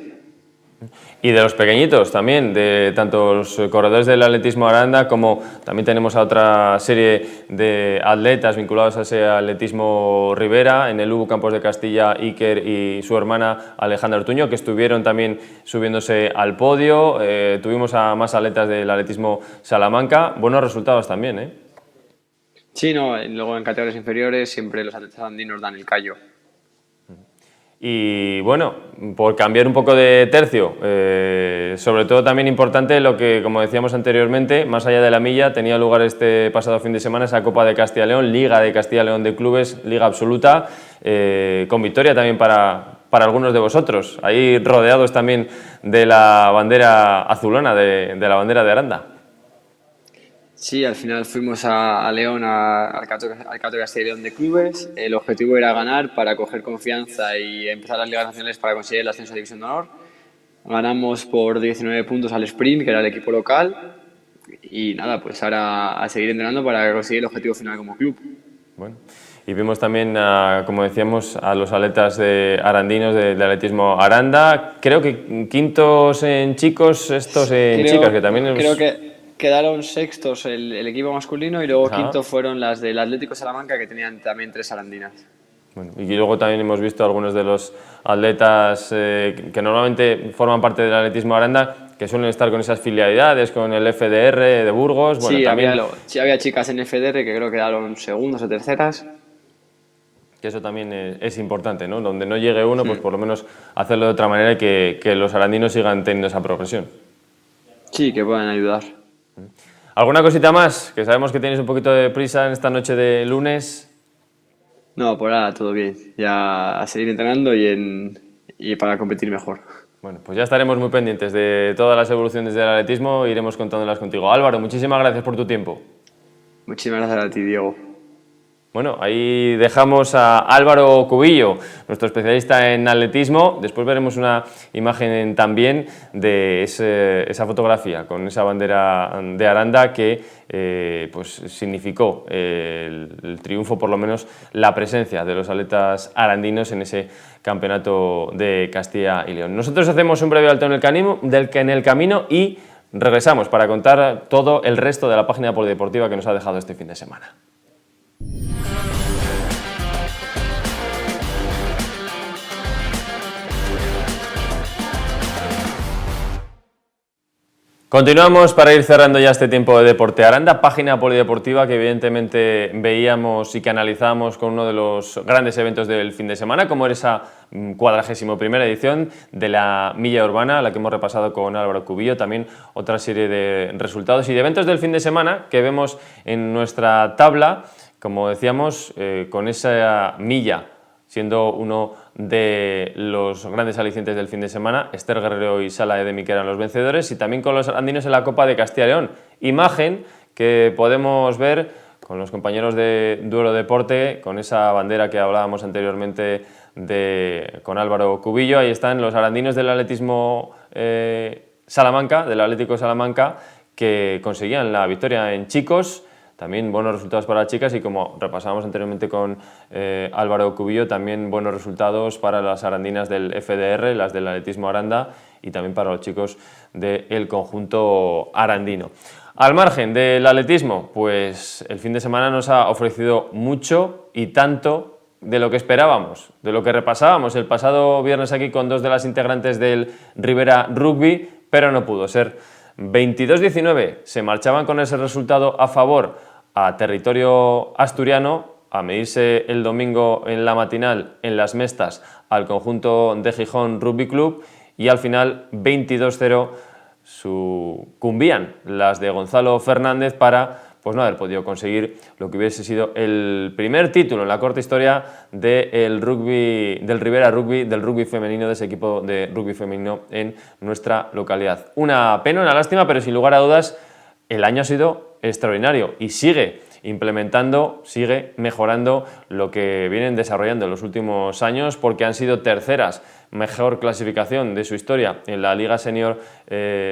Y de los pequeñitos también, de tanto los corredores del atletismo Aranda como también tenemos a otra serie de atletas vinculados a ese atletismo Ribera, en el UBU Campos de Castilla, Iker y su hermana Alejandra Ortuño, que estuvieron también subiéndose al podio. Tuvimos a más atletas del atletismo Salamanca, buenos resultados también, Sí, no, luego en categorías inferiores siempre los atletas andinos dan el callo. Y bueno, por cambiar un poco de tercio, sobre todo también importante lo que, como decíamos anteriormente, más allá de la milla, tenía lugar este pasado fin de semana esa Copa de Castilla y León, Liga de Castilla y León de Clubes, Liga Absoluta, con victoria también para algunos de vosotros, ahí rodeados también de la bandera azulona, de la bandera de Aranda. Sí, al final fuimos a León, al Campeonato de Castilla y León de Clubes. El objetivo era ganar para coger confianza y empezar las ligas nacionales para conseguir el ascenso a División de Honor. Ganamos por 19 puntos al sprint, que era el equipo local. Y nada, pues ahora a seguir entrenando para conseguir el objetivo final como club. Bueno, y vimos también, como decíamos, a los atletas arandinos del atletismo Aranda. Creo que quintos en chicos, sextos en chicas, que también creo que quedaron sextos el equipo masculino y luego quinto fueron las del Atlético Salamanca, que tenían también 3 arandinas. Bueno, y luego también hemos visto algunos de los atletas que normalmente forman parte del atletismo Aranda, que suelen estar con esas filialidades, con el FDR de Burgos. Bueno, sí, también había chicas en FDR que creo que quedaron segundas o terceras. Que eso también es importante, ¿no? Donde no llegue uno, pues por lo menos hacerlo de otra manera y que los arandinos sigan teniendo esa progresión. Sí, que puedan ayudar. ¿Alguna cosita más? Que sabemos que tenéis un poquito de prisa en esta noche de lunes. No, por ahora todo bien. Ya a seguir entrenando y para competir mejor. Bueno, pues ya estaremos muy pendientes de todas las evoluciones del atletismo e iremos contándolas contigo. Álvaro, muchísimas gracias por tu tiempo. Muchísimas gracias a ti, Diego. Bueno, ahí dejamos a Álvaro Cubillo, nuestro especialista en atletismo. Después veremos una imagen también de esa fotografía con esa bandera de Aranda que pues significó el triunfo, por lo menos la presencia de los atletas arandinos en ese campeonato de Castilla y León. Nosotros hacemos un breve alto en el camino y regresamos para contar todo el resto de la página polideportiva que nos ha dejado este fin de semana. Continuamos para ir cerrando ya este tiempo de Deporte Aranda, página polideportiva que evidentemente veíamos y que analizábamos con uno de los grandes eventos del fin de semana, como era esa 41ª edición de la Milla Urbana, la que hemos repasado con Álvaro Cubillo, también otra serie de resultados y de eventos del fin de semana que vemos en nuestra tabla, como decíamos, con esa milla siendo uno de los grandes alicientes del fin de semana, Esther Guerrero y Sala Edemi, que eran los vencedores, y también con los arandinos en la Copa de Castilla y León. Imagen que podemos ver con los compañeros de Duero Deporte, con esa bandera que hablábamos anteriormente con Álvaro Cubillo. Ahí están los arandinos del atletismo Salamanca, del Atlético Salamanca, que conseguían la victoria en chicos. También buenos resultados para las chicas y, como repasábamos anteriormente con Álvaro Cubillo, también buenos resultados para las arandinas del FDR, las del atletismo Aranda, y también para los chicos del conjunto arandino. Al margen del atletismo, pues el fin de semana nos ha ofrecido mucho y tanto de lo que esperábamos, de lo que repasábamos el pasado viernes aquí con dos de las integrantes del Ribera Rugby, pero no pudo ser. 22-19 se marchaban con ese resultado a favor a territorio asturiano a medirse el domingo en la matinal en las Mestas al conjunto de Gijón Rugby Club y al final 22-0 sucumbían las de Gonzalo Fernández para pues no haber podido conseguir lo que hubiese sido el primer título en la corta historia del Rivera Rugby, del rugby femenino, de ese equipo de rugby femenino en nuestra localidad. Una pena, una lástima, pero sin lugar a dudas el año ha sido extraordinario y sigue implementando, sigue mejorando lo que vienen desarrollando en los últimos años, porque han sido terceras, mejor clasificación de su historia en la Liga Senior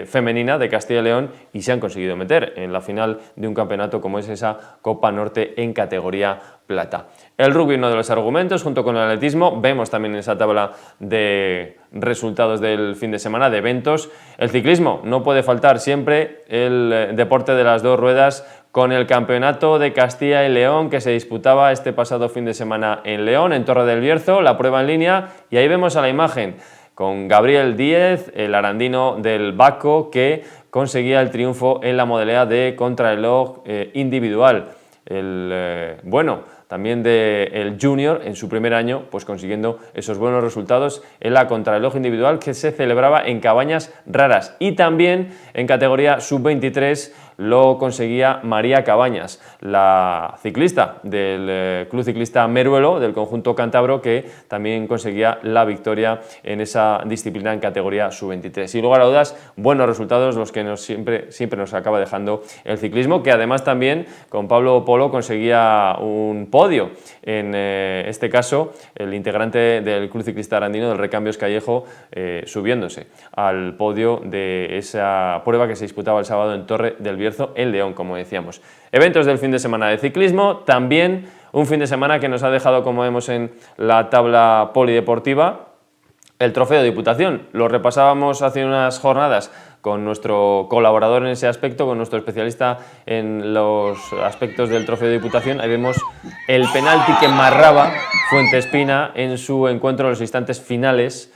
femenina de Castilla y León, y se han conseguido meter en la final de un campeonato como es esa Copa Norte en categoría plata. El rugby, uno de los argumentos, junto con el atletismo. Vemos también en esa tabla de resultados del fin de semana, de eventos, el ciclismo. No puede faltar siempre el deporte de las dos ruedas, con el Campeonato de Castilla y León que se disputaba este pasado fin de semana en León, en Torre del Bierzo, la prueba en línea, y ahí vemos a la imagen con Gabriel Díez, el arandino del Baco, que conseguía el triunfo en la modalidad de contrarreloj individual. También del Junior en su primer año, pues consiguiendo esos buenos resultados en la contrarreloj individual que se celebraba en Cabañas Raras, y también en categoría sub-23 lo conseguía María Cabañas, la ciclista del Club Ciclista Meruelo, del conjunto cántabro, que también conseguía la victoria en esa disciplina en categoría sub-23. Sin lugar a dudas, buenos resultados los que siempre nos acaba dejando el ciclismo, que además también con Pablo Polo conseguía un podio. En este caso, el integrante del Club Ciclista Arandino, del Recambios Callejo, subiéndose al podio de esa prueba que se disputaba el sábado en Torre del Bierzo, en León, como decíamos. Eventos del fin de semana de ciclismo, también un fin de semana que nos ha dejado, como vemos en la tabla polideportiva, el Trofeo de Diputación. Lo repasábamos hace unas jornadas con nuestro colaborador en ese aspecto, con nuestro especialista en los aspectos del Trofeo de Diputación. Ahí vemos el penalti que marraba Fuentespina en su encuentro en los instantes finales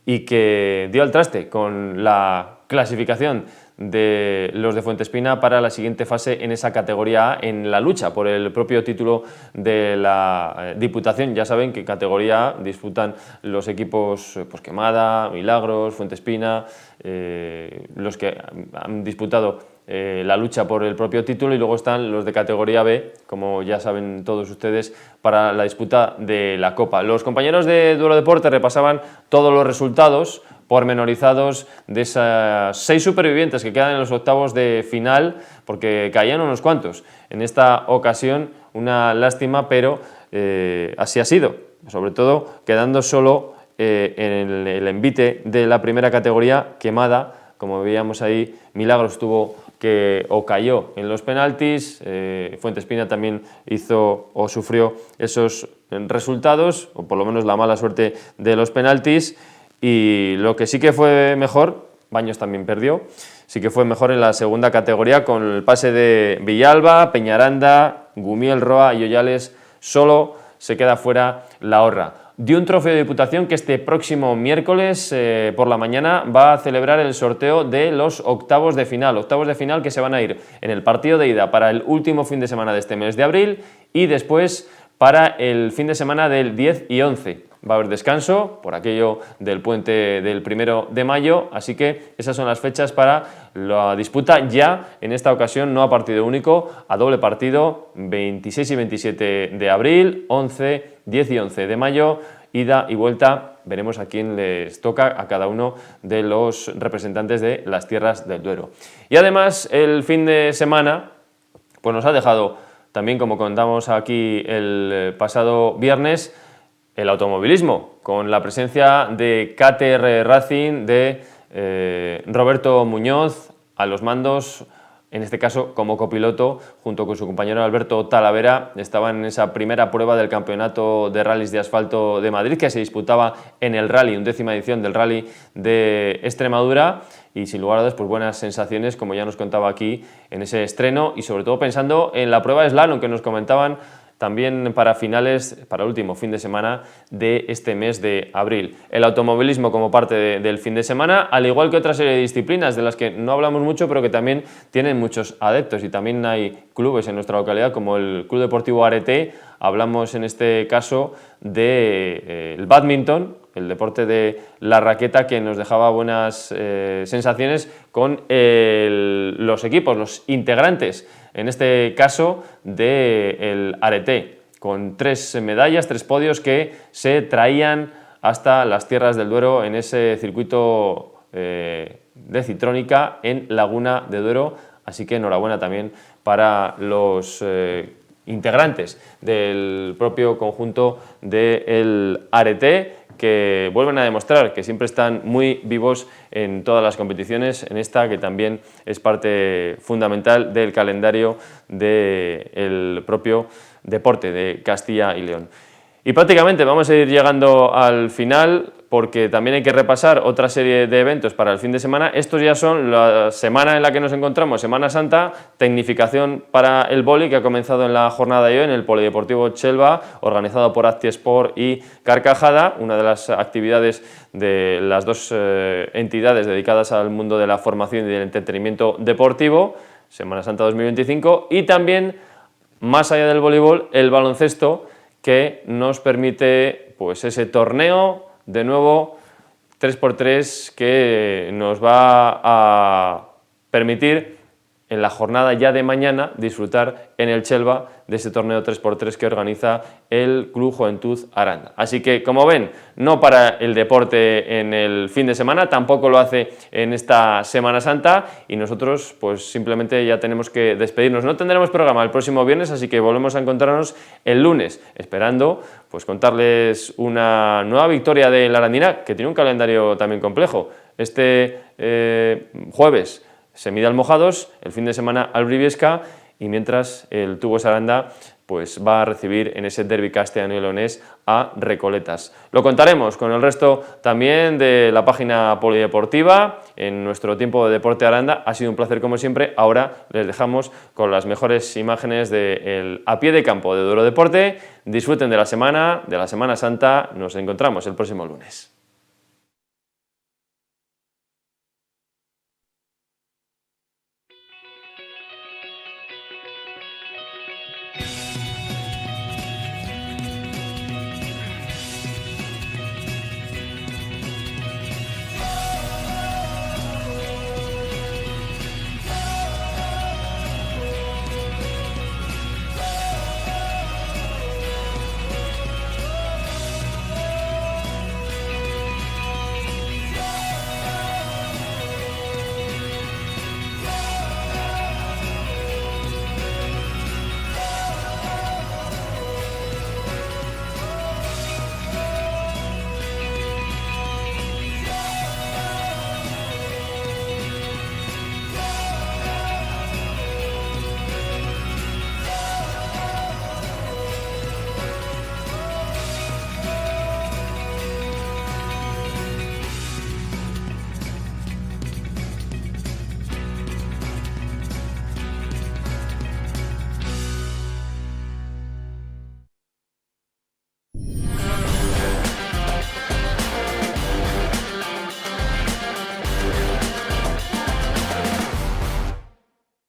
y que dio al traste con la clasificación de los de Fuentespina para la siguiente fase en esa categoría A, en la lucha por el propio título de la Diputación. Ya saben que en categoría A disputan los equipos pues Quemada, Milagros, Fuentespina, los que han disputado la lucha por el propio título, y luego están los de categoría B, como ya saben todos ustedes, para la disputa de la Copa. Los compañeros de Duelo Deporte repasaban todos los resultados pormenorizados de esas 6 supervivientes que quedan en los octavos de final, porque caían unos cuantos. En esta ocasión, una lástima, pero así ha sido, sobre todo quedando solo en el envite de la primera categoría, Quemada. Como veíamos ahí, Milagros cayó en los penaltis, Fuentespina también hizo o sufrió esos resultados, o por lo menos la mala suerte de los penaltis. Y lo que sí que fue mejor, Baños también perdió, sí que fue mejor en la segunda categoría, con el pase de Villalba, Peñaranda, Gumiel, Roa y Ollales. Solo se queda fuera La Horra. De un Trofeo de Diputación que este próximo miércoles por la mañana va a celebrar el sorteo de los octavos de final que se van a ir en el partido de ida para el último fin de semana de este mes de abril, y después para el fin de semana del 10 y 11. Va a haber descanso por aquello del puente del 1 de mayo, así que esas son las fechas para la disputa, ya en esta ocasión no a partido único, a doble partido, 26 y 27 de abril, 11, 10 y 11 de mayo, ida y vuelta. Veremos a quién les toca a cada uno de los representantes de las tierras del Duero. Y además el fin de semana pues nos ha dejado también, como contamos aquí el pasado viernes, el automovilismo, con la presencia de KTR Racing, de Roberto Muñoz a los mandos, en este caso como copiloto, junto con su compañero Alberto Talavera. Estaban en esa primera prueba del Campeonato de Rallys de Asfalto de Madrid, que se disputaba en el Rally, 11ª edición del Rally de Extremadura, y sin lugar a dudas, pues buenas sensaciones, como ya nos contaba aquí, en ese estreno, y sobre todo pensando en la prueba de slalom que nos comentaban también para finales, para el último fin de semana de este mes de abril. El automovilismo como parte del fin de semana, al igual que otra serie de disciplinas de las que no hablamos mucho, pero que también tienen muchos adeptos, y también hay clubes en nuestra localidad como el Club Deportivo Arete. Hablamos en este caso del bádminton, el deporte de la raqueta, que nos dejaba buenas sensaciones con los equipos, los integrantes, en este caso del Arete, con 3 medallas, 3 podios que se traían hasta las tierras del Duero en ese circuito de Citrónica en Laguna de Duero. Así que enhorabuena también para los integrantes del propio conjunto del Arete, que vuelven a demostrar que siempre están muy vivos en todas las competiciones, en esta que también es parte fundamental del calendario del propio deporte de Castilla y León. Y prácticamente vamos a ir llegando al final, porque también hay que repasar otra serie de eventos para el fin de semana. Estos ya son la semana en la que nos encontramos, Semana Santa, tecnificación para el vóley, que ha comenzado en la jornada de hoy en el Polideportivo Chelva, organizado por Actiesport y Carcajada, una de las actividades de las dos entidades dedicadas al mundo de la formación y del entretenimiento deportivo, Semana Santa 2025, y también, más allá del voleibol, el baloncesto, que nos permite pues ese torneo, de nuevo, 3x3, que nos va a permitir en la jornada ya de mañana disfrutar en el Chelva de ese torneo 3x3 que organiza el Club Juventud Aranda. Así que, como ven, no para el deporte en el fin de semana, tampoco lo hace en esta Semana Santa, y nosotros pues simplemente ya tenemos que despedirnos. No tendremos programa el próximo viernes, así que volvemos a encontrarnos el lunes, esperando pues contarles una nueva victoria de la Arandina, que tiene un calendario también complejo. Este jueves se mide al Mojados, el fin de semana al Briviesca, y mientras el Tubos Aranda pues va a recibir en ese derbi castellano y leonés a Recoletas. Lo contaremos con el resto también de la página polideportiva en nuestro tiempo de Deporte Aranda. Ha sido un placer como siempre. Ahora les dejamos con las mejores imágenes del a pie de campo de Duero Deporte. Disfruten de la Semana Santa. Nos encontramos el próximo lunes.